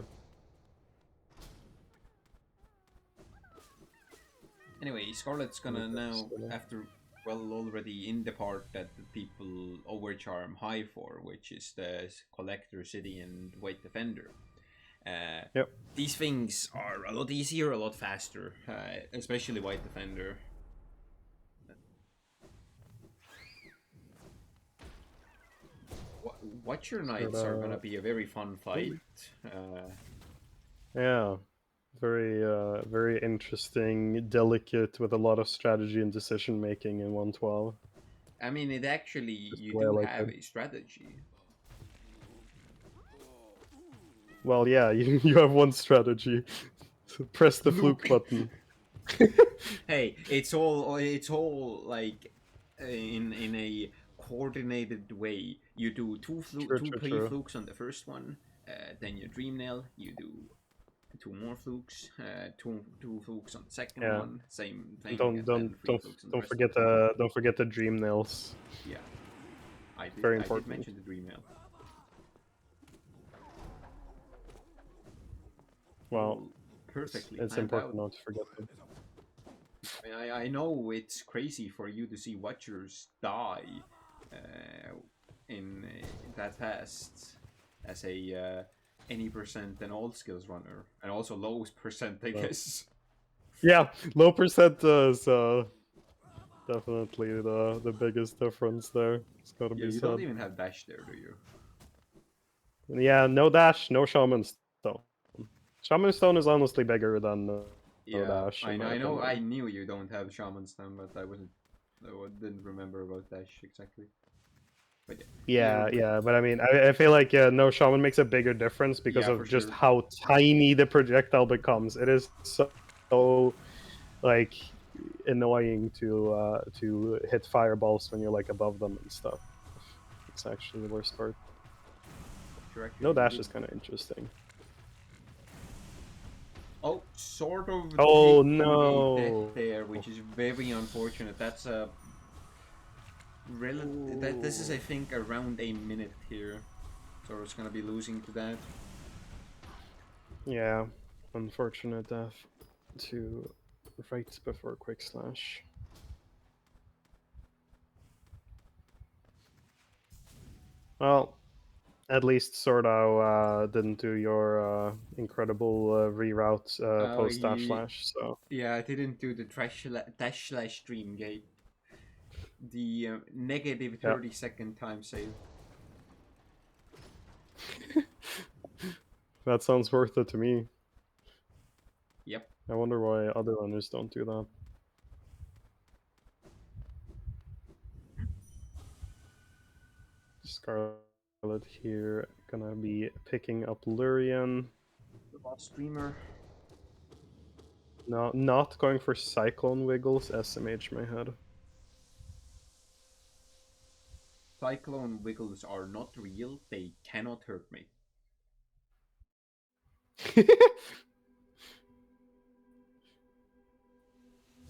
Speaker 1: Anyway, Scarlet's gonna now, after, well, already in the part that the people overcharm high for, which is the Collector City and White Defender.
Speaker 2: Yep.
Speaker 1: These things are a lot easier, a lot faster, especially White Defender. Watcher Knights are gonna be a very fun fight.
Speaker 2: Yeah. Very interesting, delicate, with a lot of strategy and decision making in 112.
Speaker 1: I mean, it actually, you do have a strategy.
Speaker 2: Well, yeah, you have one strategy. Press the fluke button.
Speaker 1: Hey, it's all like in a coordinated way. You do two flukes on the first one, then you Dream Nail. You do 2 more flukes, two flukes on the second one. Same thing.
Speaker 2: Don't forget the Dream Nails.
Speaker 1: Yeah, I did.
Speaker 2: Very
Speaker 1: I
Speaker 2: important.
Speaker 1: did mention the Dream Nail.
Speaker 2: Well,
Speaker 1: perfectly.
Speaker 2: It's important not to forget them.
Speaker 1: I know it's crazy for you to see Watchers die in that fast as a any percent and all skills runner, and also low percent, I guess.
Speaker 2: Yeah, low percent is definitely the biggest difference there. It's gotta be said.
Speaker 1: You don't even have dash there, do you?
Speaker 2: Yeah, no dash, no Shaman Stone. Shaman Stone is honestly bigger than no dash.
Speaker 1: I know. I knew you don't have Shaman Stone, but I didn't remember about dash exactly. But
Speaker 2: yeah, but I mean, I feel like no Shaman makes a bigger difference because of just how tiny the projectile becomes. It is so like annoying to hit fireballs when you're like above them and stuff. It's actually the worst part. No dash is kind of interesting.
Speaker 1: Oh, sort of.
Speaker 2: Oh no!
Speaker 1: Death there, which is very unfortunate. That's a. This is, I think, around a minute here. So it's gonna be losing to that.
Speaker 2: Yeah, unfortunate death to right before quick slash. Well, at least Swordow didn't do your incredible reroute post dash slash. So
Speaker 1: yeah, I didn't do the dash slash stream gate. The negative 30-second time save.
Speaker 2: That sounds worth it to me.
Speaker 1: Yep.
Speaker 2: I wonder why other runners don't do that. Scarlet here, gonna be picking up Lurian.
Speaker 1: The boss streamer.
Speaker 2: No, not going for Cyclone Wiggles. SMH my head.
Speaker 1: Cyclone Wiggles are not real. They cannot hurt me.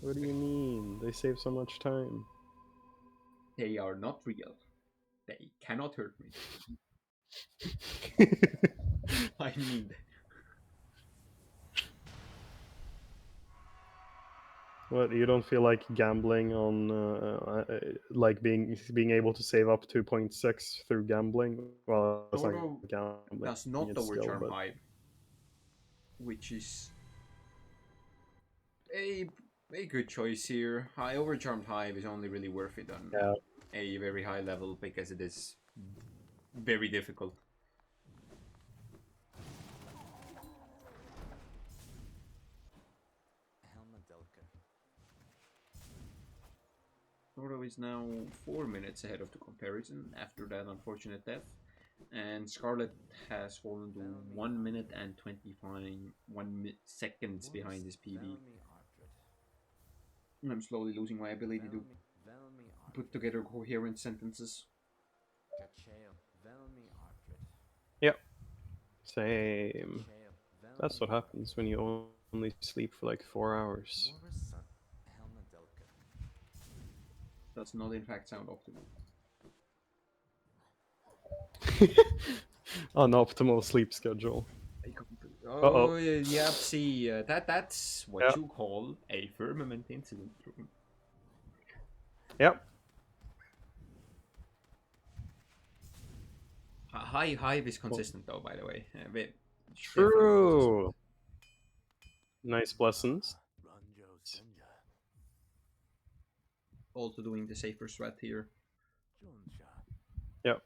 Speaker 2: What do you mean? They save so much time.
Speaker 1: They are not real. They cannot hurt me. I mean,
Speaker 2: What, you don't feel like gambling on like being able to save up 2.6 through gambling? Well, it's not
Speaker 1: Swordow
Speaker 2: gambling.
Speaker 1: does not
Speaker 2: It's skill,
Speaker 1: overcharm
Speaker 2: but
Speaker 1: Hive, which is a a good choice here. High overcharmed Hive is only really worth it on
Speaker 2: yeah.
Speaker 1: a very high level because it is very difficult. Swordow is now 4 minutes ahead of the comparison after that unfortunate death, and Scarlet has fallen to 1 minute and 25 seconds behind his PB. I'm slowly losing my ability to put together coherent sentences.
Speaker 2: Yep. Same. That's what happens when you only sleep for like 4 hours.
Speaker 1: Does not in fact sound optimal.
Speaker 2: Unoptimal sleep schedule.
Speaker 1: Oh, yeah, see, that's what
Speaker 2: Yeah.
Speaker 1: you call a firmament incident room.
Speaker 2: Yep.
Speaker 1: Hive is consistent though, by the way. Definitely consistent.
Speaker 2: True. Nice blessings.
Speaker 1: Also doing the safer strat here.
Speaker 2: Yep.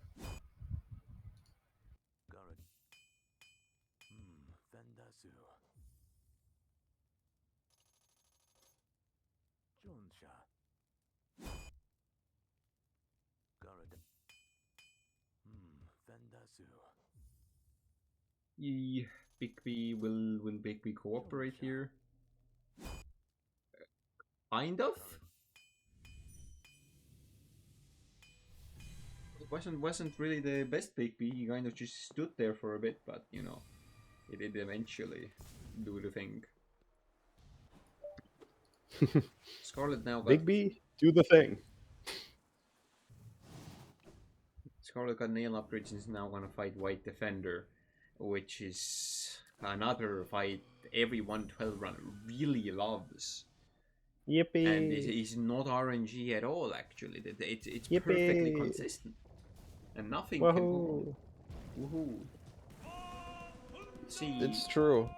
Speaker 1: Bigby will Bigby cooperate here? Kind of. It wasn't really the best Bigby. He kind of just stood there for a bit, but you know, he did eventually do the thing. Scarlet now got
Speaker 2: Bigby, do the thing.
Speaker 1: Scarlet got nail upgrades and is now gonna fight White Defender, which is another fight every 112 runner really loves.
Speaker 2: Yippee!
Speaker 1: And it is not RNG at all. Actually, it's
Speaker 2: Yippee!
Speaker 1: perfectly consistent, and nothing
Speaker 2: Woohoo!
Speaker 1: can go wrong. Woohoo! See,
Speaker 2: It's true.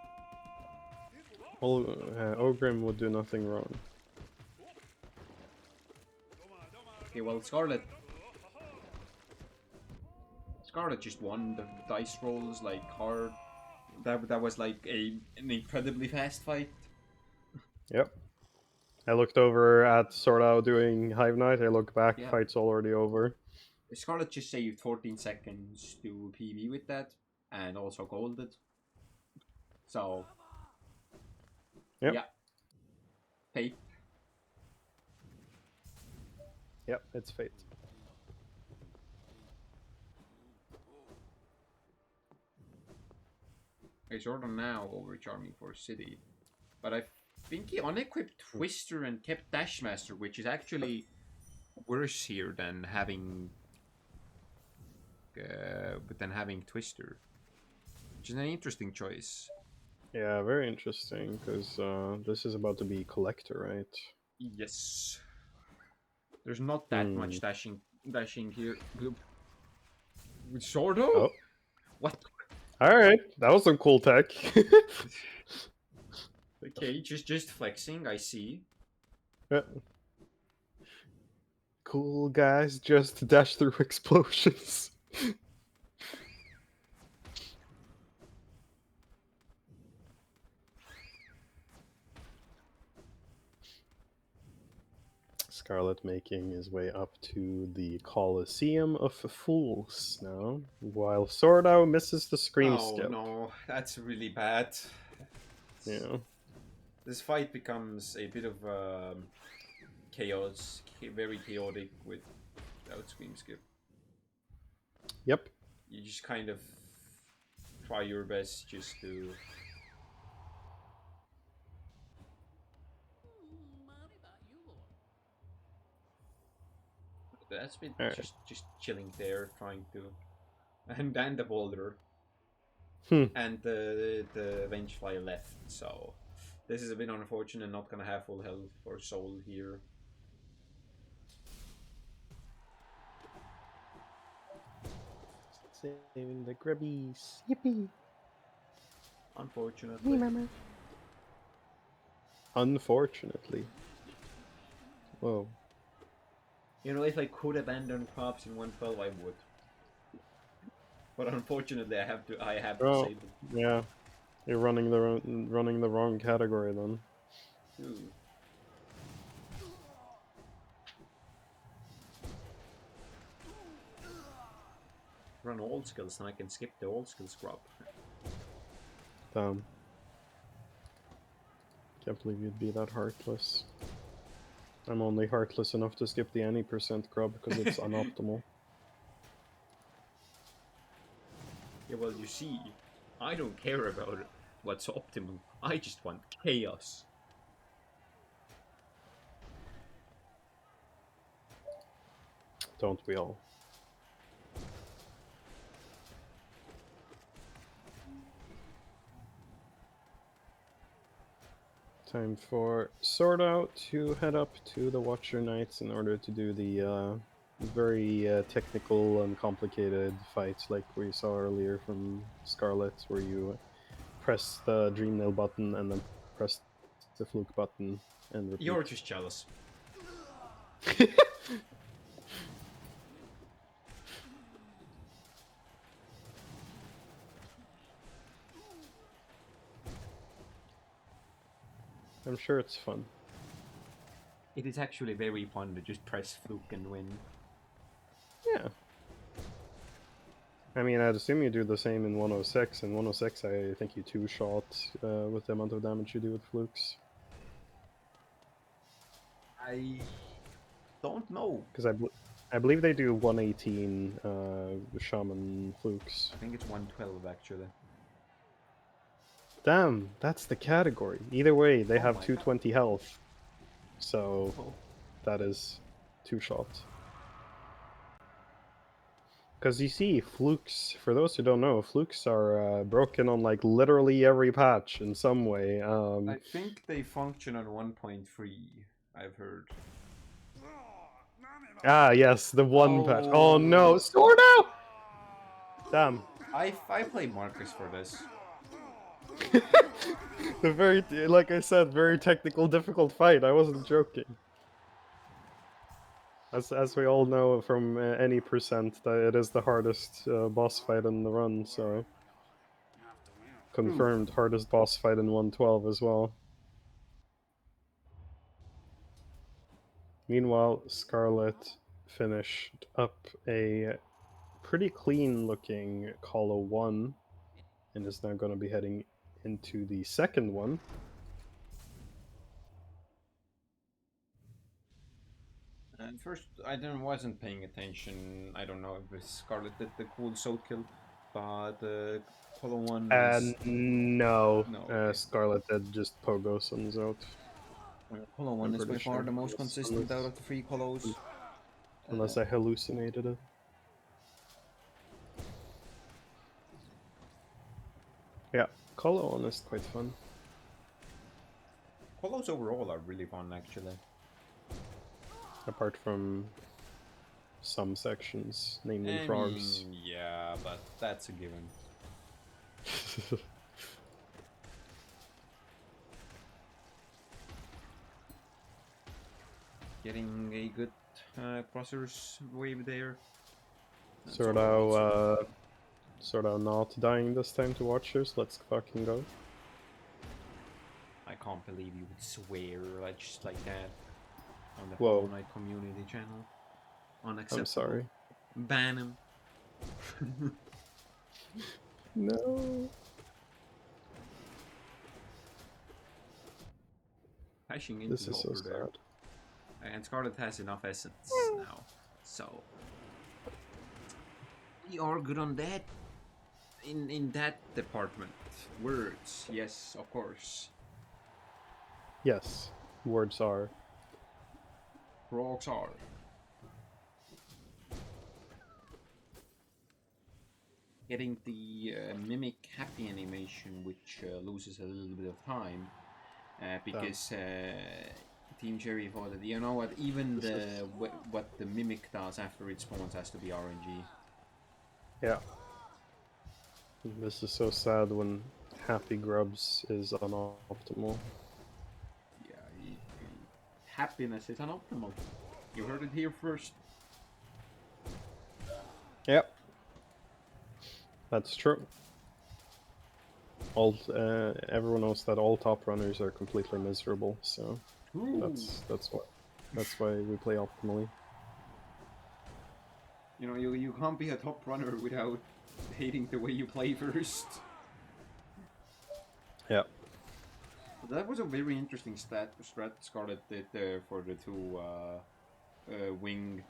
Speaker 2: Ogrim would do nothing wrong.
Speaker 1: okay, well, Scarlet just won the dice rolls like hard. That was like an incredibly fast fight.
Speaker 2: Yep. I looked over at Swordow doing Hive Knight. I look back,
Speaker 1: Yeah.
Speaker 2: fight's already over.
Speaker 1: Scarlet just saved 14 seconds to PB with that, and also golded. So,
Speaker 2: Yep.
Speaker 1: yeah, fate.
Speaker 2: Yep, it's fate.
Speaker 1: Okay, Jordan now overcharming for City, but I think he unequipped Twister and kept Dashmaster, which is actually worse here than having Twister, which is an interesting choice.
Speaker 2: Yeah, very interesting, because this is about to be Collector, right?
Speaker 1: Yes, there's not that much dashing here. Swordow?
Speaker 2: Oh.
Speaker 1: What?
Speaker 2: Alright, that was some cool tech.
Speaker 1: Okay, just flexing, I see.
Speaker 2: Yeah. Cool guys just dash through explosions. Scarlet making his way up to the Colosseum of Fools now, while Swordow misses the Scream skip.
Speaker 1: Oh no, that's really bad.
Speaker 2: Yeah.
Speaker 1: this fight becomes a bit of chaos, very chaotic without Scream Skip.
Speaker 2: Yep.
Speaker 1: You just kind of try your best just to. That's been
Speaker 2: Right.
Speaker 1: just chilling there, trying to, and the boulder, and the Vengefly left. So this is a bit unfortunate. Not gonna have full health or soul here.
Speaker 2: Saving the grubbies. Yippee!
Speaker 1: Unfortunately.
Speaker 2: Me, mama. Unfortunately. Whoa.
Speaker 1: You know, if I could abandon crops in 112, I would. But unfortunately, I have to save them.
Speaker 2: Yeah. You're running the wrong category then.
Speaker 1: Ooh. Run all skills, and I can skip the all skills crop.
Speaker 2: Damn. Can't believe you'd be that heartless. I'm only heartless enough to skip the any percent grub because it's unoptimal.
Speaker 1: Yeah, well, you see, I don't care about what's optimal. I just want chaos.
Speaker 2: Don't we all? Time for Swordow to head up to the Watcher Knights in order to do the very technical and complicated fights like we saw earlier from Scarlet, where you press the Dream Nail button and then press the Fluke button and repeat.
Speaker 1: You're just jealous.
Speaker 2: I'm sure it's fun.
Speaker 1: It is actually very fun to just press Fluke and win.
Speaker 2: Yeah. I mean, I'd assume you do the same in 106. In 106, I think you two-shot with the amount of damage you do with Flukes.
Speaker 1: I don't know.
Speaker 2: Because I believe they do 118 Shaman Flukes.
Speaker 1: I think it's 112 actually.
Speaker 2: Damn, that's the category. Either way, they have
Speaker 1: my
Speaker 2: 220 health. So
Speaker 1: Oh.
Speaker 2: that is two-shot. Because you see, Flukes, for those who don't know, Flukes are broken on like literally every patch in some way.
Speaker 1: I think they function on 1.3, I've heard.
Speaker 2: Ah, yes, the one patch. Oh no, Swordow! Damn.
Speaker 1: I play Marcus for this.
Speaker 2: The very, like I said, very technical, difficult fight. I wasn't joking. As we all know from any percent, that it is the hardest boss fight in the run, so... Confirmed hardest boss fight in 112 as well. Meanwhile, Scarlet finished up a pretty clean-looking Colo 1, and is now going to be heading into the second one.
Speaker 1: And first, I wasn't paying attention. I don't know if Scarlet did the cool soul kill, but Colo 1 is...
Speaker 2: No.
Speaker 1: Okay.
Speaker 2: Scarlet did just pogo suns out.
Speaker 1: Colo 1 is by far the most consistent out of the 3 Colos.
Speaker 2: Unless I hallucinated it. Yeah, Colo 1 is quite fun.
Speaker 1: Colos overall are really fun, actually.
Speaker 2: Apart from some sections, namely frogs.
Speaker 1: Yeah, but that's a given. Getting a good crossers wave there.
Speaker 2: Swordow not dying this time to Watchers. Let's fucking go.
Speaker 1: I can't believe you would swear just like that on the
Speaker 2: Whoa.
Speaker 1: Hollow Knight community channel. Unacceptable.
Speaker 2: I'm sorry.
Speaker 1: Ban him.
Speaker 2: No.
Speaker 1: crashing into
Speaker 2: This
Speaker 1: the
Speaker 2: is so
Speaker 1: hopper there.
Speaker 2: sad.
Speaker 1: And Scarlet has enough essence now, so we are good on that. In that department, words, yes, of course.
Speaker 2: Yes, words are.
Speaker 1: Frogs are. Getting the mimic happy animation, which loses a little bit of time, because Team Cherry thought that, you know what, even what the mimic does after it spawns has to be RNG.
Speaker 2: Yeah. This is so sad when Happy Grubs is unoptimal.
Speaker 1: Yeah, happiness is unoptimal. You heard it here first.
Speaker 2: Yep. That's true. Everyone knows that all top runners are completely miserable, so that's why we play optimally.
Speaker 1: You know, you can't be a top runner without hating the way you play first.
Speaker 2: Yeah.
Speaker 1: That was a very interesting strat Scarlet did there for the two winged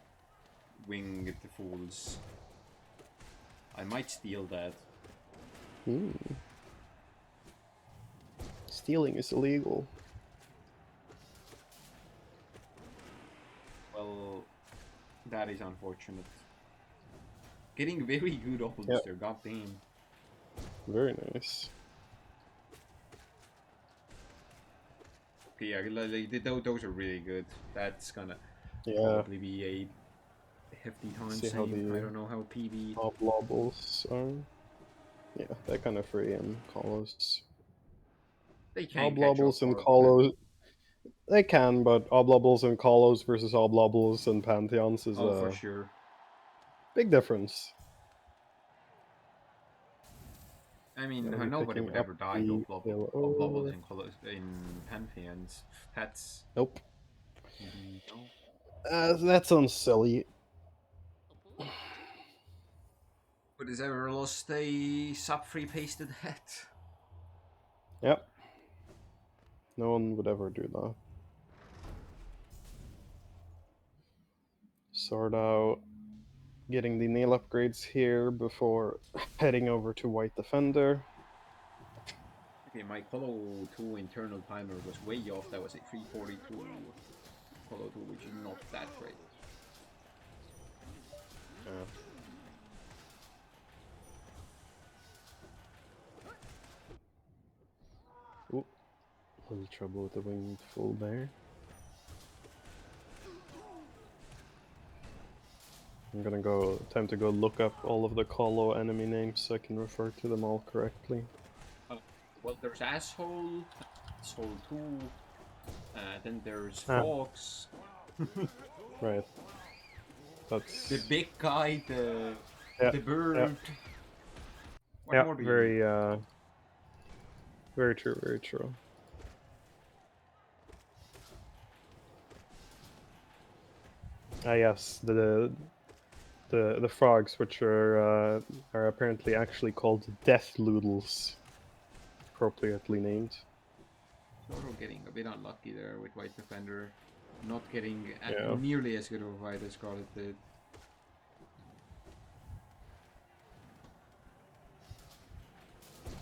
Speaker 1: fools. I might steal that.
Speaker 2: Stealing is illegal.
Speaker 1: Well, that is unfortunate. Getting very good ults there, goddamn.
Speaker 2: Very nice.
Speaker 1: Okay, yeah, those are really good. That's gonna probably be a hefty time
Speaker 2: See
Speaker 1: save. I don't know how PB.
Speaker 2: Oblobbles are. Yeah, they're kind of free in Colos.
Speaker 1: They can't
Speaker 2: Oblobbles and Colos. They can, but Oblobbles and Colos versus Oblobbles and Pantheons is
Speaker 1: for sure.
Speaker 2: Big difference.
Speaker 1: I mean, nobody would ever die to Oblobbles in Pantheons. That's...
Speaker 2: Nope.
Speaker 1: No.
Speaker 2: That sounds silly.
Speaker 1: But has ever lost a sub-free pasted hat?
Speaker 2: Yep. No one would ever do that. Swordow getting the nail upgrades here before heading over to White Defender.
Speaker 1: Okay, my Colo 2 internal timer was way off. That was a 342 Colo 2, which is not that great.
Speaker 2: Ooh, a little trouble with the winged full there. I'm gonna time to go look up all of the Colo enemy names so I can refer to them all correctly.
Speaker 1: Well, there's Asshole 2, then there's Fox.
Speaker 2: Right. That's...
Speaker 1: The big guy, the bird.
Speaker 2: What more do you need? Very true, very true. Ah yes, the frogs, which are apparently actually called death loodles, appropriately named.
Speaker 1: Sort of getting a bit unlucky there with White Defender, not getting nearly as good of a fight as Scarlet did.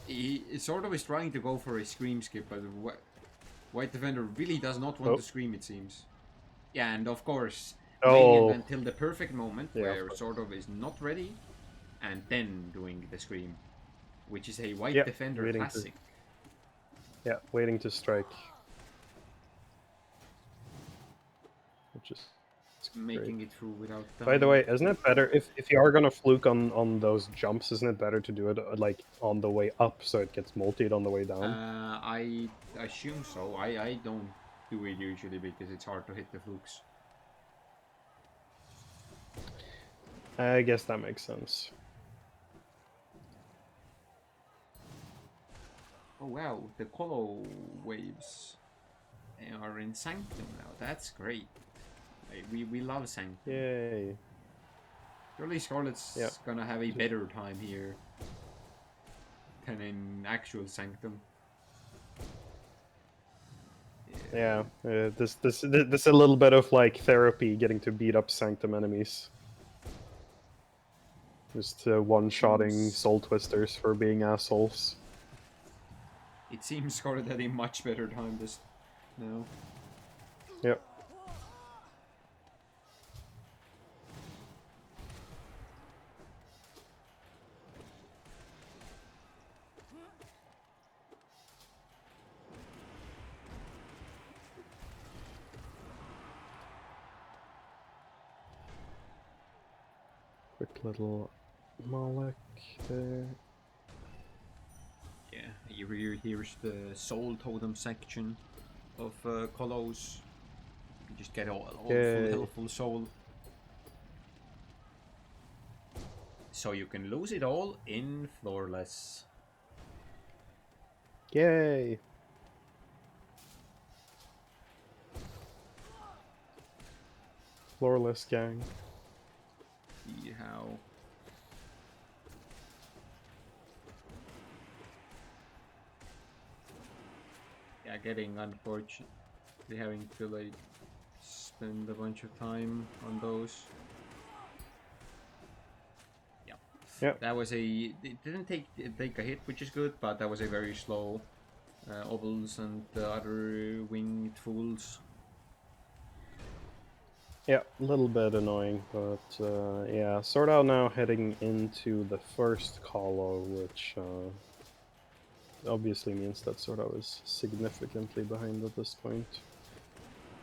Speaker 1: He sort of is trying to go for a scream skip, but White Defender really does not want to scream, it seems. Yeah, and of course, waiting until the perfect moment where sort of is not ready, and then doing the scream, which is a White Defender classic.
Speaker 2: Waiting to strike. Which is
Speaker 1: making it through without dying.
Speaker 2: By the way, isn't it better if you are gonna fluke on those jumps? Isn't it better to do it like on the way up so it gets multied on the way down?
Speaker 1: I assume so. I don't do it usually because it's hard to hit the flukes.
Speaker 2: I guess that makes sense.
Speaker 1: Oh wow, the Colo waves are in Sanctum now. That's great. We love Sanctum.
Speaker 2: Yay.
Speaker 1: Surely Scarlet's gonna have a better time here than in actual Sanctum.
Speaker 2: Yeah, this a little bit of like therapy, getting to beat up Sanctum enemies. Just one-shotting Soul Twisters for being assholes.
Speaker 1: It seems Scarlet had a much better time this now.
Speaker 2: Yep. Quick little Moloch there.
Speaker 1: Yeah, here's the Soul Totem section of Kolos. You just get all full health, full soul. So you can lose it all in Floorless.
Speaker 2: Yay! Floorless gang.
Speaker 1: See how... Yeah, getting unfortunately having to like spend a bunch of time on those.
Speaker 2: Yeah.
Speaker 1: That was a... It didn't take a hit, which is good, but that was a very slow ovals and the other winged fools.
Speaker 2: Yeah, a little bit annoying, but yeah, Swordow now heading into the first Colo, which obviously means that Swordow is significantly behind at this point.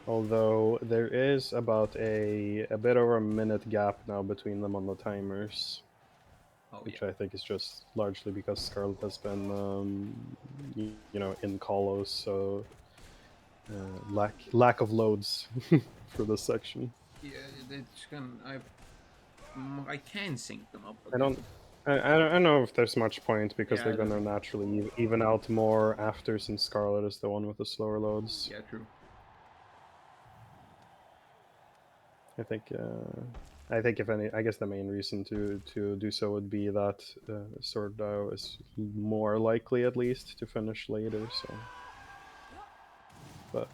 Speaker 2: Although there is about a bit over a minute gap now between them on the timers. Which I think is just largely because Scarlet has been, you know, in Colos, so lack of loads for this section.
Speaker 1: Yeah, it's gonna... I can sync them up
Speaker 2: I
Speaker 1: again.
Speaker 2: don't know if there's much point because
Speaker 1: Yeah,
Speaker 2: they're gonna naturally even out more after, since Scarlet is the one with the slower loads.
Speaker 1: Yeah, true.
Speaker 2: I think if any, I guess the main reason to do so would be that Swordow is more likely, at least, to finish later. So, but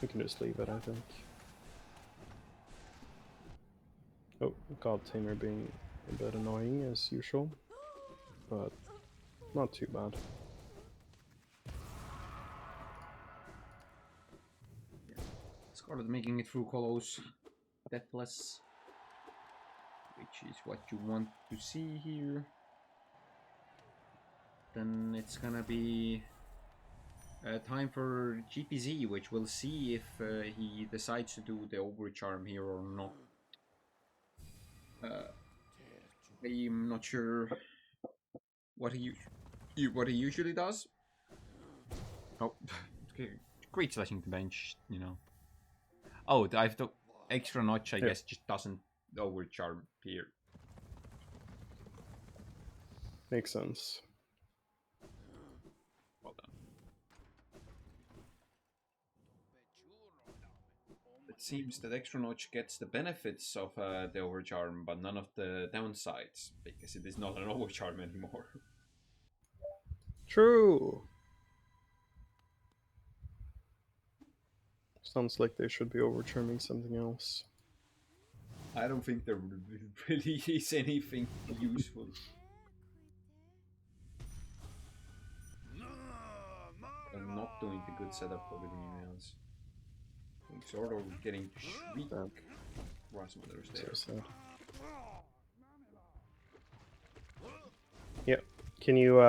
Speaker 2: we can just leave it, I think. Oh, God Tamer being a bit annoying as usual, but not too bad.
Speaker 1: Yeah. Scarlet making it through Kolos deathless, which is what you want to see here. Then it's gonna be time for GPZ, which we'll see if he decides to do the overcharm here or not. I'm not sure what he usually does. Oh, okay. Great slashing the bench, you know. Oh, I have to extra notch. I guess just doesn't overcharm here.
Speaker 2: Makes sense.
Speaker 1: Well done. It seems that extra notch gets the benefits of the overcharm, but none of the downsides, because it is not an overcharm anymore.
Speaker 2: True. Sounds like they should be overturning something else.
Speaker 1: I don't think there really is anything useful. I'm not doing the good setup for the emails. I'm sort of getting to shriek. Rasmother's there.
Speaker 2: So sad. Yeah. Can you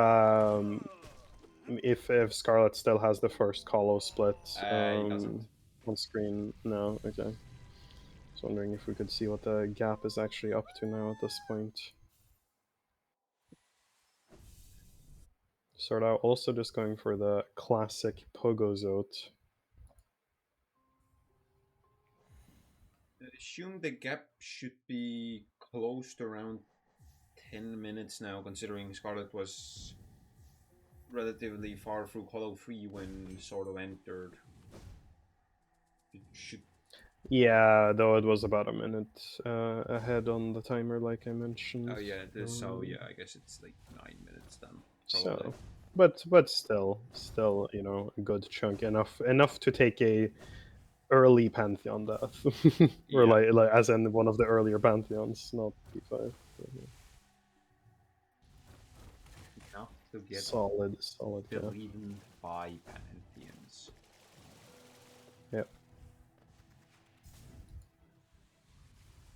Speaker 2: if Scarlet still has the first Colo split
Speaker 1: He doesn't.
Speaker 2: on screen? No. Okay. I was wondering if we could see what the gap is actually up to now at this point. Swordow also just going for the classic Pogozote.
Speaker 1: I assume the gap should be close to around 10 minutes now, considering Scarlet was relatively far through Hollow 3 when Swordow entered. It should
Speaker 2: Yeah, though it was about a minute ahead on the timer, like I mentioned.
Speaker 1: Oh yeah, so yeah, I guess it's like 9 minutes then, probably.
Speaker 2: So, but still, you know, a good chunk, enough to take a early Pantheon death, or
Speaker 1: Yeah,
Speaker 2: like as in one of the earlier Pantheons, not P5.
Speaker 1: enough to get
Speaker 2: Solid, yeah.
Speaker 1: believed by Pantheons.
Speaker 2: Yeah.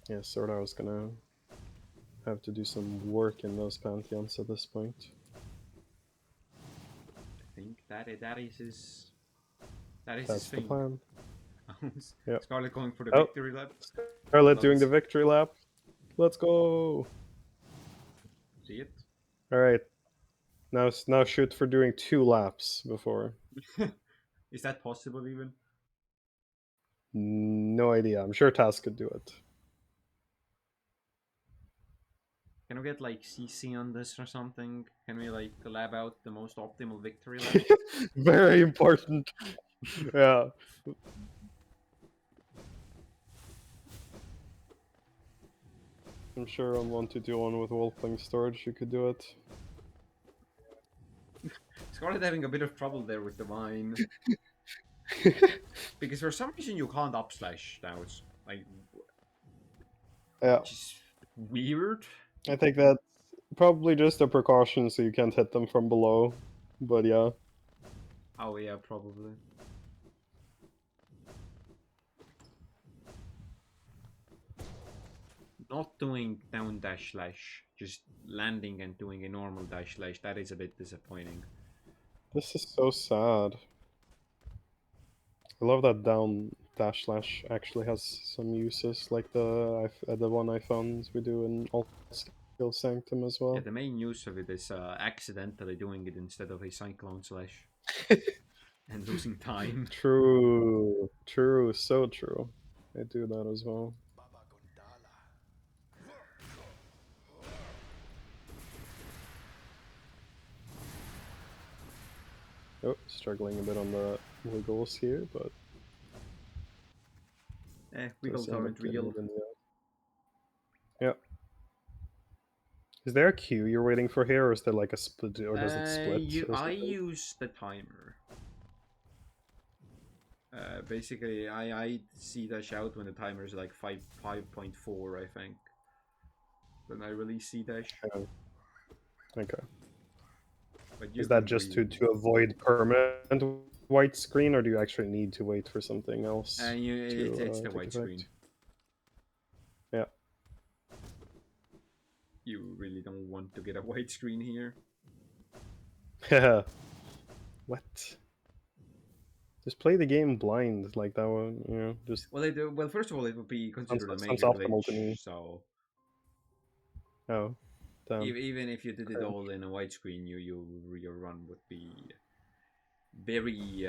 Speaker 2: Yeah, Swordow was gonna have to do some work in those Pantheons at this point.
Speaker 1: I think that is his
Speaker 2: That's the
Speaker 1: thing.
Speaker 2: plan. Yeah.
Speaker 1: Scarlet going for the
Speaker 2: Oh,
Speaker 1: victory lap.
Speaker 2: Scarlet
Speaker 1: Love
Speaker 2: doing
Speaker 1: it.
Speaker 2: the victory lap. Let's go!
Speaker 1: See it?
Speaker 2: Alright, now shoot for doing 2 laps before.
Speaker 1: Is that possible even?
Speaker 2: No idea. I'm sure Taz could do it.
Speaker 1: Can we get like CC on this or something? Can we like lab out the most optimal victory lap?
Speaker 2: Very important. Yeah. I'm sure on 1-2-2-1 with Wolfling storage you could do it.
Speaker 1: Scarlet having a bit of trouble there with the vine. Because for some reason you can't upslash now. It's like,
Speaker 2: Yeah.
Speaker 1: which is weird.
Speaker 2: I think that's probably just a precaution so you can't hit them from below. But yeah.
Speaker 1: Oh yeah, probably. Not doing down dash slash, just landing and doing a normal dash slash. That is a bit disappointing.
Speaker 2: This is so sad. I love that down dash slash actually has some uses, like the one I found we do in Alt Skill Sanctum as
Speaker 1: Yeah,
Speaker 2: well.
Speaker 1: the main use of it is accidentally doing it instead of a cyclone slash and losing time.
Speaker 2: True, so true. I do that as well. Oh, struggling a bit on the wiggles here, but
Speaker 1: Wiggles
Speaker 2: does end
Speaker 1: aren't
Speaker 2: up getting
Speaker 1: real.
Speaker 2: it in the end. Yeah. Is there a queue you're waiting for here, or is there like a split, or does it split? Or
Speaker 1: I
Speaker 2: something?
Speaker 1: use the timer. Basically, I see the shout when the timer is like 5.4, I think. Then I release C dash.
Speaker 2: Okay.
Speaker 1: But you
Speaker 2: Is that
Speaker 1: can
Speaker 2: just
Speaker 1: breathe.
Speaker 2: to avoid permanent white screen, or do you actually need to wait for something else
Speaker 1: It's
Speaker 2: to
Speaker 1: the
Speaker 2: take
Speaker 1: white
Speaker 2: effect?
Speaker 1: screen.
Speaker 2: Yeah.
Speaker 1: You really don't want to get a white screen here.
Speaker 2: What? Just play the game blind like that one, you know, just
Speaker 1: Well, first of all, it would be considered a
Speaker 2: sounds
Speaker 1: major
Speaker 2: optimal to
Speaker 1: glitch.
Speaker 2: me.
Speaker 1: So
Speaker 2: Oh, damn.
Speaker 1: even if you did it
Speaker 2: Cringe.
Speaker 1: all in a white screen, your run would be very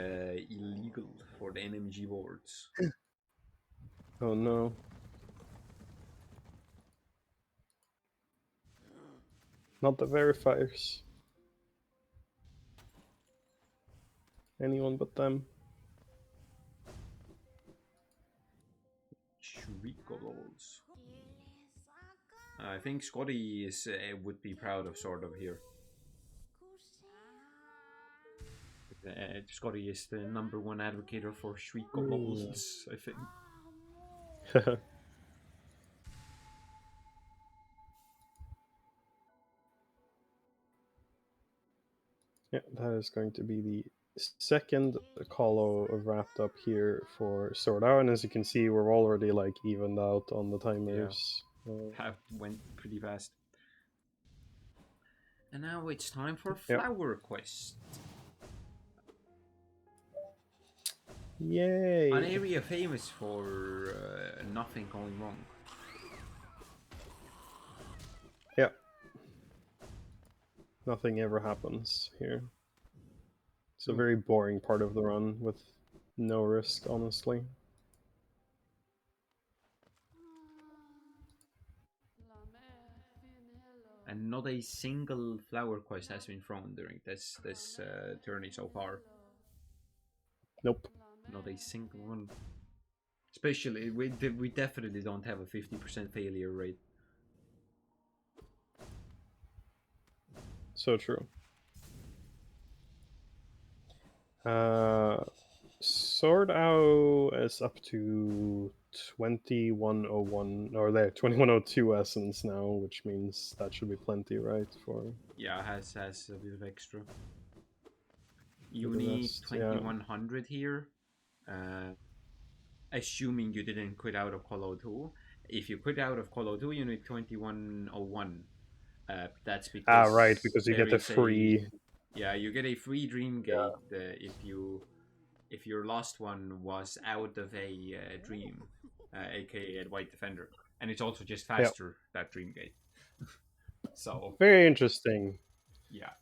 Speaker 1: illegal for the NMG boards.
Speaker 2: Oh no. Not the verifiers. Anyone but them.
Speaker 1: Shriekolos. I think Scotty is would be proud of Swordow here. Scotty is the #1 advocate for Shriekolos, I think.
Speaker 2: Yeah, that is going to be the second colo wrapped up here for Swordow, and as you can see, we're already like evened out on the timers.
Speaker 1: Have went pretty fast. And now it's time for
Speaker 2: Yep.
Speaker 1: Flower Quest.
Speaker 2: Yay!
Speaker 1: An area famous for nothing going wrong.
Speaker 2: Yeah. Nothing ever happens here. It's a very boring part of the run with no risk, honestly.
Speaker 1: And not a single flower quest has been thrown during this tourney so far.
Speaker 2: Nope.
Speaker 1: Not a single one. Especially, we definitely don't have a 50% failure rate.
Speaker 2: So true. Swordow is up to 2101, or there, 2102 essence now, which means that should be plenty, right? For
Speaker 1: Yeah, has a bit of extra. You
Speaker 2: the
Speaker 1: need
Speaker 2: rest, yeah.
Speaker 1: 2100 here. Assuming you didn't quit out of Call of 2. If you quit out of Call of 2, you need 2101. That's because
Speaker 2: Right, because you
Speaker 1: there
Speaker 2: get the
Speaker 1: is a
Speaker 2: free.
Speaker 1: yeah, you get a free dream
Speaker 2: Yeah.
Speaker 1: gate if your last one was out of a dream, aka a white defender, and it's also just
Speaker 2: Yeah.
Speaker 1: faster that dream gate. So
Speaker 2: Very interesting.
Speaker 1: yeah,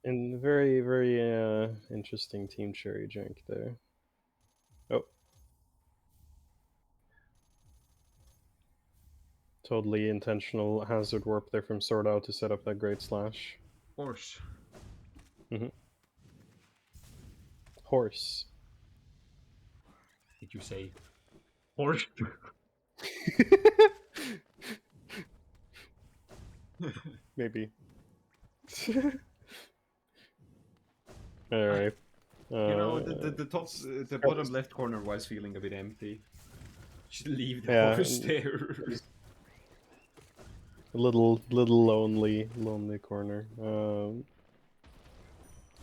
Speaker 2: And very, very interesting team cherry jank there. Oh. Totally intentional hazard warp there from Swordow to set up that great slash.
Speaker 1: horse.
Speaker 2: Horse.
Speaker 1: Did you say horse?
Speaker 2: Maybe. Alright.
Speaker 1: You know, the top, the bottom left corner was feeling a bit empty. Should leave the
Speaker 2: Yeah,
Speaker 1: horse there.
Speaker 2: a little lonely corner.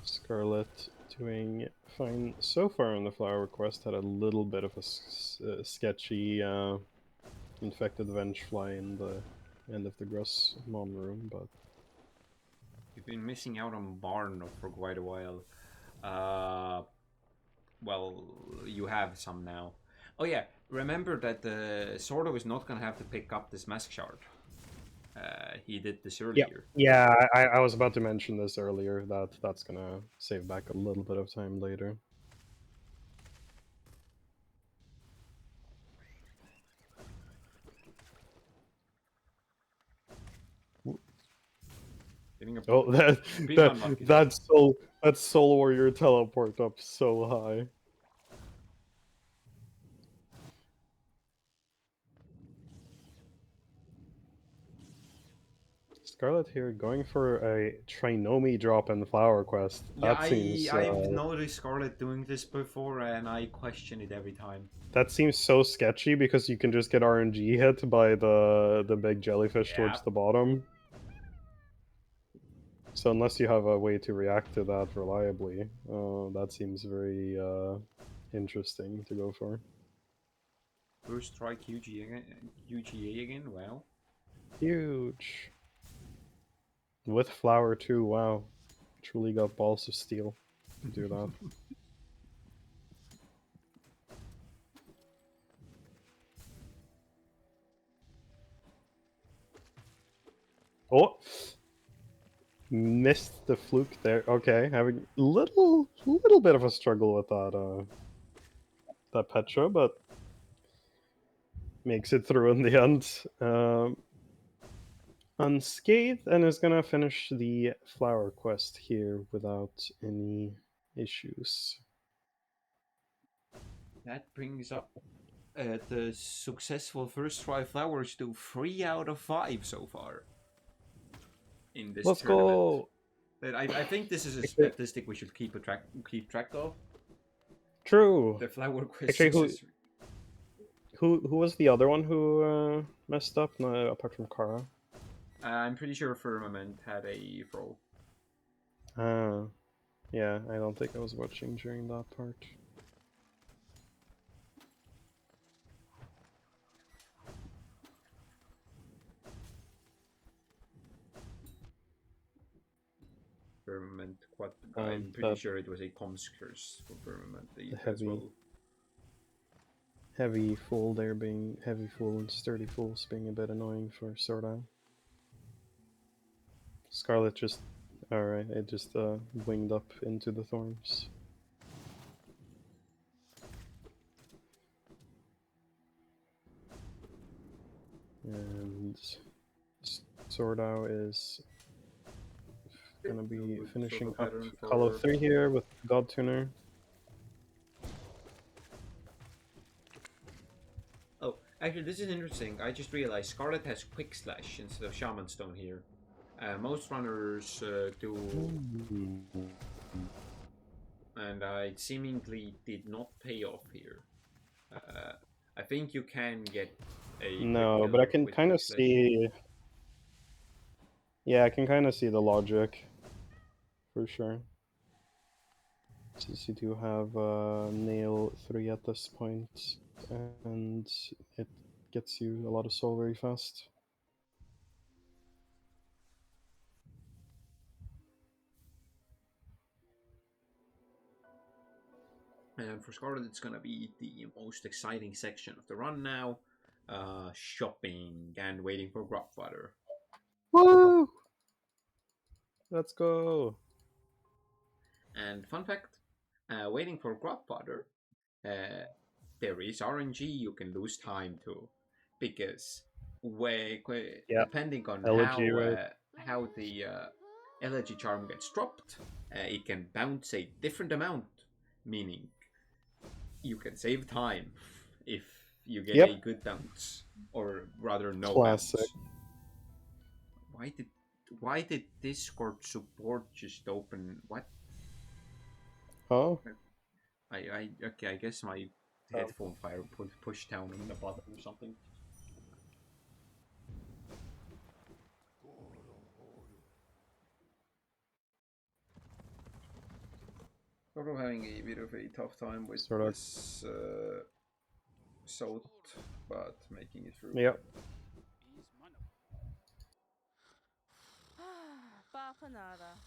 Speaker 2: Scarlet doing fine so far on the flower quest. Had a little bit of a sketchy infected venge fly in the end of the gross mom room, but
Speaker 1: You've been missing out on Barn for quite a while. Well, you have some now. Oh yeah, remember that the Swordow is not gonna have to pick up this mask shard. He did this earlier.
Speaker 2: yeah, I was about to mention this earlier, that that's gonna save back a little bit of time later. Oh, that soul warrior teleport up so high. Scarlet here going for a Trinomi drop in the flower quest.
Speaker 1: Yeah,
Speaker 2: That seems
Speaker 1: I've noticed Scarlet doing this before, and I question it every time.
Speaker 2: that seems so sketchy because you can just get RNG hit by the big jellyfish towards the bottom. So unless you have a way to react to that reliably, that seems very interesting to go for.
Speaker 1: First try QGA again. Wow.
Speaker 2: Huge. With flower too. Wow. Truly got balls of steel to do that. Oh, missed the fluke there. Okay, having little bit of a struggle with that Petra, but makes it through in the end. Unscathed, and is gonna finish the flower quest here without any issues.
Speaker 1: That brings up the successful first try flowers to 3 out of 5 so far in this
Speaker 2: Let's
Speaker 1: tournament.
Speaker 2: go.
Speaker 1: I think this is a statistic we should keep track of.
Speaker 2: True.
Speaker 1: The flower quest
Speaker 2: Actually,
Speaker 1: success.
Speaker 2: who was the other one who messed up? No, apart from Kara.
Speaker 1: I'm pretty sure Firmament had a throw.
Speaker 2: Yeah, I don't think I was watching during that part.
Speaker 1: Firmament, what? I'm pretty sure it was a comms curse for Firmament as well.
Speaker 2: Heavy full there being heavy full and sturdy fulls being a bit annoying for Swordow. Scarlet just alright, it just winged up into the thorns. And Swordow is gonna be finishing up Call of 3 here with God Tuner.
Speaker 1: Actually, this is interesting. I just realized Scarlet has Quick Slash instead of Shaman Stone here. Most runners do, and it seemingly did not pay off here. I think you can get a quick
Speaker 2: No,
Speaker 1: kill
Speaker 2: but I can
Speaker 1: with
Speaker 2: kind
Speaker 1: Quick
Speaker 2: of
Speaker 1: Slash.
Speaker 2: see. Yeah, I can kind of see the logic, for sure. Since you do have nail 3 at this point, and it gets you a lot of soul very fast.
Speaker 1: And for Scarlet, it's gonna be the most exciting section of the run now. Shopping and waiting for Grub Fodder.
Speaker 2: Woo! Let's go!
Speaker 1: And fun fact, waiting for Grub Fodder, there is RNG you can lose time to, because
Speaker 2: Yeah,
Speaker 1: depending on
Speaker 2: elegy, right?
Speaker 1: how the elegy charm gets dropped, it can bounce a different amount, meaning you can save time if you get a
Speaker 2: Yep,
Speaker 1: good bounce, or rather no
Speaker 2: classic.
Speaker 1: bounce. Why did Discord support just open? What?
Speaker 2: Oh,
Speaker 1: Okay, I guess my
Speaker 2: oh.
Speaker 1: headphone fire pushed down on the button or something. Sort of having a bit of a tough time with
Speaker 2: Sort of.
Speaker 1: this Salt, but making it through.
Speaker 2: Yep.
Speaker 3: Bajanada.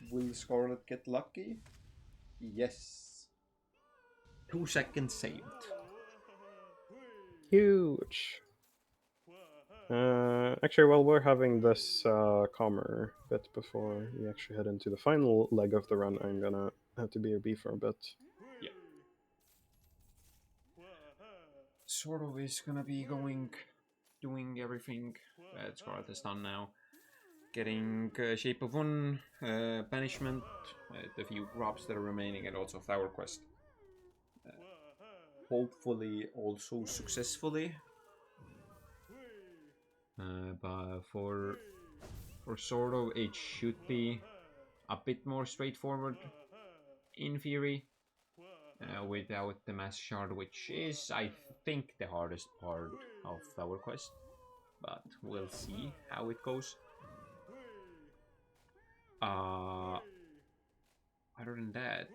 Speaker 1: Will Scarlet get lucky? Yes. 2 seconds saved.
Speaker 2: Huge. Actually, while we're having this calmer bit before we actually head into the final leg of the run, I'm gonna have to BRB for a bit.
Speaker 1: Yeah. Swordow is gonna be doing everything that Scarlet has done now. Getting Shape of One, Banishment, the few crops that are remaining, and also Flower Quest. Hopefully also successfully. But for Swordow, it should be a bit more straightforward in theory, without the Mass Shard, which is, I think, the hardest part of Flower Quest. But we'll see how it goes. Other than that,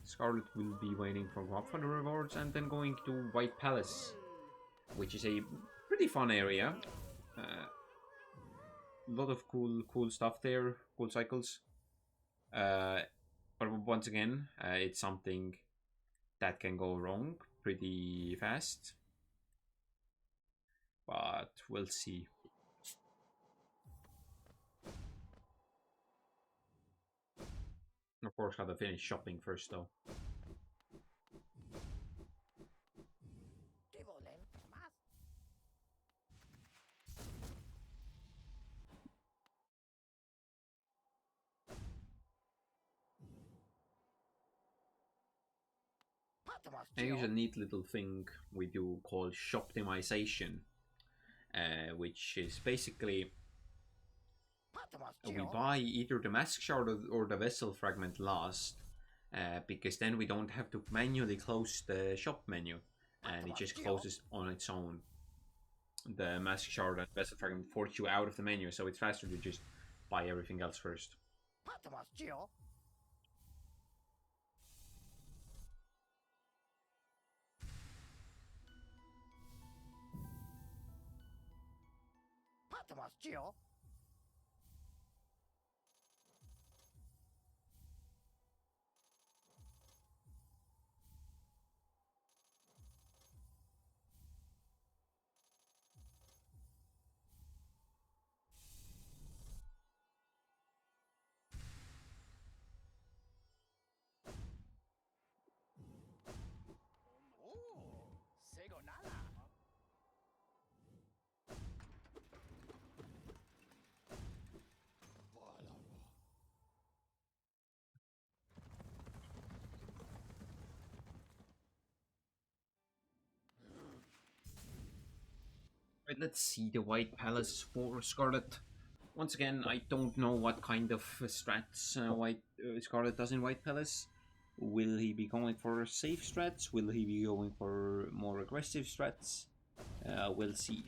Speaker 1: Scarlet will be waiting for Godfather rewards and then going to White Palace, which is a pretty fun area. A lot of cool stuff there, cool cycles. But once again, it's something that can go wrong pretty fast. But we'll see. Of course, gotta finish shopping first, though. Here's a neat little thing we do called shoptimization, which is basically we buy either the mask shard or the vessel fragment last, because then we don't have to manually close the shop menu, and it just closes on its own. The mask shard and vessel fragment force you out of the menu, so it's faster to just buy everything else first. Right, let's see the White Palace for Scarlet. Once again, I don't know what kind of strats White Scarlet does in White Palace. Will he be going for safe strats? Will he be going for more aggressive strats? We'll see.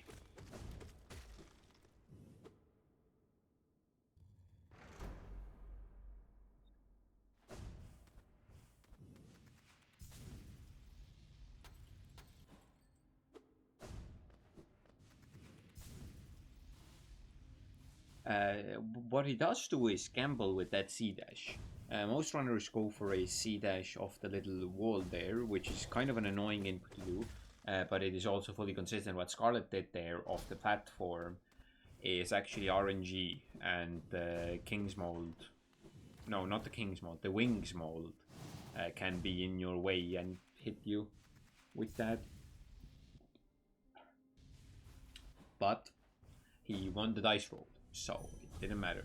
Speaker 1: What he does do is gamble with that C dash. Most runners go for a C dash off the little wall there, which is kind of an annoying input to do, but it is also fully consistent. What Scarlet did there off the platform is actually RNG, and the King's Mold, no, not the King's Mold, the Wings Mold can be in your way and hit you with that. But he won the dice roll, so it didn't matter.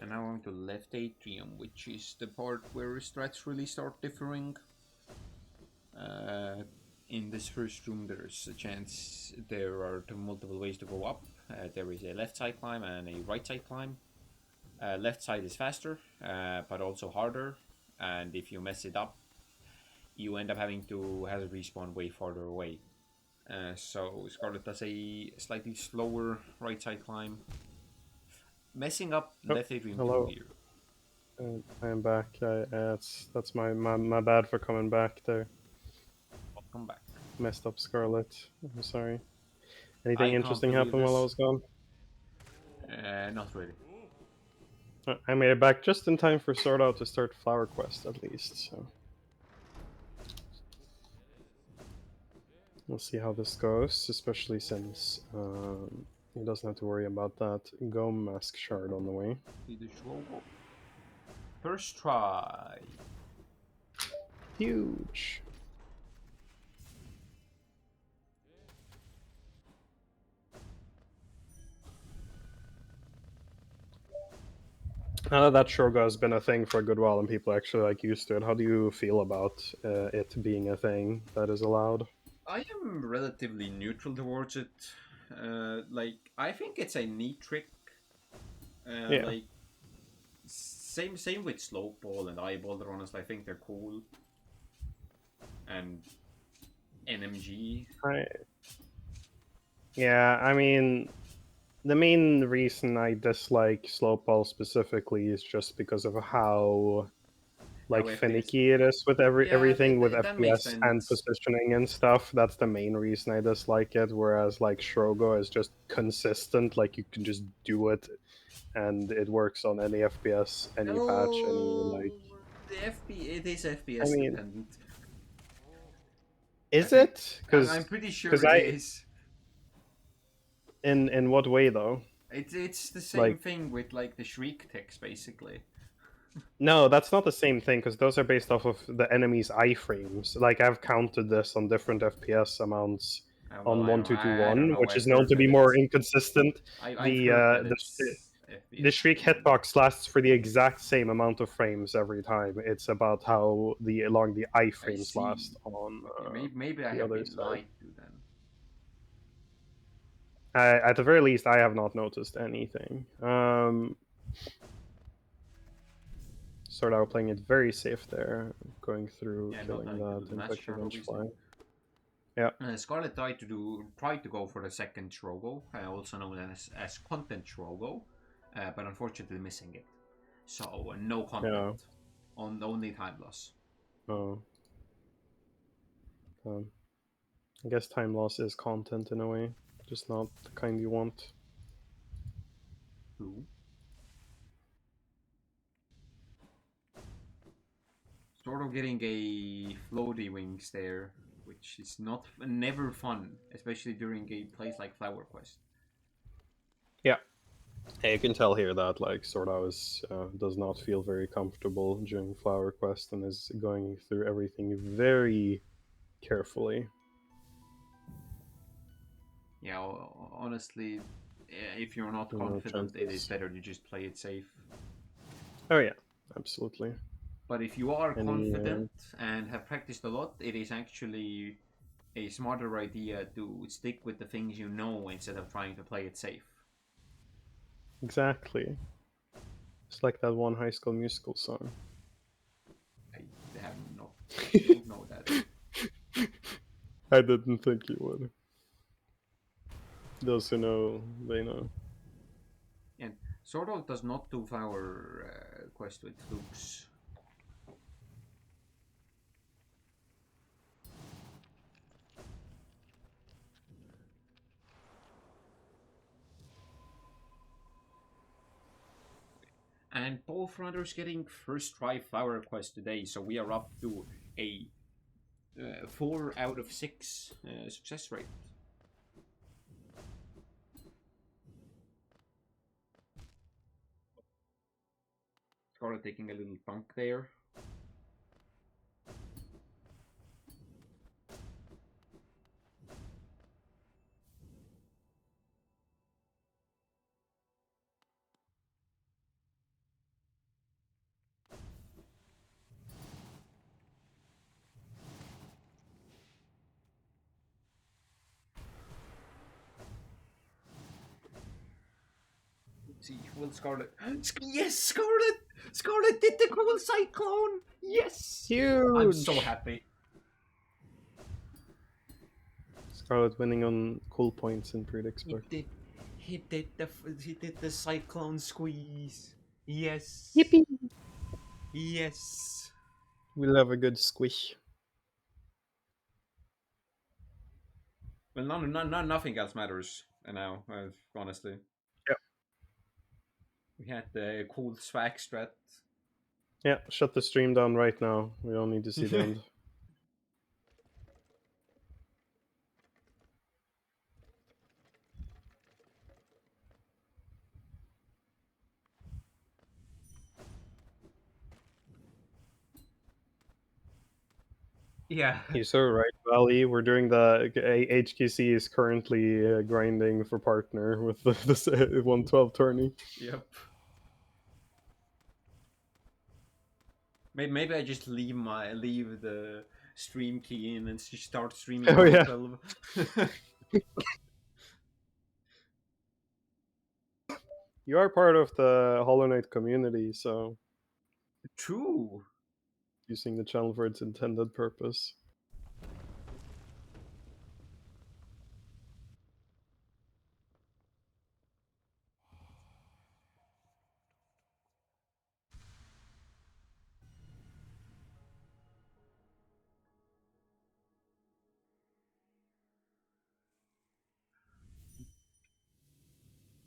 Speaker 1: And now I'm to left atrium, which is the part where strats really start differing. In this first room, there's a chance there are multiple ways to go up. There is a left side climb and a right side climb. Left side is faster, but also harder. And if you mess it up, you end up having to have a respawn way farther away. So Scarlet does a slightly slower right side climb, messing up left atrium 2 here.
Speaker 2: I am back. That's my bad for coming back there.
Speaker 1: Welcome back.
Speaker 2: Messed up Scarlet. I'm sorry. Anything interesting happened while I was gone?
Speaker 1: Not really.
Speaker 2: I made it back just in time for Swordow to start Flower Quest, at least. So we'll see how this goes, especially since he doesn't have to worry about that Gome Mask Shard on the way.
Speaker 1: First try.
Speaker 2: Huge. Now that Shoga has been a thing for a good while and people actually like used to it, how do you feel about it being a thing that is allowed?
Speaker 1: I am relatively neutral towards it. I think it's a neat trick.
Speaker 2: Yeah.
Speaker 1: Like, same with Slope Ball and Eyeball runners. I think they're cool. And NMG.
Speaker 2: Yeah, I mean, the main reason I dislike Slope Ball specifically is just because of how finicky it is with everything with FPS and positioning and stuff. That's the main reason I dislike it. Whereas like Shrogo is just consistent, like you can just do it, and it works on any FPS, any patch, any
Speaker 1: it is FPS dependent.
Speaker 2: Is it? Because
Speaker 1: I'm pretty sure it is.
Speaker 2: In what way though?
Speaker 1: It's the same thing with like the Shriek ticks, basically.
Speaker 2: No, that's not the same thing, because those are based off of the enemy's iframes. Like, I've counted this on different FPS amounts on 1221, which is known to be more inconsistent. The Shriek hitbox lasts for the exact same amount of frames every time. It's about how long the iframes last on
Speaker 1: maybe I have been lied to then.
Speaker 2: At the very least, I have not noticed anything. Swordow playing it very safe there, going through, killing that infected Vengefly. Yeah.
Speaker 1: Scarlet tried to go for the second Shrogo, also known as content Shrogo, but unfortunately missing it. So no content, only time loss.
Speaker 2: Oh. I guess time loss is content in a way, just not the kind you want.
Speaker 1: True. Sort of getting a floaty wings there, which is never fun, especially during a place like Flower Quest.
Speaker 2: Yeah. Hey, you can tell here that like Swordow does not feel very comfortable during Flower Quest and is going through everything very carefully.
Speaker 1: Yeah, honestly, if you're not
Speaker 2: No
Speaker 1: confident, it is
Speaker 2: chances.
Speaker 1: better to just play it safe.
Speaker 2: Oh yeah, absolutely.
Speaker 1: But if you are
Speaker 2: Any
Speaker 1: confident and have practiced a lot, it is actually a smarter idea to stick with the things you know instead of trying to play it safe.
Speaker 2: exactly? It's like that one High School Musical song.
Speaker 1: I have no, I don't know that.
Speaker 2: I didn't think you would. Those who know, they know.
Speaker 1: And Swordow does not do flower quest with flukes. And both runners getting first try flower quest today, so we are up to a 4 out of 6 success rate. Scarlet taking a little dunk there. Let's see, will Scarlet? Yes, Scarlet! Scarlet did the cool cyclone! Yes! I'm
Speaker 2: Huge!
Speaker 1: so happy.
Speaker 2: Scarlet winning on cool points in
Speaker 1: He
Speaker 2: Predexpert.
Speaker 1: did. He did the cyclone squeeze. Yes.
Speaker 2: Yippee!
Speaker 1: Yes.
Speaker 2: We love a good squish.
Speaker 1: Well, nothing else matters now. Honestly,
Speaker 2: Yep.
Speaker 1: we had the cool swag strat.
Speaker 2: Yeah, shut the stream down right now. We don't need to see the end.
Speaker 1: Yeah.
Speaker 2: You're so right, Valley. We're doing the HQC is currently grinding for partner with this 112 tourney.
Speaker 1: Yep. Maybe I just leave the stream key in and just start streaming
Speaker 2: Oh yeah,
Speaker 1: 112.
Speaker 2: you are part of the Hollow Knight community, so
Speaker 1: True.
Speaker 2: using the channel for its intended purpose.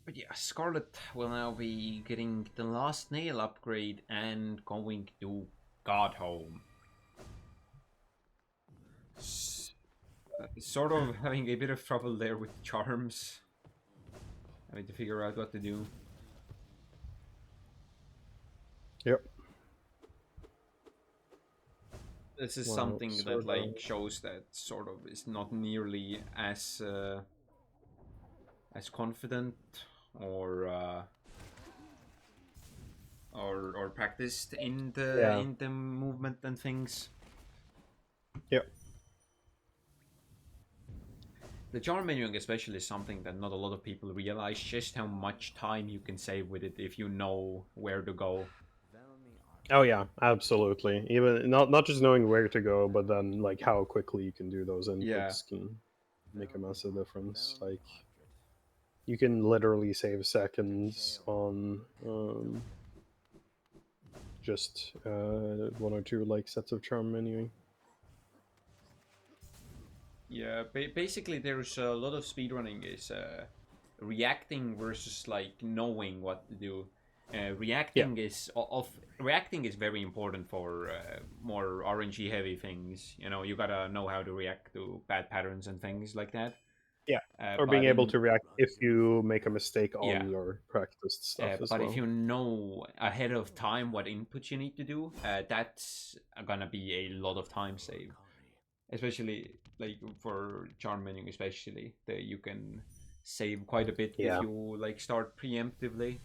Speaker 1: But yeah, Scarlet will now be getting the last nail upgrade and going to Godhome. Sort of having a bit of trouble there with charms. Having to figure out what to do.
Speaker 2: Yep.
Speaker 1: This is
Speaker 2: Wow,
Speaker 1: something that
Speaker 2: Swordow.
Speaker 1: shows that sort of is not nearly as confident or or practiced in
Speaker 2: Yeah.
Speaker 1: the movement and things.
Speaker 2: Yep.
Speaker 1: The charm menuing especially is something that not a lot of people realize just how much time you can save with it if you know where to go.
Speaker 2: Oh yeah, absolutely. Even not just knowing where to go, but then like how quickly you can do those
Speaker 1: Yeah.
Speaker 2: inputs can make a massive difference. Like you can literally save seconds on just one or two like sets of charm menuing.
Speaker 1: Yeah, basically there's a lot of speedrunning is reacting versus knowing what to do.
Speaker 2: Yeah,
Speaker 1: Reacting is very important for more RNG heavy things. You know, you gotta know how to react to bad patterns and things like that.
Speaker 2: yeah. Or being
Speaker 1: But
Speaker 2: able
Speaker 1: in
Speaker 2: to react if you make a mistake
Speaker 1: Yeah,
Speaker 2: on your practiced stuff as
Speaker 1: but if
Speaker 2: well.
Speaker 1: you know ahead of time what inputs you need to do, that's gonna be a lot of time saved. Especially for charm menuing, especially that you can save quite a bit
Speaker 2: Yeah.
Speaker 1: if you like start preemptively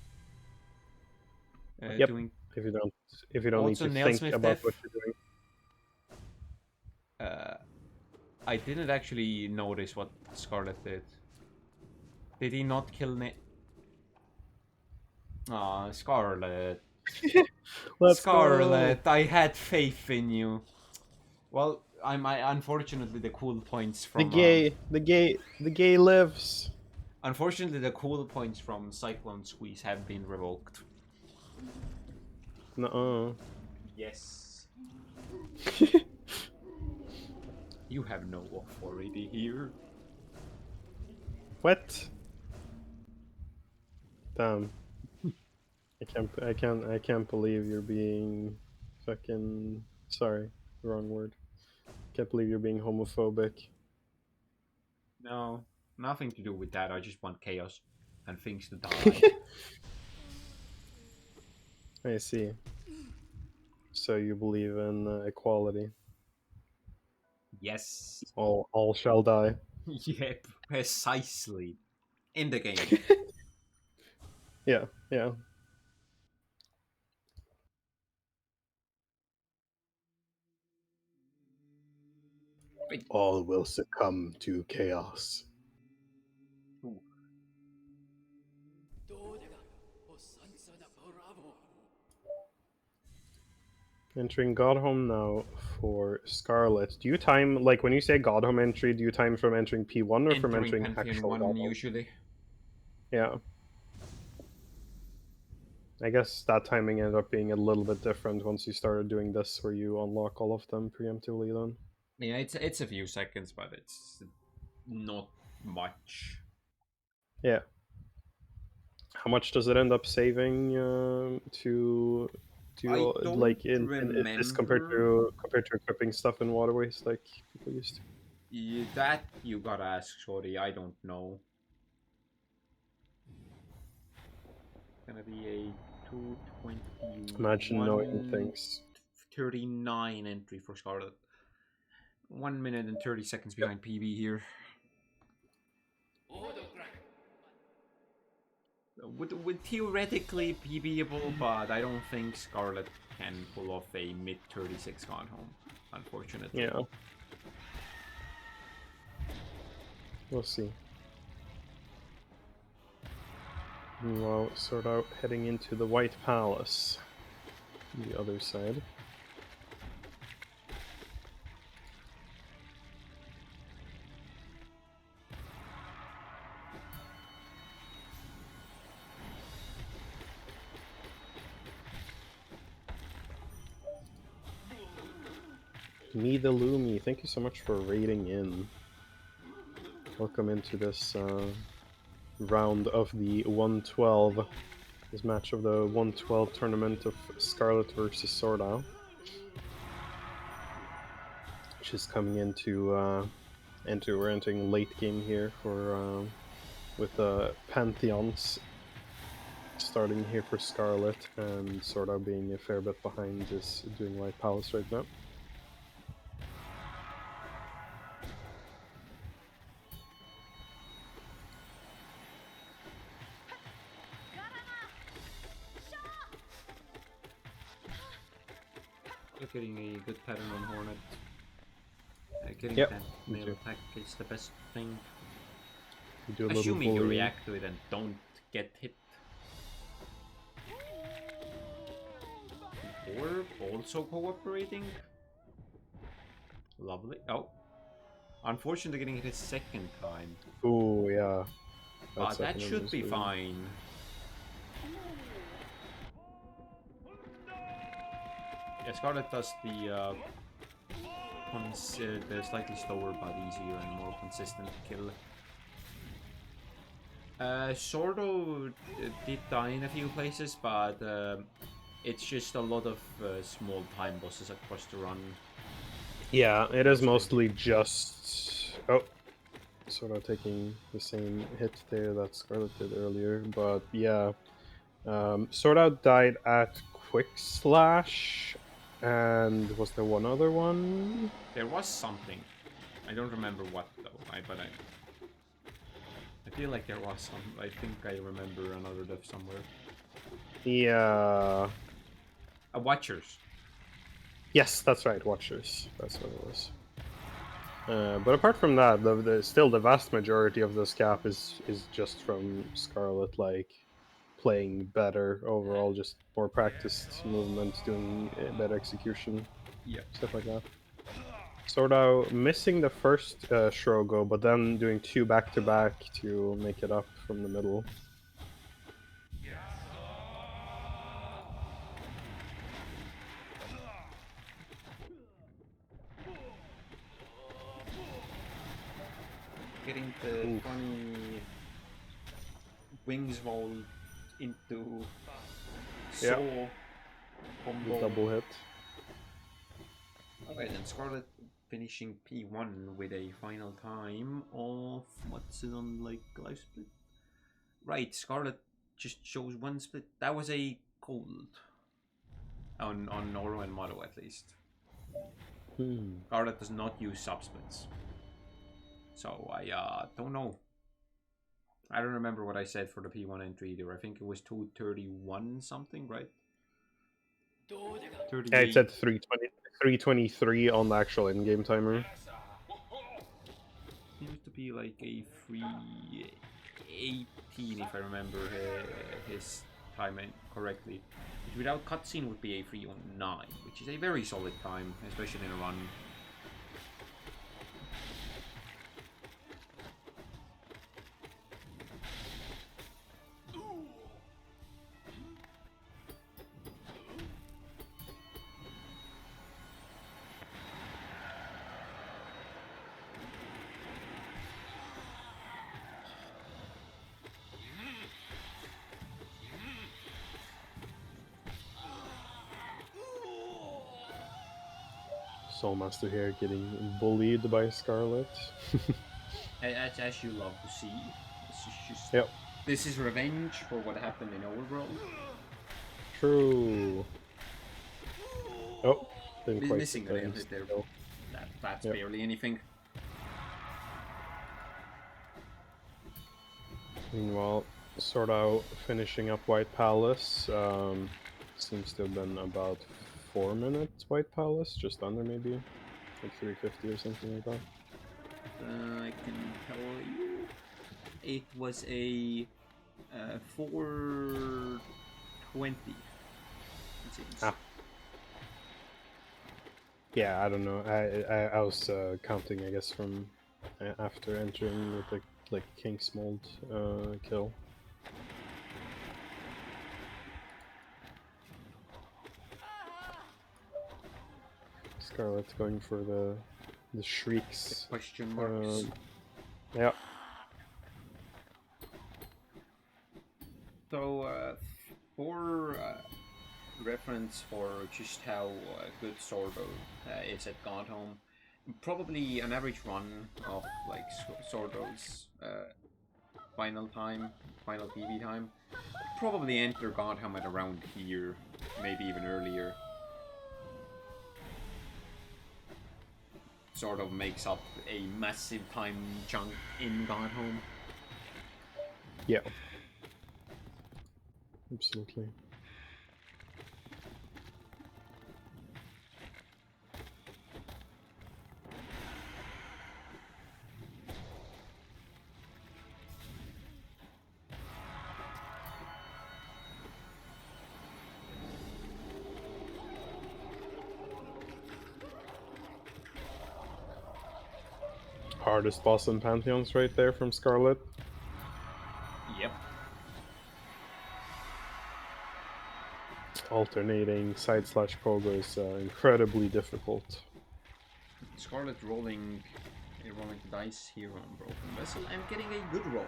Speaker 2: Yep.
Speaker 1: doing.
Speaker 2: If you don't need
Speaker 1: Also,
Speaker 2: to think
Speaker 1: Nailsmith
Speaker 2: about
Speaker 1: Death.
Speaker 2: what you're doing.
Speaker 1: I didn't actually notice what Scarlet did. Did he not kill Nate? Aw, Scarlet.
Speaker 2: Let's go.
Speaker 1: Scarlet, I had faith in you. Well, unfortunately the cool points from
Speaker 2: The gay lives.
Speaker 1: unfortunately the cool points from Cyclone Squeeze have been revoked.
Speaker 2: Nuh-uh.
Speaker 1: Yes. You have no authority here.
Speaker 2: What? Damn. I can't believe you're being fucking sorry, wrong word. Can't believe you're being homophobic.
Speaker 1: No, nothing to do with that. I just want chaos and things to die.
Speaker 2: I see. So you believe in equality.
Speaker 1: Yes.
Speaker 2: All shall die.
Speaker 1: Yep, precisely. In the game.
Speaker 2: Yeah, yeah. All will succumb to chaos.
Speaker 1: Ooh.
Speaker 2: Entering Godhome now for Scarlet. Do you time, like, when you say Godhome entry, do you time from entering P1 or from
Speaker 1: Entering
Speaker 2: entering
Speaker 1: Pantheon
Speaker 2: actual
Speaker 1: 1
Speaker 2: Godhome?
Speaker 1: usually.
Speaker 2: Yeah. I guess that timing ended up being a little bit different once you started doing this, where you unlock all of them preemptively then.
Speaker 1: Yeah, it's a few seconds, but it's not much.
Speaker 2: Yeah. How much does it end up saving
Speaker 1: I
Speaker 2: to
Speaker 1: don't
Speaker 2: like in this
Speaker 1: remember.
Speaker 2: compared to equipping stuff in waterways like people used to?
Speaker 1: That you gotta ask Shorty. I don't know. Gonna be a
Speaker 2: Imagine knowing
Speaker 1: 2:21:39
Speaker 2: things.
Speaker 1: entry for Scarlet. 1 minute and 30 seconds
Speaker 2: Yep.
Speaker 1: behind PB here. Would theoretically be beable, but I don't think Scarlet can pull off a mid 36 gone home, unfortunately.
Speaker 2: Yeah. We'll see. Meanwhile, Swordow heading into the White Palace. The other side. Me the Loomy, thank you so much for raiding in. Welcome into this round of the 112. This match of the 112 tournament of Scarlet versus Swordow. Which is coming into we're entering late game here for with Pantheons starting here for Scarlet, and Swordow being a fair bit behind, is doing White Palace right now.
Speaker 1: You're getting a good pattern on Hornet. Getting
Speaker 2: Yep,
Speaker 1: that
Speaker 2: me
Speaker 1: nail
Speaker 2: too.
Speaker 1: attack is the best thing.
Speaker 2: You do a little
Speaker 1: Assuming you
Speaker 2: bullying.
Speaker 1: react to it and don't get hit. Orb also cooperating. Lovely. Oh. Unfortunately getting hit a second time.
Speaker 2: Ooh, yeah.
Speaker 1: But that
Speaker 2: second one
Speaker 1: should
Speaker 2: was
Speaker 1: be
Speaker 2: really-
Speaker 1: fine. Yeah, Scarlet does the slightly slower but easier and more consistent kill. Swordow did die in a few places, but it's just a lot of small time bosses across the run.
Speaker 2: Yeah, it is mostly just... Oh, sort of taking the same hit there that Scarlet did earlier, but yeah. Swordow died at Quick Slash, and was there one other one?
Speaker 1: There was something. I don't remember what though. I feel like there was some. I think I remember another death somewhere.
Speaker 2: Yeah.
Speaker 1: Watchers.
Speaker 2: Yes, that's right. Watchers. That's what it was. But apart from that, still the vast majority of this gap is just from Scarlet, like playing better overall, just more practiced movement, doing better execution,
Speaker 1: Yep.
Speaker 2: stuff like that. Swordow missing the first Shrogo, but then doing 2 back-to-back to make it up from the middle.
Speaker 1: Getting the
Speaker 2: Oof.
Speaker 1: funny wings roll into
Speaker 2: Yeah.
Speaker 1: saw combo.
Speaker 2: Double hit.
Speaker 1: Alright, and Scarlet finishing P1 with a final time of what's it on, like, live split? Right, Scarlet just shows 1 split. That was a cold on Noro and Moto at least. Scarlet does not use subsplits. So I don't know. I don't remember what I said for the P1 entry either. I think it was 231 something, right? 38.
Speaker 2: Yeah, it said 323 on the actual in-game timer.
Speaker 1: Seems to be like a 318 if I remember his timing correctly. Which without cutscene would be a 309, which is a very solid time, especially in a run.
Speaker 2: Soulmaster here getting bullied by Scarlet.
Speaker 1: As you love to see. This is just...
Speaker 2: Yep.
Speaker 1: This is revenge for what happened in Overworld.
Speaker 2: True. Oh, didn't quite
Speaker 1: Missing the nail hit there. That's
Speaker 2: Yep.
Speaker 1: barely anything.
Speaker 2: Meanwhile, Swordow finishing up White Palace. Seems to have been about 4 minutes White Palace, just under maybe, like 350 or something like that.
Speaker 1: I can tell you, it was a 420. It seems.
Speaker 2: Ah. Yeah, I don't know. I was counting, I guess, from after entering with the King's Mold kill. Scarlet going for the shrieks.
Speaker 1: The question marks.
Speaker 2: Yeah.
Speaker 1: So for reference for just how good Swordow is at Godhome, probably an average run of like Swordow's final PB time, probably enter Godhome at around here, maybe even earlier. Sort of makes up a massive time chunk in Godhome.
Speaker 2: Yeah. Absolutely. Hardest boss in Pantheons right there from Scarlet.
Speaker 1: Yep.
Speaker 2: Alternating side/pogo is incredibly difficult.
Speaker 1: Scarlet rolling the dice here on Broken Vessel. I'm getting a good roll.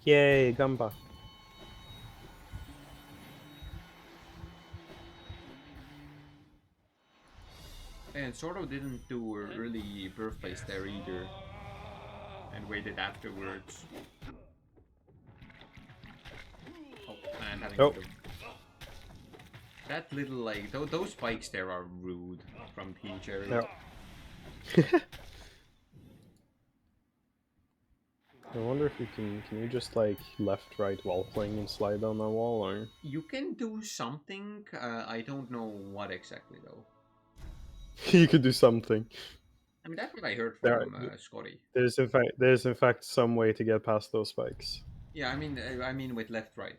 Speaker 2: Yay, Gamba.
Speaker 1: And Swordow didn't do a early birthplace there either. And waited afterwards. Oh, and having that little, like, those spikes there are rude from Teen Cherry.
Speaker 2: Yeah. I wonder if you can you just like left, right while playing and slide down that wall, or
Speaker 1: You can do something. I don't know what exactly though.
Speaker 2: you could do something.
Speaker 1: I mean, that's what I heard
Speaker 2: There,
Speaker 1: from Scotty.
Speaker 2: there's in fact some way to get past those spikes.
Speaker 1: Yeah, I mean with left, right.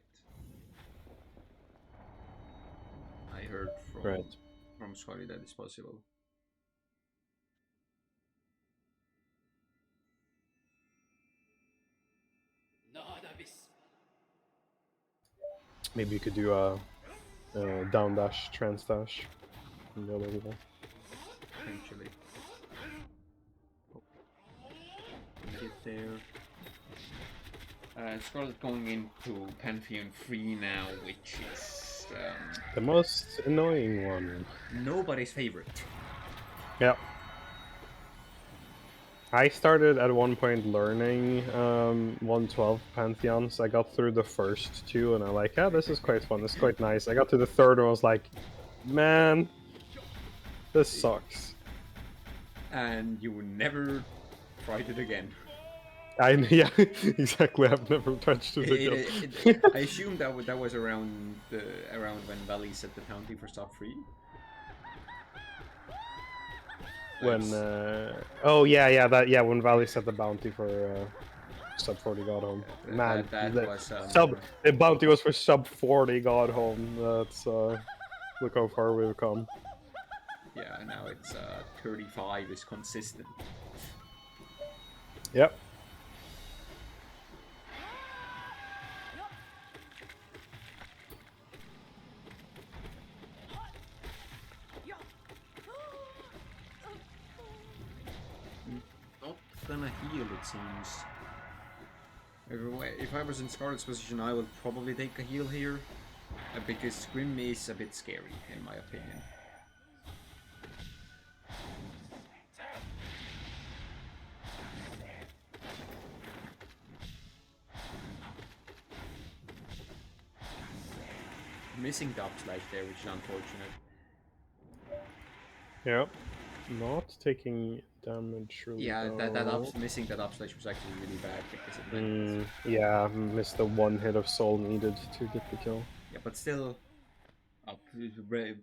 Speaker 1: I heard
Speaker 2: Right.
Speaker 1: from Scotty that it's possible.
Speaker 2: Maybe you could do a down dash, trans dash from the other level.
Speaker 1: Potentially. Get there. Scarlet going into Pantheon 3 now, which is
Speaker 2: The most annoying one.
Speaker 1: nobody's favorite.
Speaker 2: Yeah. I started at one point learning 112 Pantheons. I got through the first two and I'm like, yeah, this is quite fun. This is quite nice. I got to the third and I was like, man, this sucks.
Speaker 1: And you never tried it again.
Speaker 2: Yeah, exactly. I've never touched it again.
Speaker 1: I assume that was around when Valley set the penalty for stop free.
Speaker 2: When oh yeah, when Valley set the bounty for sub 40 God Home. Man,
Speaker 1: that was
Speaker 2: the bounty was for sub 40 God Home. That's look how far we've come.
Speaker 1: Yeah, now it's 35 is consistent.
Speaker 2: Yep.
Speaker 1: Not gonna heal, it seems. If I was in Scarlet's position, I would probably take a heal here, because Scrim is a bit scary, in my opinion. Missing the upslash there, which is unfortunate.
Speaker 2: Yep. Not taking damage really.
Speaker 1: Yeah, missing that upslash was actually really bad because it meant...
Speaker 2: yeah, missed the one hit of soul needed to get the kill.
Speaker 1: Yeah, but still, a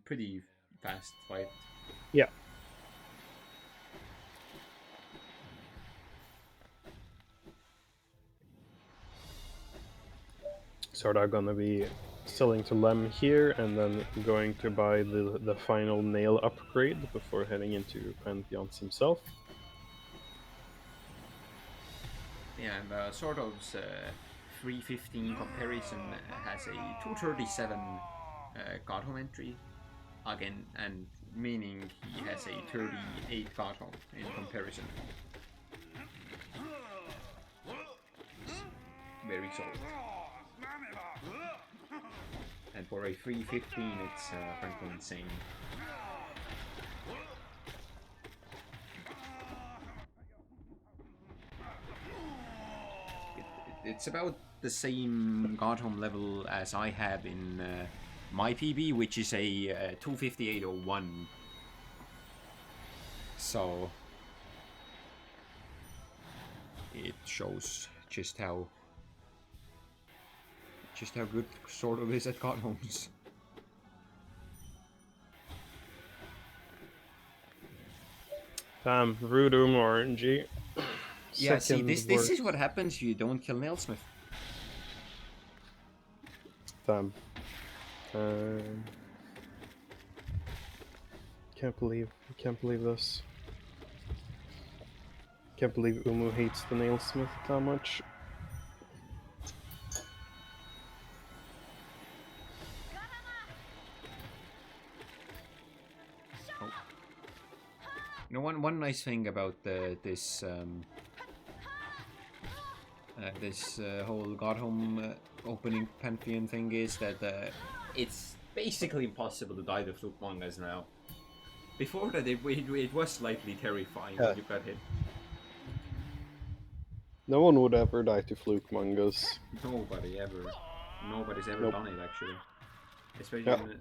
Speaker 1: pretty fast fight.
Speaker 2: Yeah. Swordow gonna be selling to Lem here, and then going to buy the final nail upgrade before heading into Pantheons himself.
Speaker 1: Yeah, and Swordow's 315 comparison has a 237 God Home entry, again, and meaning he has a 38 God Home in comparison. Very solid. And for a 315, it's frankly insane. It's about the same God Home level as I have in my PB, which is a 258.01. So it shows just how good Swordow is at God Homes.
Speaker 2: Voodoo RNG.
Speaker 1: Yeah, see, this is what happens. You don't kill Nailsmith.
Speaker 2: Damn. Can't believe this. Can't believe Umu hates the Nailsmith that much.
Speaker 1: Oh. You know, one nice thing about this whole God Home opening Pantheon thing is that it's basically impossible to die to Fluke Mangas now. Before that, it was slightly terrifying when you got hit.
Speaker 2: No one would ever die to Fluke Mangas.
Speaker 1: Nobody's ever done it, actually. Especially in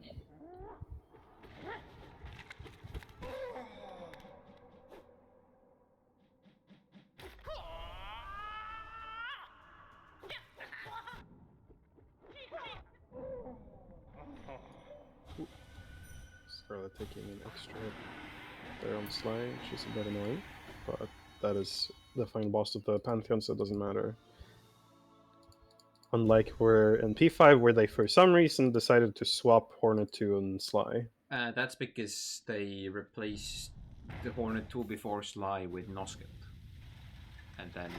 Speaker 2: DUUScarlet taking an extra hit there on Sly, which is a bit annoying, but that is the final boss of the Pantheon, so it doesn't matter. Unlike where in P5, where they for some reason decided to swap Hornet 2 and Sly.
Speaker 1: That's because they replaced the Hornet 2 before Sly with Nosket. And then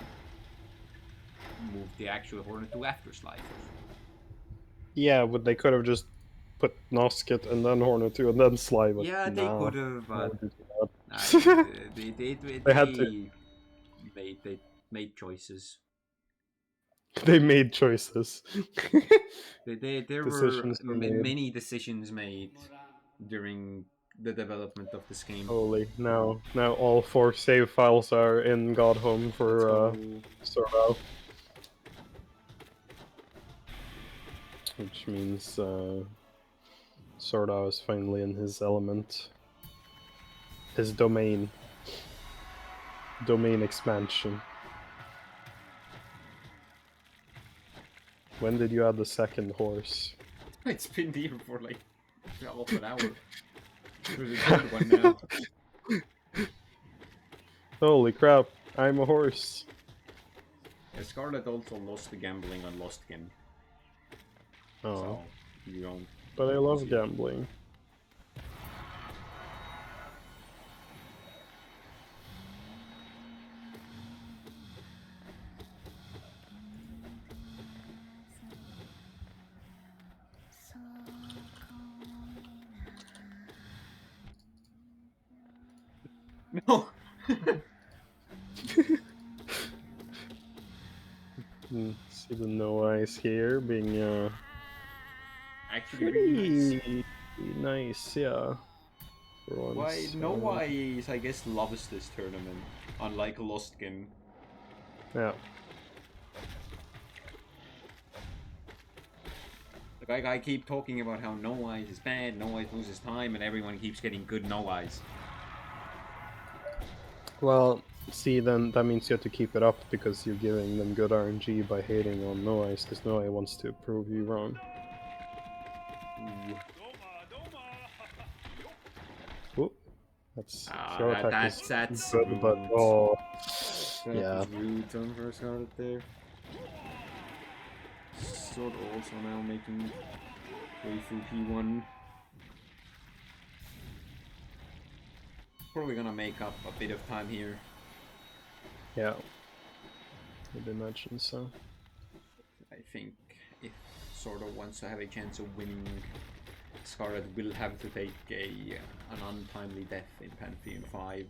Speaker 1: moved the actual Hornet 2 after Sly.
Speaker 2: Yeah, but they could have just put Nosket and then Hornet 2 and then Sly. But
Speaker 1: Yeah, they
Speaker 2: nah,
Speaker 1: could have, but
Speaker 2: they had to.
Speaker 1: They made choices.
Speaker 2: They made choices.
Speaker 1: There
Speaker 2: Decisions
Speaker 1: were
Speaker 2: were made.
Speaker 1: many decisions made during the development of this game.
Speaker 2: Holy, now all 4 save files are in Godhome for Swordow. Which means Swordow is finally in his element. His domain. Domain expansion. When did you add the second horse?
Speaker 1: It's been here for like half an hour. There's a third one now.
Speaker 2: Holy crap, I'm a horse.
Speaker 1: Yeah, Scarlet also lost the gambling on Lost Game.
Speaker 2: Oh.
Speaker 1: So, you don't...
Speaker 2: But I love gambling.
Speaker 1: No!
Speaker 2: See the no eyes here being
Speaker 1: Actually really
Speaker 2: nice, yeah. For once,
Speaker 1: why no eyes I guess loves this tournament, unlike Lost Game.
Speaker 2: Yeah.
Speaker 1: Like I keep talking about how no eyes is bad, no eyes loses time, and everyone keeps getting good no eyes.
Speaker 2: Well, see, then that means you have to keep it up because you're giving them good RNG by hating on no eyes, because no eye wants to prove you wrong. Ooh, that's
Speaker 1: that's
Speaker 2: good,
Speaker 1: rude.
Speaker 2: but oh,
Speaker 1: That
Speaker 2: yeah.
Speaker 1: was rude on first card there. Swordow also now making way through P1. Probably gonna make up a bit of time here.
Speaker 2: Yeah, I'd imagine so.
Speaker 1: I think if Swordow wants to have a chance of winning, Scarlet will have to take an untimely death in Pantheon 5.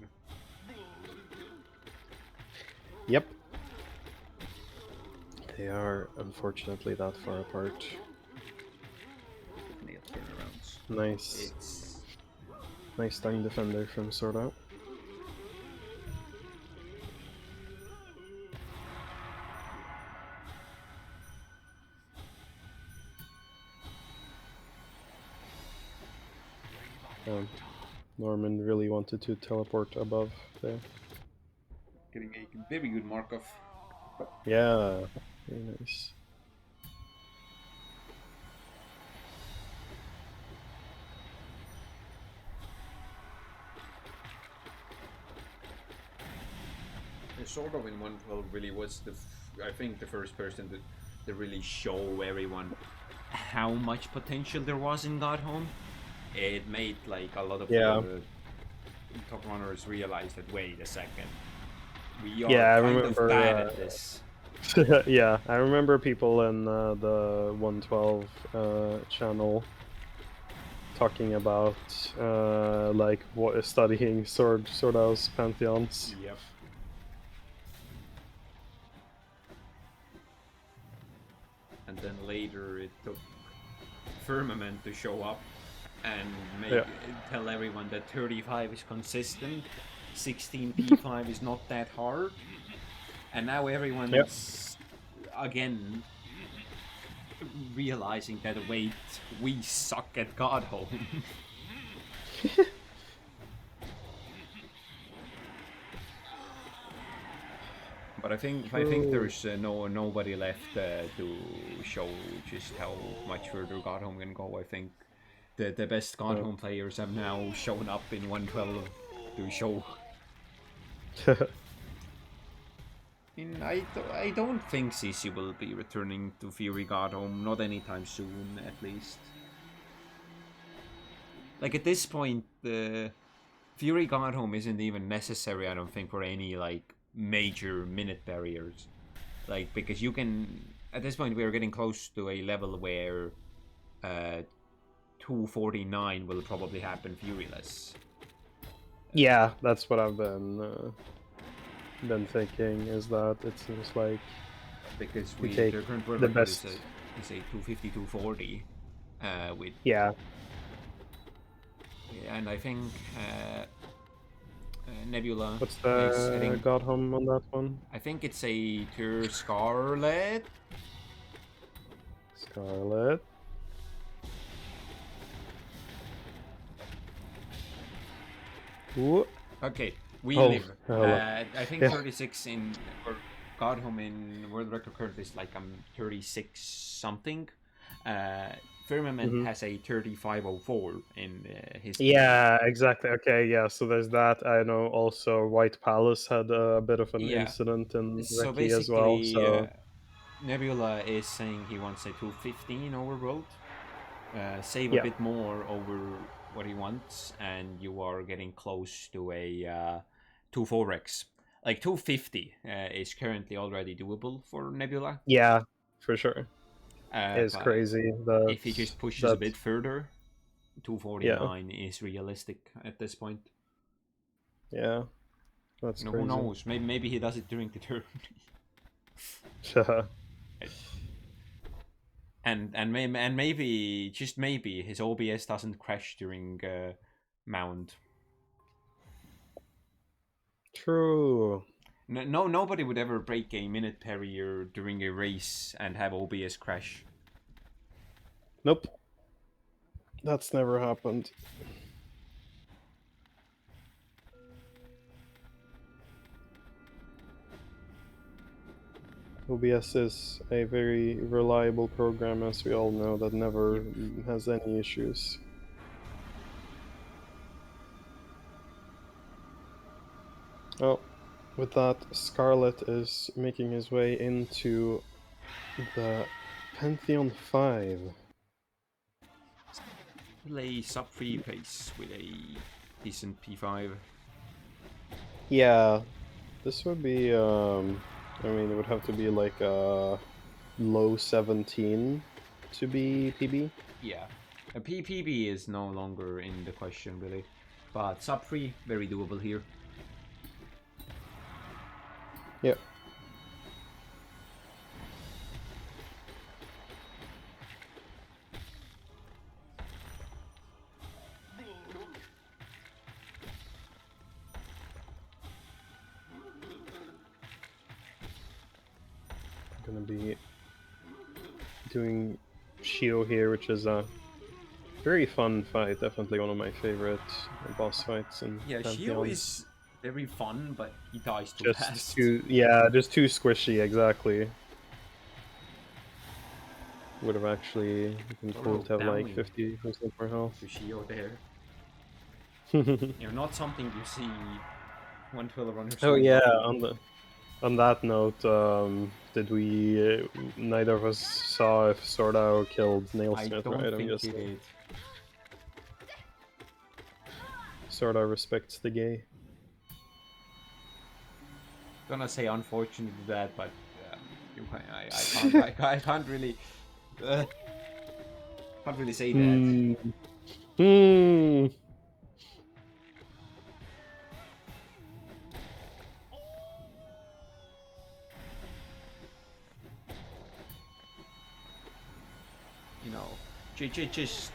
Speaker 2: Yep. They are unfortunately that far apart.
Speaker 1: Nail turnarounds.
Speaker 2: Nice.
Speaker 1: It's
Speaker 2: Nice stung defender from Swordow. Norman really wanted to teleport above there.
Speaker 1: getting a very good Markov.
Speaker 2: Yeah, very nice.
Speaker 1: Swordow in 112 really was I think the first person to really show everyone how much potential there was in Godhome. It made like a lot of top runners realize that wait a second, we are kind of bad at this.
Speaker 2: Yeah, I remember people in the 112 channel talking about like studying Swordow's pantheons.
Speaker 1: Yep. And then later it took Firmament to show up and tell everyone that 35 is consistent, 16 P5 is not that hard, and now everyone's again realizing that wait, we suck at Godhome. But I think there's nobody left to show just how much further Godhome can go. I think the best Godhome players have now shown up in 112 to show. I don't think CC will be returning to Fury Godhome, not anytime soon, at least. Like, at this point, the Fury Godhome isn't even necessary, I don't think, for any, like, major minute barriers. Like, because you can... At this point, we are getting close to a level where 249 will probably happen Furyless.
Speaker 2: Yeah, that's what I've been thinking, is that it seems like...
Speaker 1: Because
Speaker 2: take
Speaker 1: their current world
Speaker 2: the
Speaker 1: record
Speaker 2: best...
Speaker 1: is a 250, 240. With...
Speaker 2: Yeah.
Speaker 1: And I think Nebula
Speaker 2: What's
Speaker 1: is
Speaker 2: the
Speaker 1: heading...
Speaker 2: Godhome on that one?
Speaker 1: I think it's a DUUScarlet.
Speaker 2: Scarlet. Ooh.
Speaker 1: Okay, we
Speaker 2: Oh,
Speaker 1: live.
Speaker 2: hello.
Speaker 1: I think 36 in... Or Godhome in world record currently is like 36 something. Firmament has a 3504 in his...
Speaker 2: Yeah, exactly. Okay, yeah, so there's that. I know also White Palace had a bit of an incident in
Speaker 1: So
Speaker 2: Reki as well, so...
Speaker 1: Nebula is saying he wants a 215 overworld. Save a
Speaker 2: Yeah.
Speaker 1: bit more over what he wants, and you are getting close to a 2-4x. Like 250 is currently already doable for Nebula.
Speaker 2: Yeah, for sure. It's crazy.
Speaker 1: If he just pushes a bit further, 249 is realistic at this point.
Speaker 2: Yeah, that's crazy.
Speaker 1: Who knows? Maybe he does it during the turn. and maybe, just maybe, his OBS doesn't crash during Mount.
Speaker 2: True.
Speaker 1: No, nobody would ever break a minute barrier during a race and have OBS crash.
Speaker 2: Nope. That's never happened. OBS is a very reliable program, as we all know, that never has any issues. Oh, with that, Scarlet is making his way into the Pantheon 5.
Speaker 1: Play sub 3 pace with a decent P5.
Speaker 2: Yeah, this would be, I mean, it would have to be like a low 17 to be PB.
Speaker 1: Yeah, a PB is no longer in the question, really. But sub 3, very doable here.
Speaker 2: Yep. Gonna be doing Shio here, which is a very fun fight. Definitely one of my favorite boss fights. And
Speaker 1: yeah, Shio is very fun, but he dies too fast.
Speaker 2: Just too squishy. Exactly. Would have actually been cool to have like 50% more health.
Speaker 1: To Shio there. Not something you see 112 runners.
Speaker 2: Oh yeah, on that note, did we? Neither of us saw if Swordow killed Nailsmith, right?
Speaker 1: I'm guessing. He did.
Speaker 2: Swordow respects the gay.
Speaker 1: Gonna say unfortunately that, but I can't really say that. Just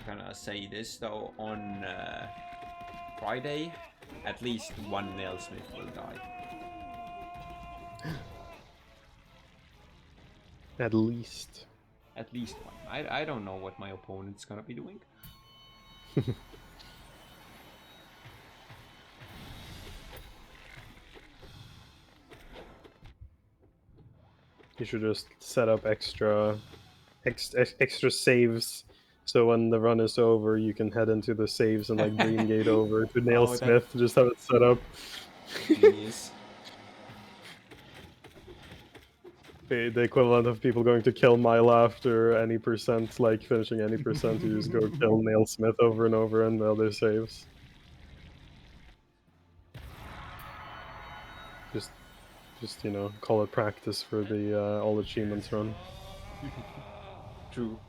Speaker 1: gonna say this though, on Friday, at least one Nailsmith will die.
Speaker 2: At least.
Speaker 1: At least one. I don't know what my opponent's gonna be doing.
Speaker 2: You should just set up extra saves So when the run is over, you can head into the saves and like Dream Gate over to Nail
Speaker 1: Oh, that-
Speaker 2: Smith, just have it set up.
Speaker 1: Genius.
Speaker 2: The equivalent of people going to kill Mile after any percent, like finishing any percent, you just go kill Nail Smith over and over and the other saves. Just you know, call it practice for the all achievements run.
Speaker 1: True.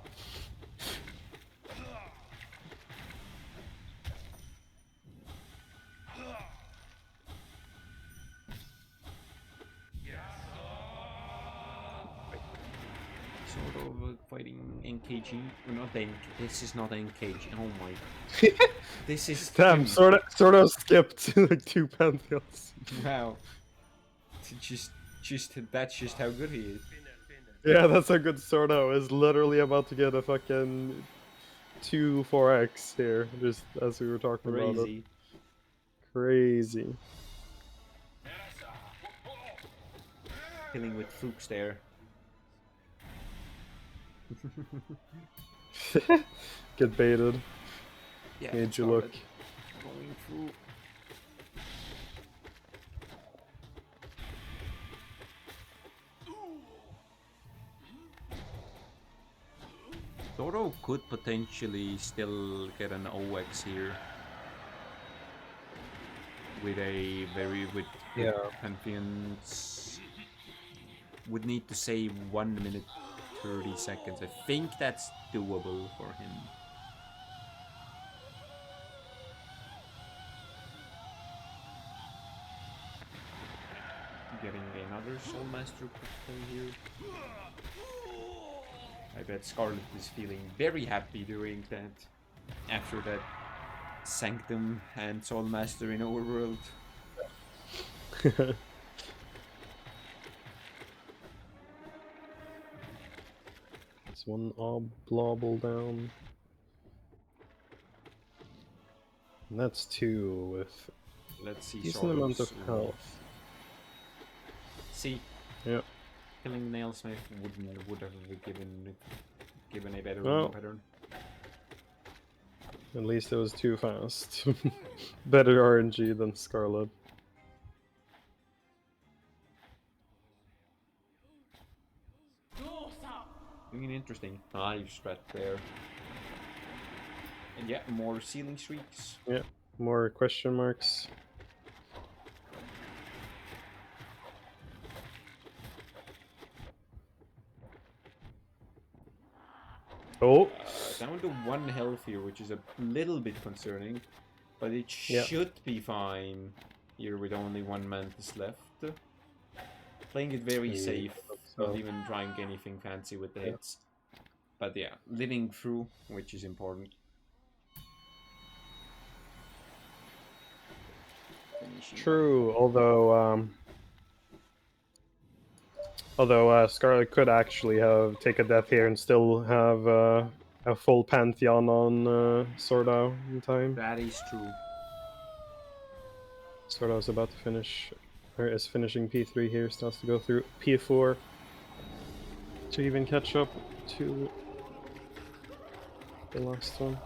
Speaker 1: Sort of fighting NKG. Or not NK. This is not NKG. Oh my. This is.
Speaker 2: Damn, sort of skipped like 2 pantheons.
Speaker 1: Wow. Just that's just how good he is.
Speaker 2: Yeah, that's a good Swordow. Is literally about to get a fucking 2-4x here, just as we were talking about it.
Speaker 1: Crazy.
Speaker 2: Crazy.
Speaker 1: Killing with Fuchs there.
Speaker 2: Get baited.
Speaker 1: Yeah.
Speaker 2: Made you look.
Speaker 1: Going through. Swordow could potentially still get an OX here. With a with Pantheons. Would need to save 1 minute 30 seconds. I think that's doable for him. Getting another Soul Master quickly here. I bet Scarlet is feeling very happy doing that. After that Sanctum and Soul Master in Overworld.
Speaker 2: It's one oblobble down. And that's 2 with
Speaker 1: Let's see.
Speaker 2: decent amount of health.
Speaker 1: See,
Speaker 2: Yeah.
Speaker 1: killing Nailsmith would have given a better
Speaker 2: Well,
Speaker 1: pattern.
Speaker 2: At least it was too fast. Better RNG than Scarlet.
Speaker 1: Doing an interesting knife strat there. And yeah, more ceiling streaks.
Speaker 2: Yeah, more question marks. Oh!
Speaker 1: Down to 1 health here, which is a little bit concerning. But it should be fine here with only 1 mantis left. Playing it very safe, not even trying anything fancy with the hits. But yeah, living through, which is important.
Speaker 2: True, although Scarlet could actually take a death here and still have a full Pantheon on Swordow in time.
Speaker 1: That is true.
Speaker 2: Swordow's about to finish, or is finishing P3 here, still has to go through P4 to even catch up to the last one.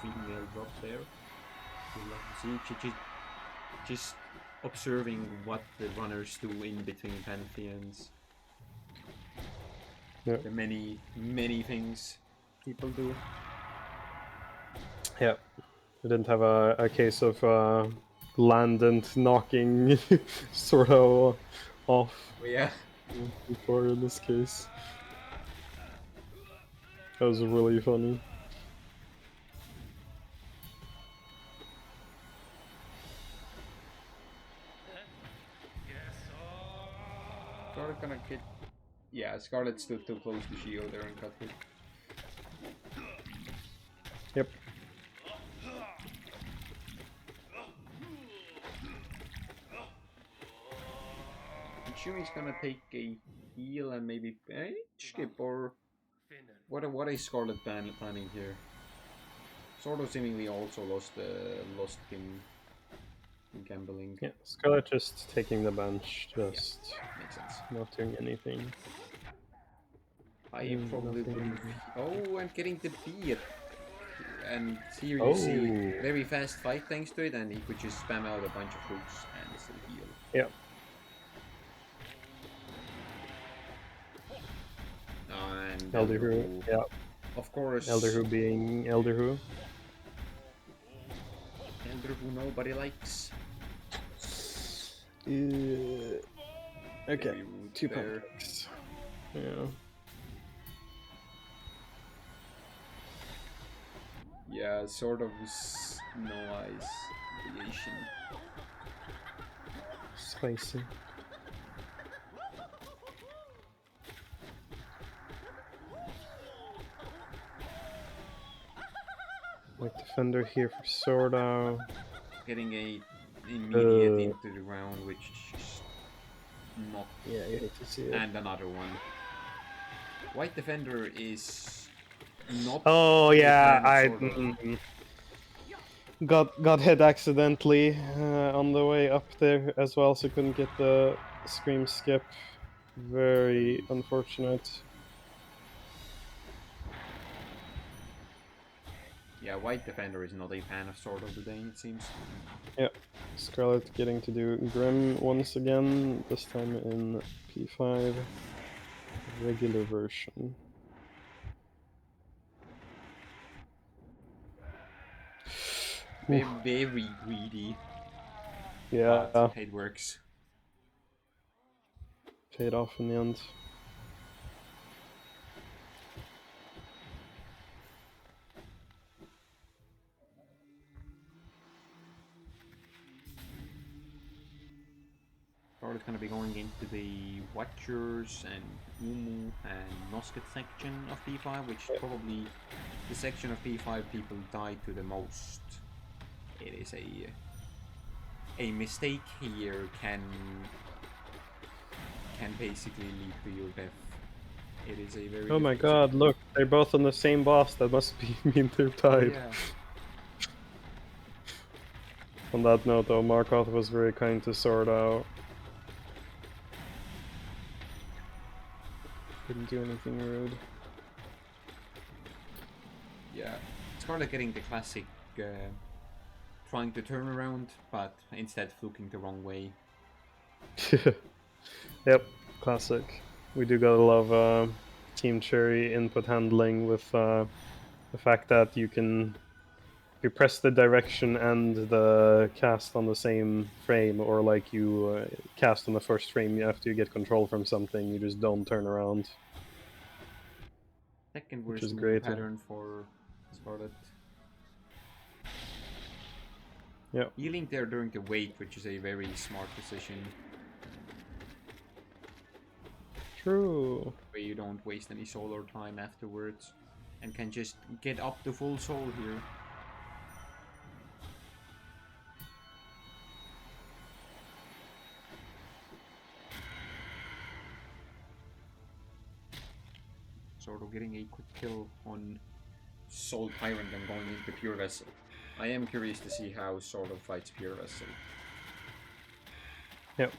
Speaker 1: Female drop there. See, just observing what the runners do in between Pantheons.
Speaker 2: Yeah.
Speaker 1: The many things people do.
Speaker 2: Yeah, we didn't have a case of Landon knocking Swordow off.
Speaker 1: Yeah.
Speaker 2: Before in this case. That was really funny.
Speaker 1: Scarlet gonna get. Yeah, Scarlet stood too close to Shio there and cut it.
Speaker 2: Yep.
Speaker 1: Shui's gonna take a heal and maybe skip, or what is Scarlet planning here? Sort of seemingly also lost him. gambling.
Speaker 2: Yeah, Scarlet just taking the bench, just
Speaker 1: Makes sense.
Speaker 2: not doing anything.
Speaker 1: I probably
Speaker 2: nothing.
Speaker 1: wouldn't. Oh, I'm getting the beer. And here you
Speaker 2: Oh,
Speaker 1: see very fast fight thanks to it, and he could just spam out a bunch of hooks and still heal.
Speaker 2: yeah.
Speaker 1: And
Speaker 2: Elder Who, yeah.
Speaker 1: of course.
Speaker 2: Elder Who being Elder Who.
Speaker 1: Elder Who nobody likes.
Speaker 2: Okay, 2 pancakes. Yeah.
Speaker 1: Yeah, sort of no eyes creation.
Speaker 2: Spicy. Like defender here for Swordow.
Speaker 1: Getting a immediate into the ground, which is just not.
Speaker 2: Yeah, you hate to see it.
Speaker 1: And another one. White defender is not.
Speaker 2: Oh yeah, I
Speaker 1: sort of.
Speaker 2: got hit accidentally on the way up there as well, so couldn't get the scream skip. Very unfortunate.
Speaker 1: Yeah, white defender is not a fan of Sword of the Day, it seems.
Speaker 2: Yeah, Scarlet getting to do Grim once again, this time in P5 regular version.
Speaker 1: Very greedy.
Speaker 2: Yeah,
Speaker 1: but it works.
Speaker 2: Paid off in the end.
Speaker 1: Scarlet's going to be going into the Watchers and Umu and Nosket section of P5, which is probably the section of P5 people die to the most. It is a mistake here can basically lead to your death. It is a very.
Speaker 2: Oh my god! Look, they're both on the same boss. That must be mean they're tied.
Speaker 1: Yeah.
Speaker 2: On that note, though, Markoth was very kind to Swordow. Didn't do anything rude.
Speaker 1: Yeah, Scarlet getting the classic trying to turn around, but instead fluking the wrong way.
Speaker 2: Yep, classic. We do gotta love Team Cherry input handling with the fact that you can press the direction and the cast on the same frame, or like you cast on the first frame after you get control from something, you just don't turn around.
Speaker 1: Second
Speaker 2: which
Speaker 1: worst
Speaker 2: is great
Speaker 1: pattern for Scarlet.
Speaker 2: Yeah.
Speaker 1: Healing there during the wait, which is a very smart decision.
Speaker 2: True.
Speaker 1: Where you don't waste any soul or time afterwards, and can just get up to full soul here. Sort of getting a quick kill on Soul Tyrant and going into Pure Vessel. I am curious to see how Sort of fights Pure Vessel.
Speaker 2: Yep.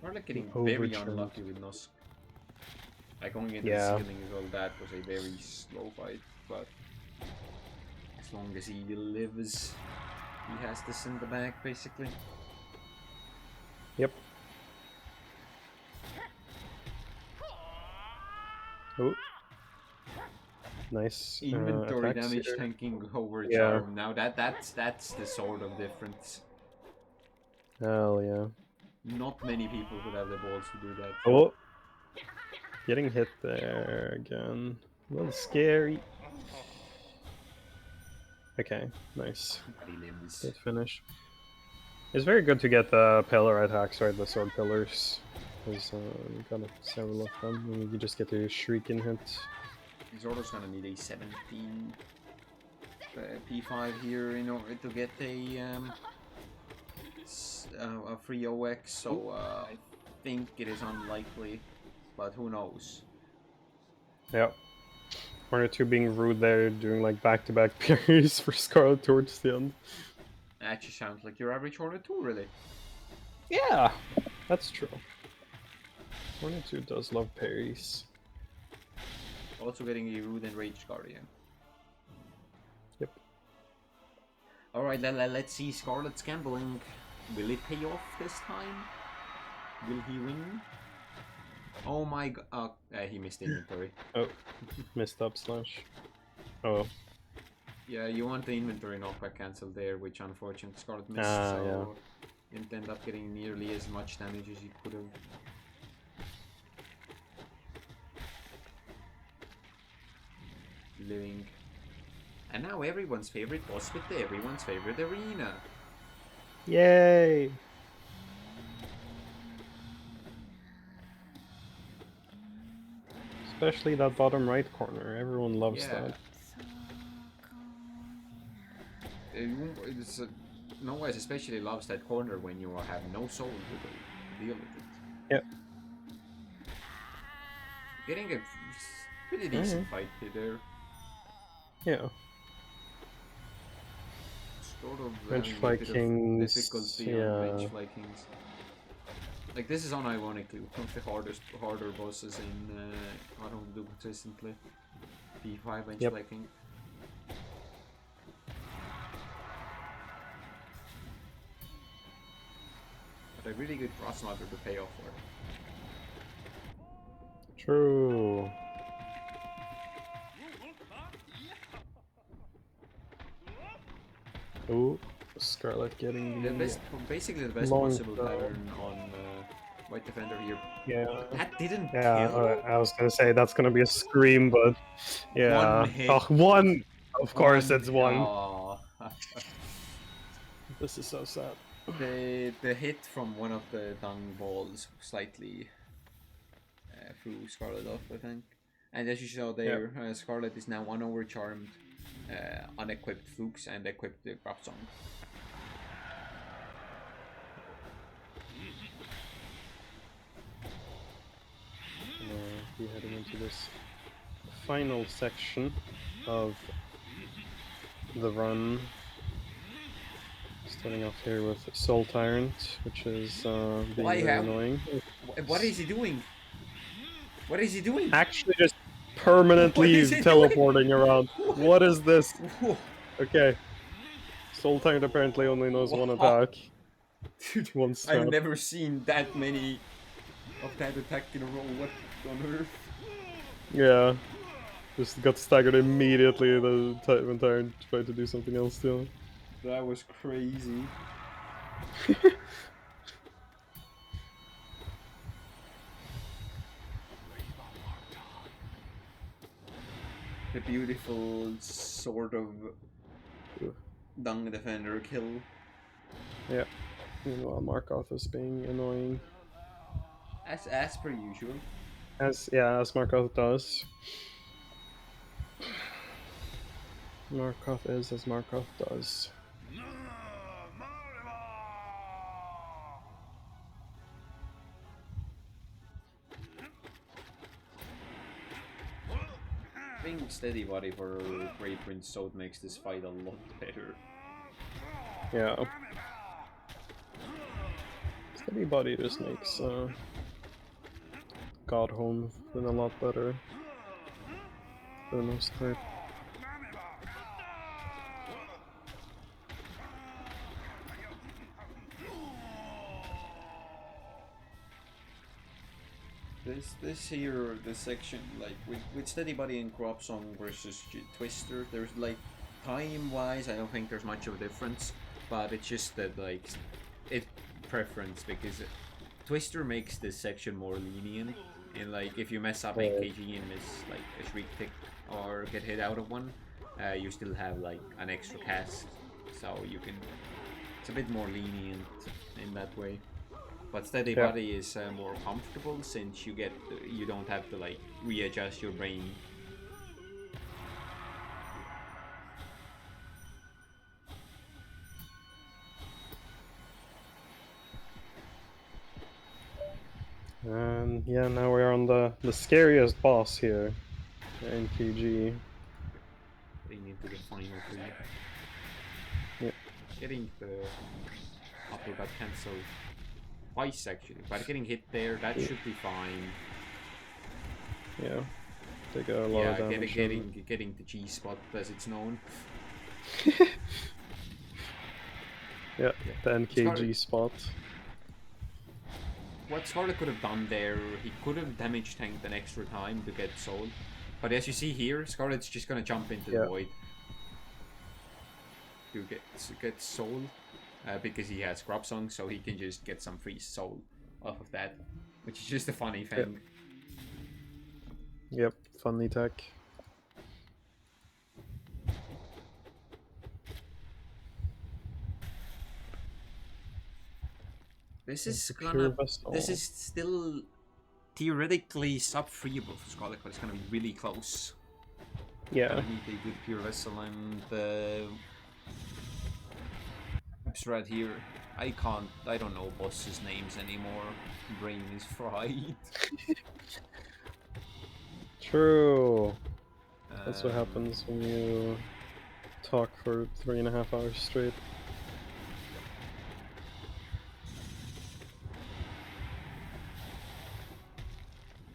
Speaker 1: We're like getting very unlucky with Nosk. Like going into the ceiling as well, that was a very slow fight, but as long as he lives, he has this in the back basically.
Speaker 2: Yep. Oh. Nice.
Speaker 1: Inventory damage here. Tanking over charm. Now that's the sort of difference.
Speaker 2: Hell yeah.
Speaker 1: Not many people would have the balls to do that.
Speaker 2: Oh. Getting hit there again. A little scary. Okay, nice. Good finish. It's very good to get the pillar attacks, right? The sword pillars. Because you got several of them, and you just get to shrieking hit.
Speaker 1: Swordo's gonna need a 17 P5 here in order to get a free OX, so I think it is unlikely, but who knows?
Speaker 2: Yep. One or two being rude there, doing like back-to-back parries for Scarlet towards the end.
Speaker 1: That just sounds like your average Hornet 2, really.
Speaker 2: Yeah, that's true. Hornet 2 does love parries.
Speaker 1: Also getting a rude and rage guardian.
Speaker 2: Yep.
Speaker 1: Alright, let's see Scarlet's gambling. Will it pay off this time? Will he win? Oh my god. Oh, he missed inventory.
Speaker 2: Oh, missed up slash. Oh.
Speaker 1: Yeah, you want the inventory knockback cancelled there, which unfortunately Scarlet missed, so
Speaker 2: Yeah.
Speaker 1: didn't end up getting nearly as much damage as he could have. Living. And now everyone's favorite boss with everyone's favorite arena.
Speaker 2: Yay! Especially that bottom right corner. Everyone loves that.
Speaker 1: No one especially loves that corner when you have no soul to deal with it.
Speaker 2: Yep.
Speaker 1: Getting a pretty decent fight there.
Speaker 2: Yeah.
Speaker 1: Sort of
Speaker 2: Bench
Speaker 1: having
Speaker 2: Fly
Speaker 1: a bit of
Speaker 2: Kings,
Speaker 1: difficulty on Bench Fly Kings. Like, this is unironically one of the harder bosses in I don't do consistently. P5 Bench Fly King. But a really good cross mother to pay off for.
Speaker 2: True. Ooh, Scarlet getting
Speaker 1: basically the best possible pattern on White Defender here.
Speaker 2: Yeah.
Speaker 1: That didn't kill.
Speaker 2: I was gonna say that's gonna be a scream, but yeah.
Speaker 1: One hit.
Speaker 2: Oh, one! Of course it's one.
Speaker 1: Oh.
Speaker 2: This is so sad.
Speaker 1: The hit from one of the dung balls slightly threw Scarlet off, I think. And as you saw there, Scarlet is now unovercharmed, unequipped Flukes, and equipped the Grub Song.
Speaker 2: Be heading into this final section of the run. Starting off here with Soul Tyrant, which is being very annoying.
Speaker 1: What is he doing? What is he doing?
Speaker 2: Actually just permanently teleporting around. What is this? Okay. Soul Tyrant apparently only knows one attack.
Speaker 1: Dude, I've never seen that many of that attack in a row. What on earth?
Speaker 2: Yeah. Just got staggered immediately. The Tyrant tried to do something else still.
Speaker 1: That was crazy. The beautiful sort of dung defender kill.
Speaker 2: Yeah. Meanwhile, Markoth is being annoying.
Speaker 1: As per usual.
Speaker 2: As Markoth does. Markoth is as Markoth does.
Speaker 1: Being steady body for Grey Prince Sode makes this fight a lot better.
Speaker 2: Yeah. Steady body just makes God Home a lot better for the most part.
Speaker 1: This section, like with Steady Body and Crop Song versus Twister, there's like time-wise, I don't think there's much of a difference, but it's just that like it's preference because Twister makes this section more lenient, and like if you mess up AKG and miss like a Shriek Tick or get hit out of one, you still have like an extra cast, so you can. It's a bit more lenient in that way. But Steady Body is more comfortable since you don't have to like readjust your brain.
Speaker 2: And yeah, now we're on the scariest boss here. NKG.
Speaker 1: Getting into the final three.
Speaker 2: Yep.
Speaker 1: Getting the upper got cancelled twice actually, but getting hit there, that should be fine.
Speaker 2: Yeah. Take a lot of damage.
Speaker 1: Getting the G spot as it's known.
Speaker 2: Yeah, the NKG spot.
Speaker 1: What Scarlet could have done there, he could have damage tanked an extra time to get soul. But as you see here, Scarlet's just gonna jump into the void to get soul, because he has Grub Song, so he can just get some free soul off of that, which is just a funny thing.
Speaker 2: Yep, funny tech.
Speaker 1: This is still theoretically sub-freeable for Scarlet, but it's gonna be really close.
Speaker 2: Yeah.
Speaker 1: I need a good pure vessel and right here. I don't know bosses' names anymore. Brain is fried.
Speaker 2: True. That's what happens when you talk for 3.5 hours straight.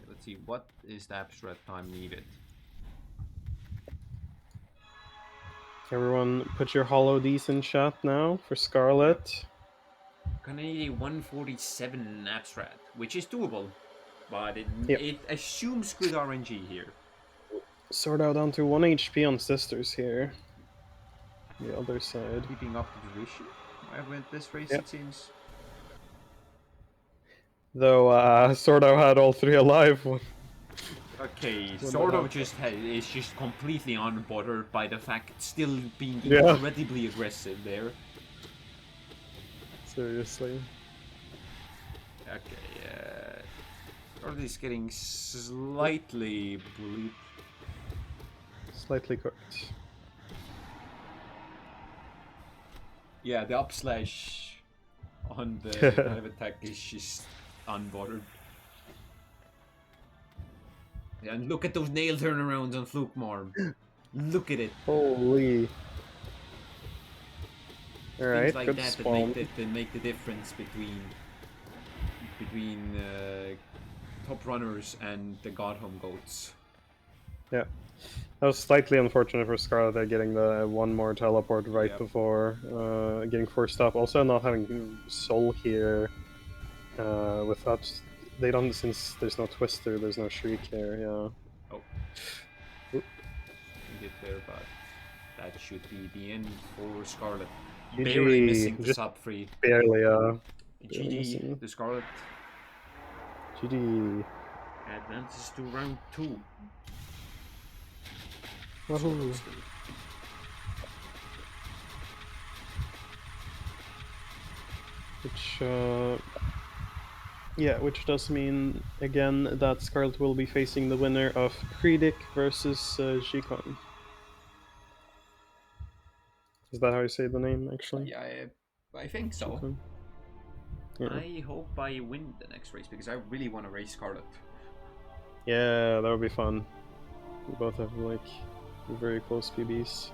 Speaker 1: Let's see, what is the abstract time needed?
Speaker 2: Everyone, put your hollow Ds in chat now for Scarlet.
Speaker 1: Gonna need a 147 abstract, which is doable, but it assumes good RNG here.
Speaker 2: Swordow down to 1 HP on Sisters here. The other side.
Speaker 1: Keeping up the duration with this race, it seems.
Speaker 2: Though Swordow had all 3 alive.
Speaker 1: Okay, Swordow is just completely unbothered by the fact still being incredibly aggressive there.
Speaker 2: Seriously.
Speaker 1: Okay, Swordow is getting slightly bullied.
Speaker 2: Slightly cooked.
Speaker 1: Yeah, the upslash on the kind of attack is just unbothered. And look at those nail turnarounds on Flukemorn. Look at it.
Speaker 2: Holy. Alright,
Speaker 1: things like
Speaker 2: good
Speaker 1: that
Speaker 2: spawn.
Speaker 1: that make the difference between top runners and the Godhome goats.
Speaker 2: Yeah. That was slightly unfortunate for Scarlet there getting the one more teleport right before getting forced up. Also not having soul here without they don't, since there's no Twister, there's no Shriek here,
Speaker 1: Oh. Get there, but that should be the end for Scarlet.
Speaker 2: GG.
Speaker 1: Barely missing the sub free.
Speaker 2: Barely,
Speaker 1: GG, the Scarlet.
Speaker 2: GG.
Speaker 1: Advances to round 2.
Speaker 2: Wahoo. Which does mean, again, that Scarlet will be facing the winner of Predic versus G-Con. Is that how you say the name, actually?
Speaker 1: Yeah, I think so. Yeah. I hope I win the next race, because I really want to race Scarlet.
Speaker 2: Yeah, that would be fun. We both have, like, very close PBs.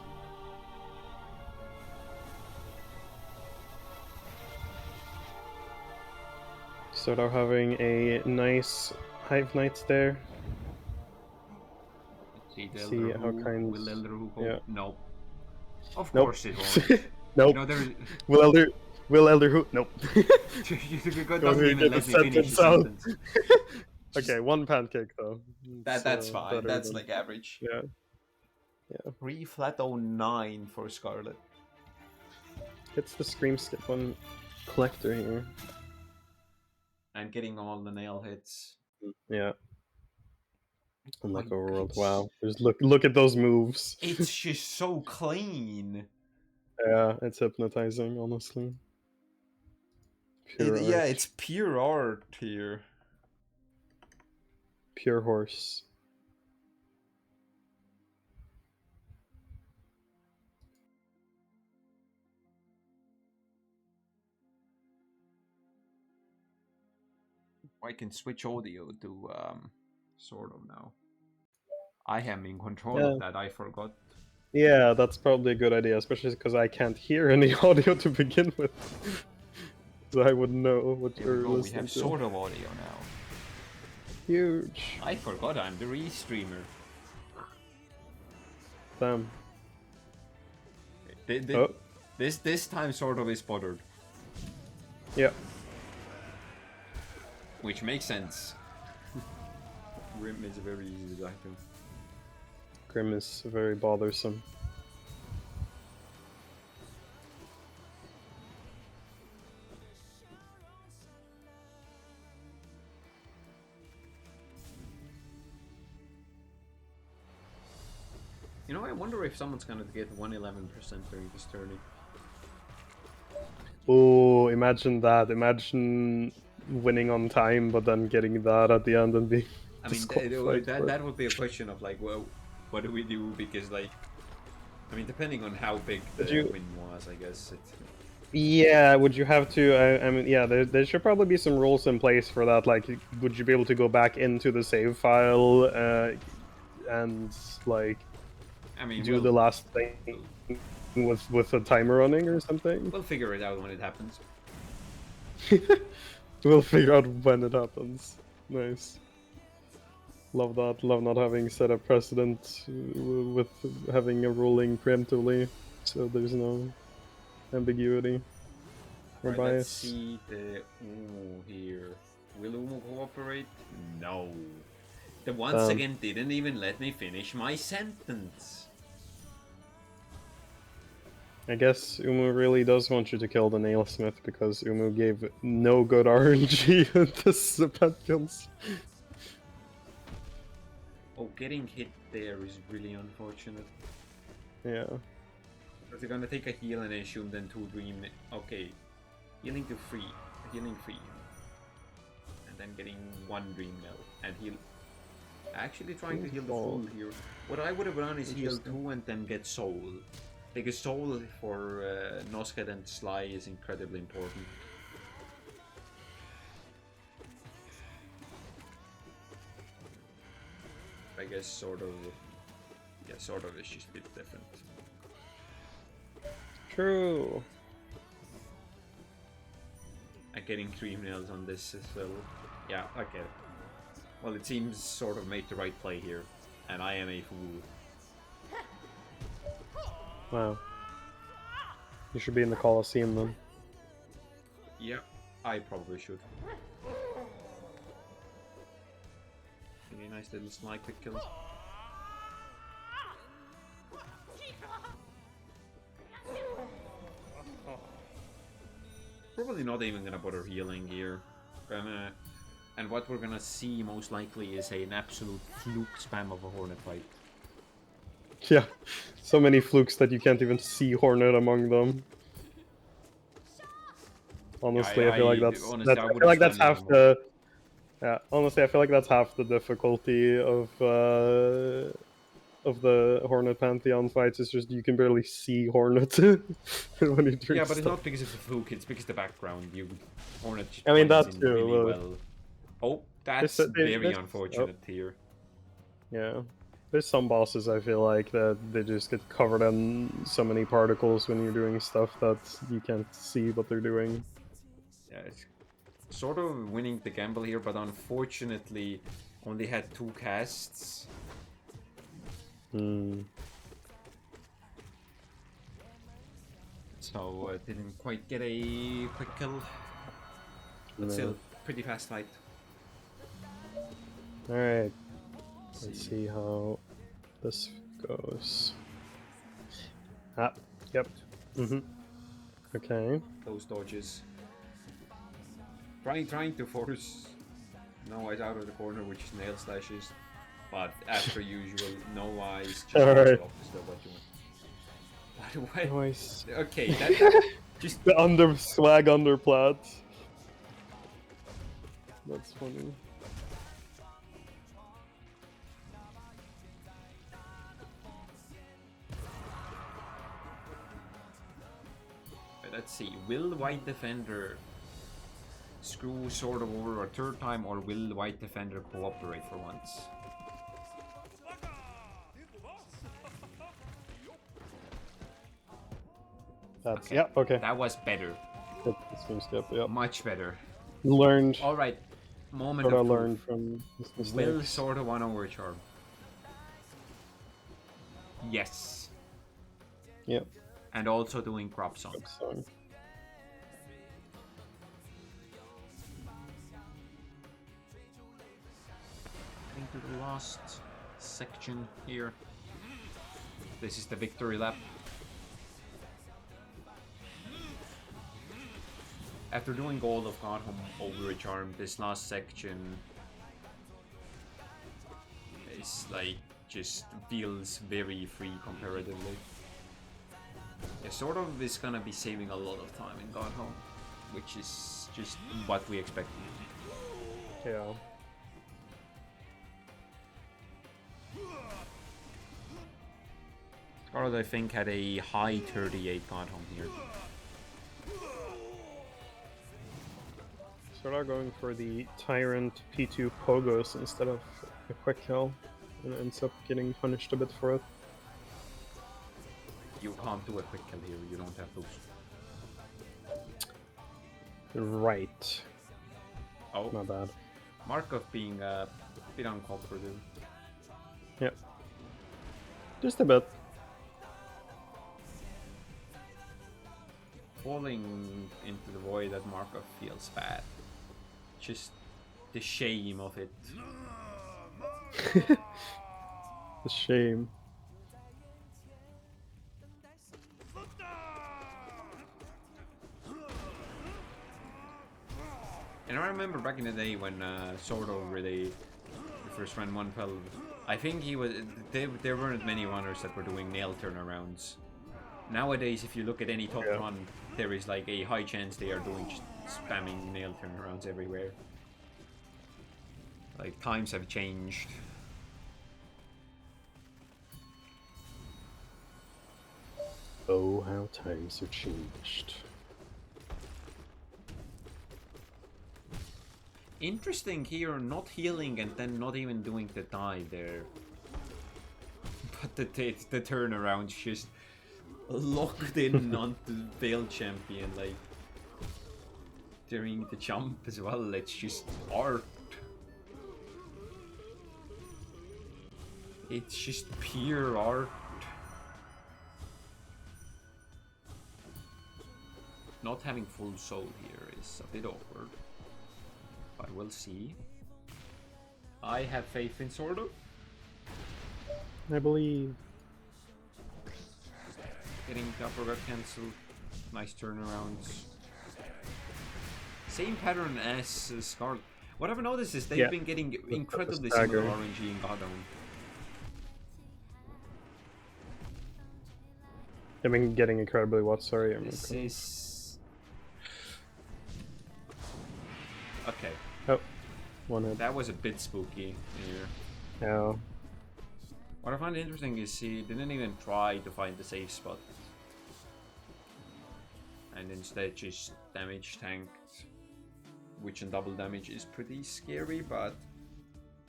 Speaker 2: Sort of having a nice Hive Knight there.
Speaker 1: See how kind. Will Elder Who go?
Speaker 2: Yeah.
Speaker 1: No. Of course it won't.
Speaker 2: Nope.
Speaker 1: You know,
Speaker 2: Will Elder Who? Nope.
Speaker 1: Doesn't even let me finish the sentence.
Speaker 2: Okay, 1 pancake though.
Speaker 1: That's fine. That's like average.
Speaker 2: Yeah.
Speaker 1: 3 flat 09 for Scarlet.
Speaker 2: It's the Scream Skip on Collector here.
Speaker 1: And getting all the nail hits.
Speaker 2: Yeah. And like overworld, wow! Just look at those moves.
Speaker 1: It's just so clean.
Speaker 2: Yeah, it's hypnotizing, honestly.
Speaker 1: Yeah, it's pure art here.
Speaker 2: Pure horse.
Speaker 1: I can switch audio to Swordow now. I am in control
Speaker 2: Yeah.
Speaker 1: of that. I forgot.
Speaker 2: Yeah, that's probably a good idea, especially because I can't hear any audio to begin with. So I wouldn't know what
Speaker 1: Here we
Speaker 2: you're
Speaker 1: go. We have
Speaker 2: listening to.
Speaker 1: sort of audio now.
Speaker 2: Huge.
Speaker 1: I forgot I'm the restreamer.
Speaker 2: Damn.
Speaker 1: Oh. This time sort of is bothered.
Speaker 2: Yeah.
Speaker 1: Which makes sense. Grim is very easy to do.
Speaker 2: Grim is very bothersome.
Speaker 1: You know, I wonder if someone's gonna get 111% during this tourney.
Speaker 2: Oh, imagine that. Imagine winning on time, but then getting that at the end and being
Speaker 1: I mean, that would be a question of like, well, what do we do? Because like, I mean, depending on how big the win was, I guess.
Speaker 2: Yeah, would you have to? I mean, yeah, there should probably be some rules in place for that. Like, would you be able to go back into the save file and like,
Speaker 1: I mean,
Speaker 2: do the last thing with a timer running or something?
Speaker 1: We'll figure it out when it happens.
Speaker 2: We'll figure out when it happens. Nice. Love that. Love not having set a precedent with having a ruling preemptively, so there's no ambiguity or bias.
Speaker 1: Let's see the Umu here. Will Umu cooperate? No. The once again didn't even let me finish my sentence.
Speaker 2: I guess Umu really does want you to kill the nailsmith because Umu gave no good RNG at this kills.
Speaker 1: Oh, getting hit there is really unfortunate.
Speaker 2: Yeah.
Speaker 1: If they're gonna take a heal and assume then 2 dream. Okay. Healing to 3. Healing 3. And then getting 1 dream now. And heal. Actually trying to heal the full here. What I would have done is heal 2 and then get soul. Because soul for Nosket and Sly is incredibly important. I guess sort of. Yeah, sort of is just a bit different.
Speaker 2: True.
Speaker 1: I'm getting 3 nails on this as well. Yeah, okay. Well, it seems sort of made the right play here. And I am a fool.
Speaker 2: Wow. You should be in the Colosseum then.
Speaker 1: Yeah, I probably should. Okay, nice little snipe quick kill. Probably not even gonna bother healing here. And what we're gonna see most likely is an absolute fluke spam of a Hornet fight.
Speaker 2: Yeah, so many flukes that you can't even see Hornet among them. Honestly, I feel like that's half the. Yeah, honestly, I feel like that's half the difficulty of the Hornet Pantheon fights. Is just you can barely see Hornet when you're doing
Speaker 1: Yeah, but
Speaker 2: stuff.
Speaker 1: it's not because of the fluke; it's because of the background. Hornet.
Speaker 2: I mean that too.
Speaker 1: Really well. Oh, that's very unfortunate here.
Speaker 2: Yeah. There's some bosses I feel like that they just get covered in so many particles when you're doing stuff that you can't see what they're doing.
Speaker 1: Yeah, it's sort of winning the gamble here, but unfortunately only had 2 casts. So didn't quite get a quick kill. But still, pretty fast fight.
Speaker 2: Alright. Let's see how this goes. Ah, yep. Okay.
Speaker 1: Those dodges. Trying to force No Eyes out of the corner, which is nail slashes. But as per usual, No Eyes just
Speaker 2: Alright.
Speaker 1: By the way,
Speaker 2: Nice.
Speaker 1: okay, that just
Speaker 2: the swag underplat. That's funny.
Speaker 1: Let's see. Will White Defender screw Swordow over a 3rd time, or will White Defender cooperate for once?
Speaker 2: That's
Speaker 1: Okay.
Speaker 2: yeah. Okay.
Speaker 1: That was better.
Speaker 2: Good. This seems good. Yep.
Speaker 1: Much better.
Speaker 2: Learned.
Speaker 1: All right. Moment
Speaker 2: What I
Speaker 1: of truth.
Speaker 2: learned from his
Speaker 1: Will
Speaker 2: mistakes.
Speaker 1: Swordow won overcharm? Yes.
Speaker 2: Yep.
Speaker 1: And also doing crop song.
Speaker 2: So,
Speaker 1: Into the last section here. This is the victory lap. After doing all of Godhome Overcharm, this last section is like just feels very free comparatively. Yeah, sort of is gonna be saving a lot of time in Godhome, which is just what we expected.
Speaker 2: yeah.
Speaker 1: Scarlet, I think, had a high 38 Godhome here.
Speaker 2: Sort of going for the Tyrant P2 Pogos instead of a quick kill, and ends up getting punished a bit for it.
Speaker 1: You can't do a quick kill here, you don't have those.
Speaker 2: Right.
Speaker 1: Oh,
Speaker 2: My bad.
Speaker 1: Markov being a bit uncooperative.
Speaker 2: Yep. Just a bit.
Speaker 1: Falling into the void that Markov feels bad. Just the shame of it.
Speaker 2: The shame.
Speaker 1: And I remember back in the day when Swordow really first ran 112. I think he was. There weren't many runners that were doing nail turnarounds. Nowadays, if you look at any top run, there is like a high chance they are doing spamming nail turnarounds everywhere. Like times have changed.
Speaker 2: Oh, how times have changed.
Speaker 1: Interesting here, not healing and then not even doing the dive there. But the turnaround's just locked in onto the failed champion, like during the jump as well. It's just art. It's just pure art. Not having full soul here is a bit awkward. But we'll see. I have faith in Swordow.
Speaker 2: I believe.
Speaker 1: Getting the upper gut cancelled. Nice turnarounds. Same pattern as Scarlet. What I've noticed is they've been getting incredibly similar RNG in Godhome.
Speaker 2: I've been getting incredibly what? Sorry.
Speaker 1: This is... Okay.
Speaker 2: Oh. One hit.
Speaker 1: That was a bit spooky here.
Speaker 2: Yeah.
Speaker 1: What I find interesting is he didn't even try to find the safe spot. And instead just damage tanked. Which in double damage is pretty scary, but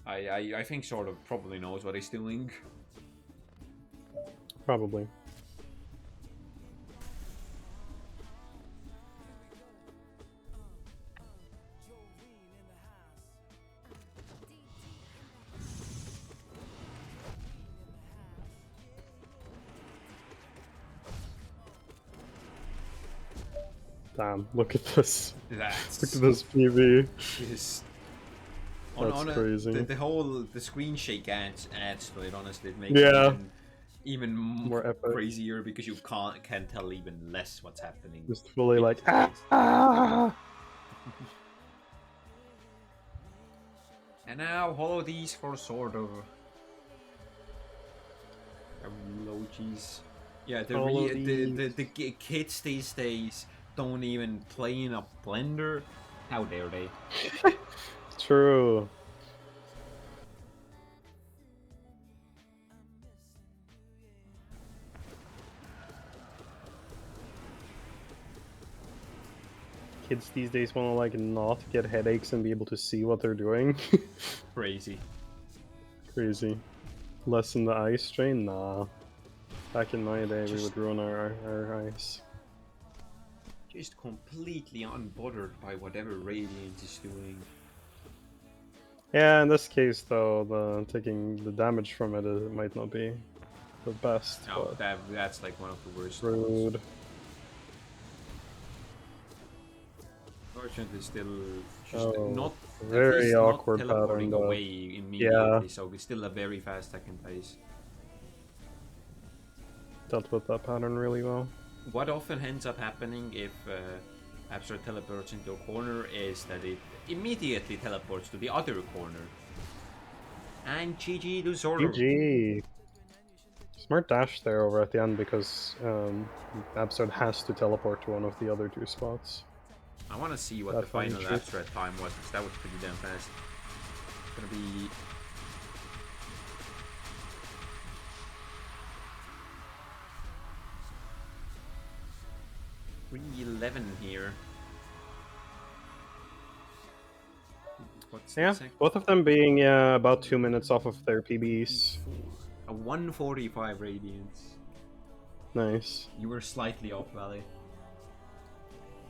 Speaker 1: I think sort of probably knows what he's doing.
Speaker 2: Probably. Damn, look at this.
Speaker 1: That's
Speaker 2: Look at this PV.
Speaker 1: just
Speaker 2: That's crazy.
Speaker 1: The whole screen shake adds to it. Honestly, it makes
Speaker 2: Yeah.
Speaker 1: it even
Speaker 2: More epic.
Speaker 1: crazier because you can tell even less what's happening.
Speaker 2: Just fully like ah.
Speaker 1: And now hollow these for Swordow. Emojis. Yeah, the kids these days don't even play in a blender. How dare they?
Speaker 2: True. Kids these days want to like not get headaches and be able to see what they're doing.
Speaker 1: Crazy.
Speaker 2: Crazy. Lessen the eye strain? Nah. Back in my day, we would ruin our eyes.
Speaker 1: just completely unbothered by whatever Radiant is doing.
Speaker 2: Yeah, in this case though, taking the damage from it, might not be the best.
Speaker 1: Oh,
Speaker 2: But
Speaker 1: that's like one of the worst ones.
Speaker 2: rude.
Speaker 1: Fortunately, still just
Speaker 2: Oh,
Speaker 1: not at
Speaker 2: very
Speaker 1: least not
Speaker 2: awkward pattern,
Speaker 1: teleporting
Speaker 2: but
Speaker 1: away
Speaker 2: yeah,
Speaker 1: immediately. So it's still a very fast second phase.
Speaker 2: dealt with that pattern really well.
Speaker 1: What often ends up happening if Absurd teleports into a corner is that it immediately teleports to the other corner. And GG to Swordow.
Speaker 2: GG. Smart dash there over at the end because Absurd has to teleport to one of the other two spots.
Speaker 1: I want to see what
Speaker 2: That
Speaker 1: the final
Speaker 2: finishes.
Speaker 1: abstract time was, because that was pretty damn fast. It's gonna be 3:11 here. What's
Speaker 2: Yeah, both of them being about 2 minutes off of their PBs.
Speaker 1: A 145 radiance.
Speaker 2: Nice.
Speaker 1: You were slightly off, Valley.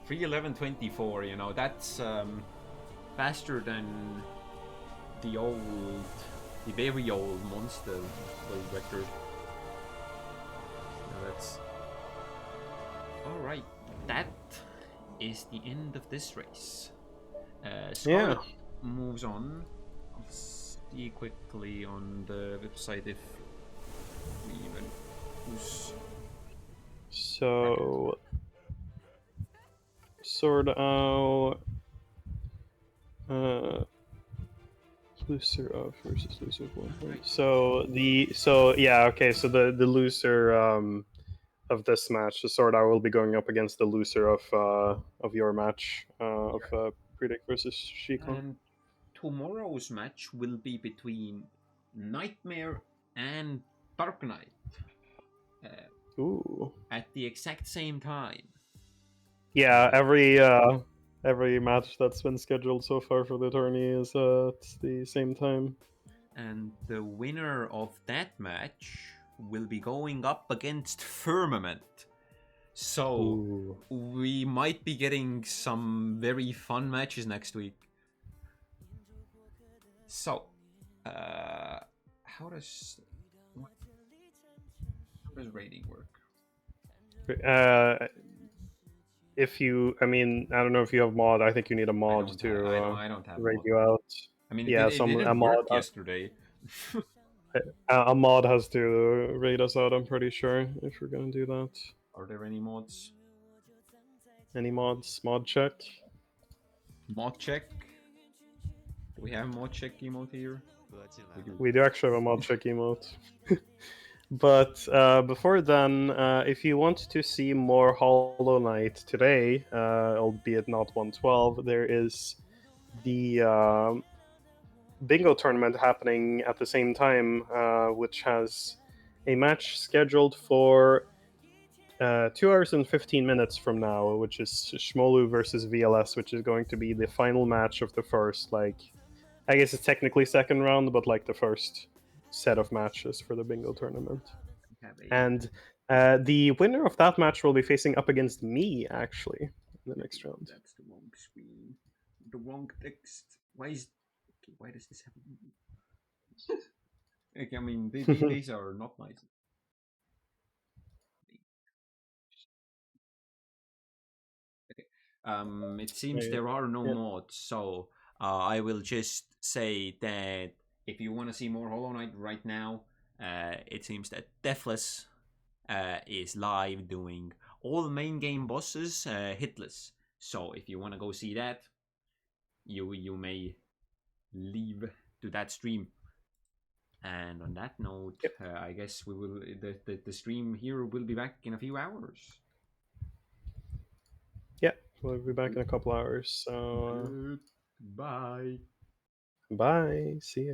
Speaker 1: 3:11:24. You know, that's faster than the very old monster world record. Now that's all right. That is the end of this race. Scarlet moves on. I'll see quickly on the website if we even who's
Speaker 2: So Swordow, loser of versus loser of 1 point. So the loser of this match, the Swordow will be going up against the loser of your match of Predict versus Shikon.
Speaker 1: And tomorrow's match will be between Nightmare and Dark Knight.
Speaker 2: Ooh.
Speaker 1: At the exact same time.
Speaker 2: Yeah, every match that's been scheduled so far for the tourney is at the same time.
Speaker 1: And the winner of that match will be going up against Firmament. So we might be getting some very fun matches next week. So, how does rating work?
Speaker 2: If you, I mean, I don't know if you have mod. I think you need a mod
Speaker 1: I don't have
Speaker 2: rate
Speaker 1: mod.
Speaker 2: you out.
Speaker 1: I mean,
Speaker 2: yeah,
Speaker 1: it didn't work yesterday.
Speaker 2: A mod has to rate us out. I'm pretty sure if we're gonna do that.
Speaker 1: Are there any mods?
Speaker 2: Any mods? Mod check.
Speaker 1: Mod check. Do we have mod check emote here?
Speaker 2: We do actually have a mod check emote. But before then, if you want to see more Hollow Knight today, albeit not 112, there is the bingo tournament happening at the same time, which has a match scheduled for 2 hours and 15 minutes from now, which is Shmolu versus VLS, which is going to be the final match of the first, like, I guess it's technically second round, but like the first set of matches for the bingo tournament. And the winner of that match will be facing up against me, actually, in the next round.
Speaker 1: That's the wrong screen. The wrong text. Why does this happen? Okay, I mean, these are not nice. Okay. It seems there are no mods, so I will just say that if you want to see more Hollow Knight right now, it seems that Deathless is live doing all main game bosses hitless. So if you want to go see that, you may leave to that stream. And on that note, I guess we will the stream here will be back in a few hours.
Speaker 2: Yeah, we'll be back in a couple hours. So
Speaker 1: bye.
Speaker 2: Bye. See ya.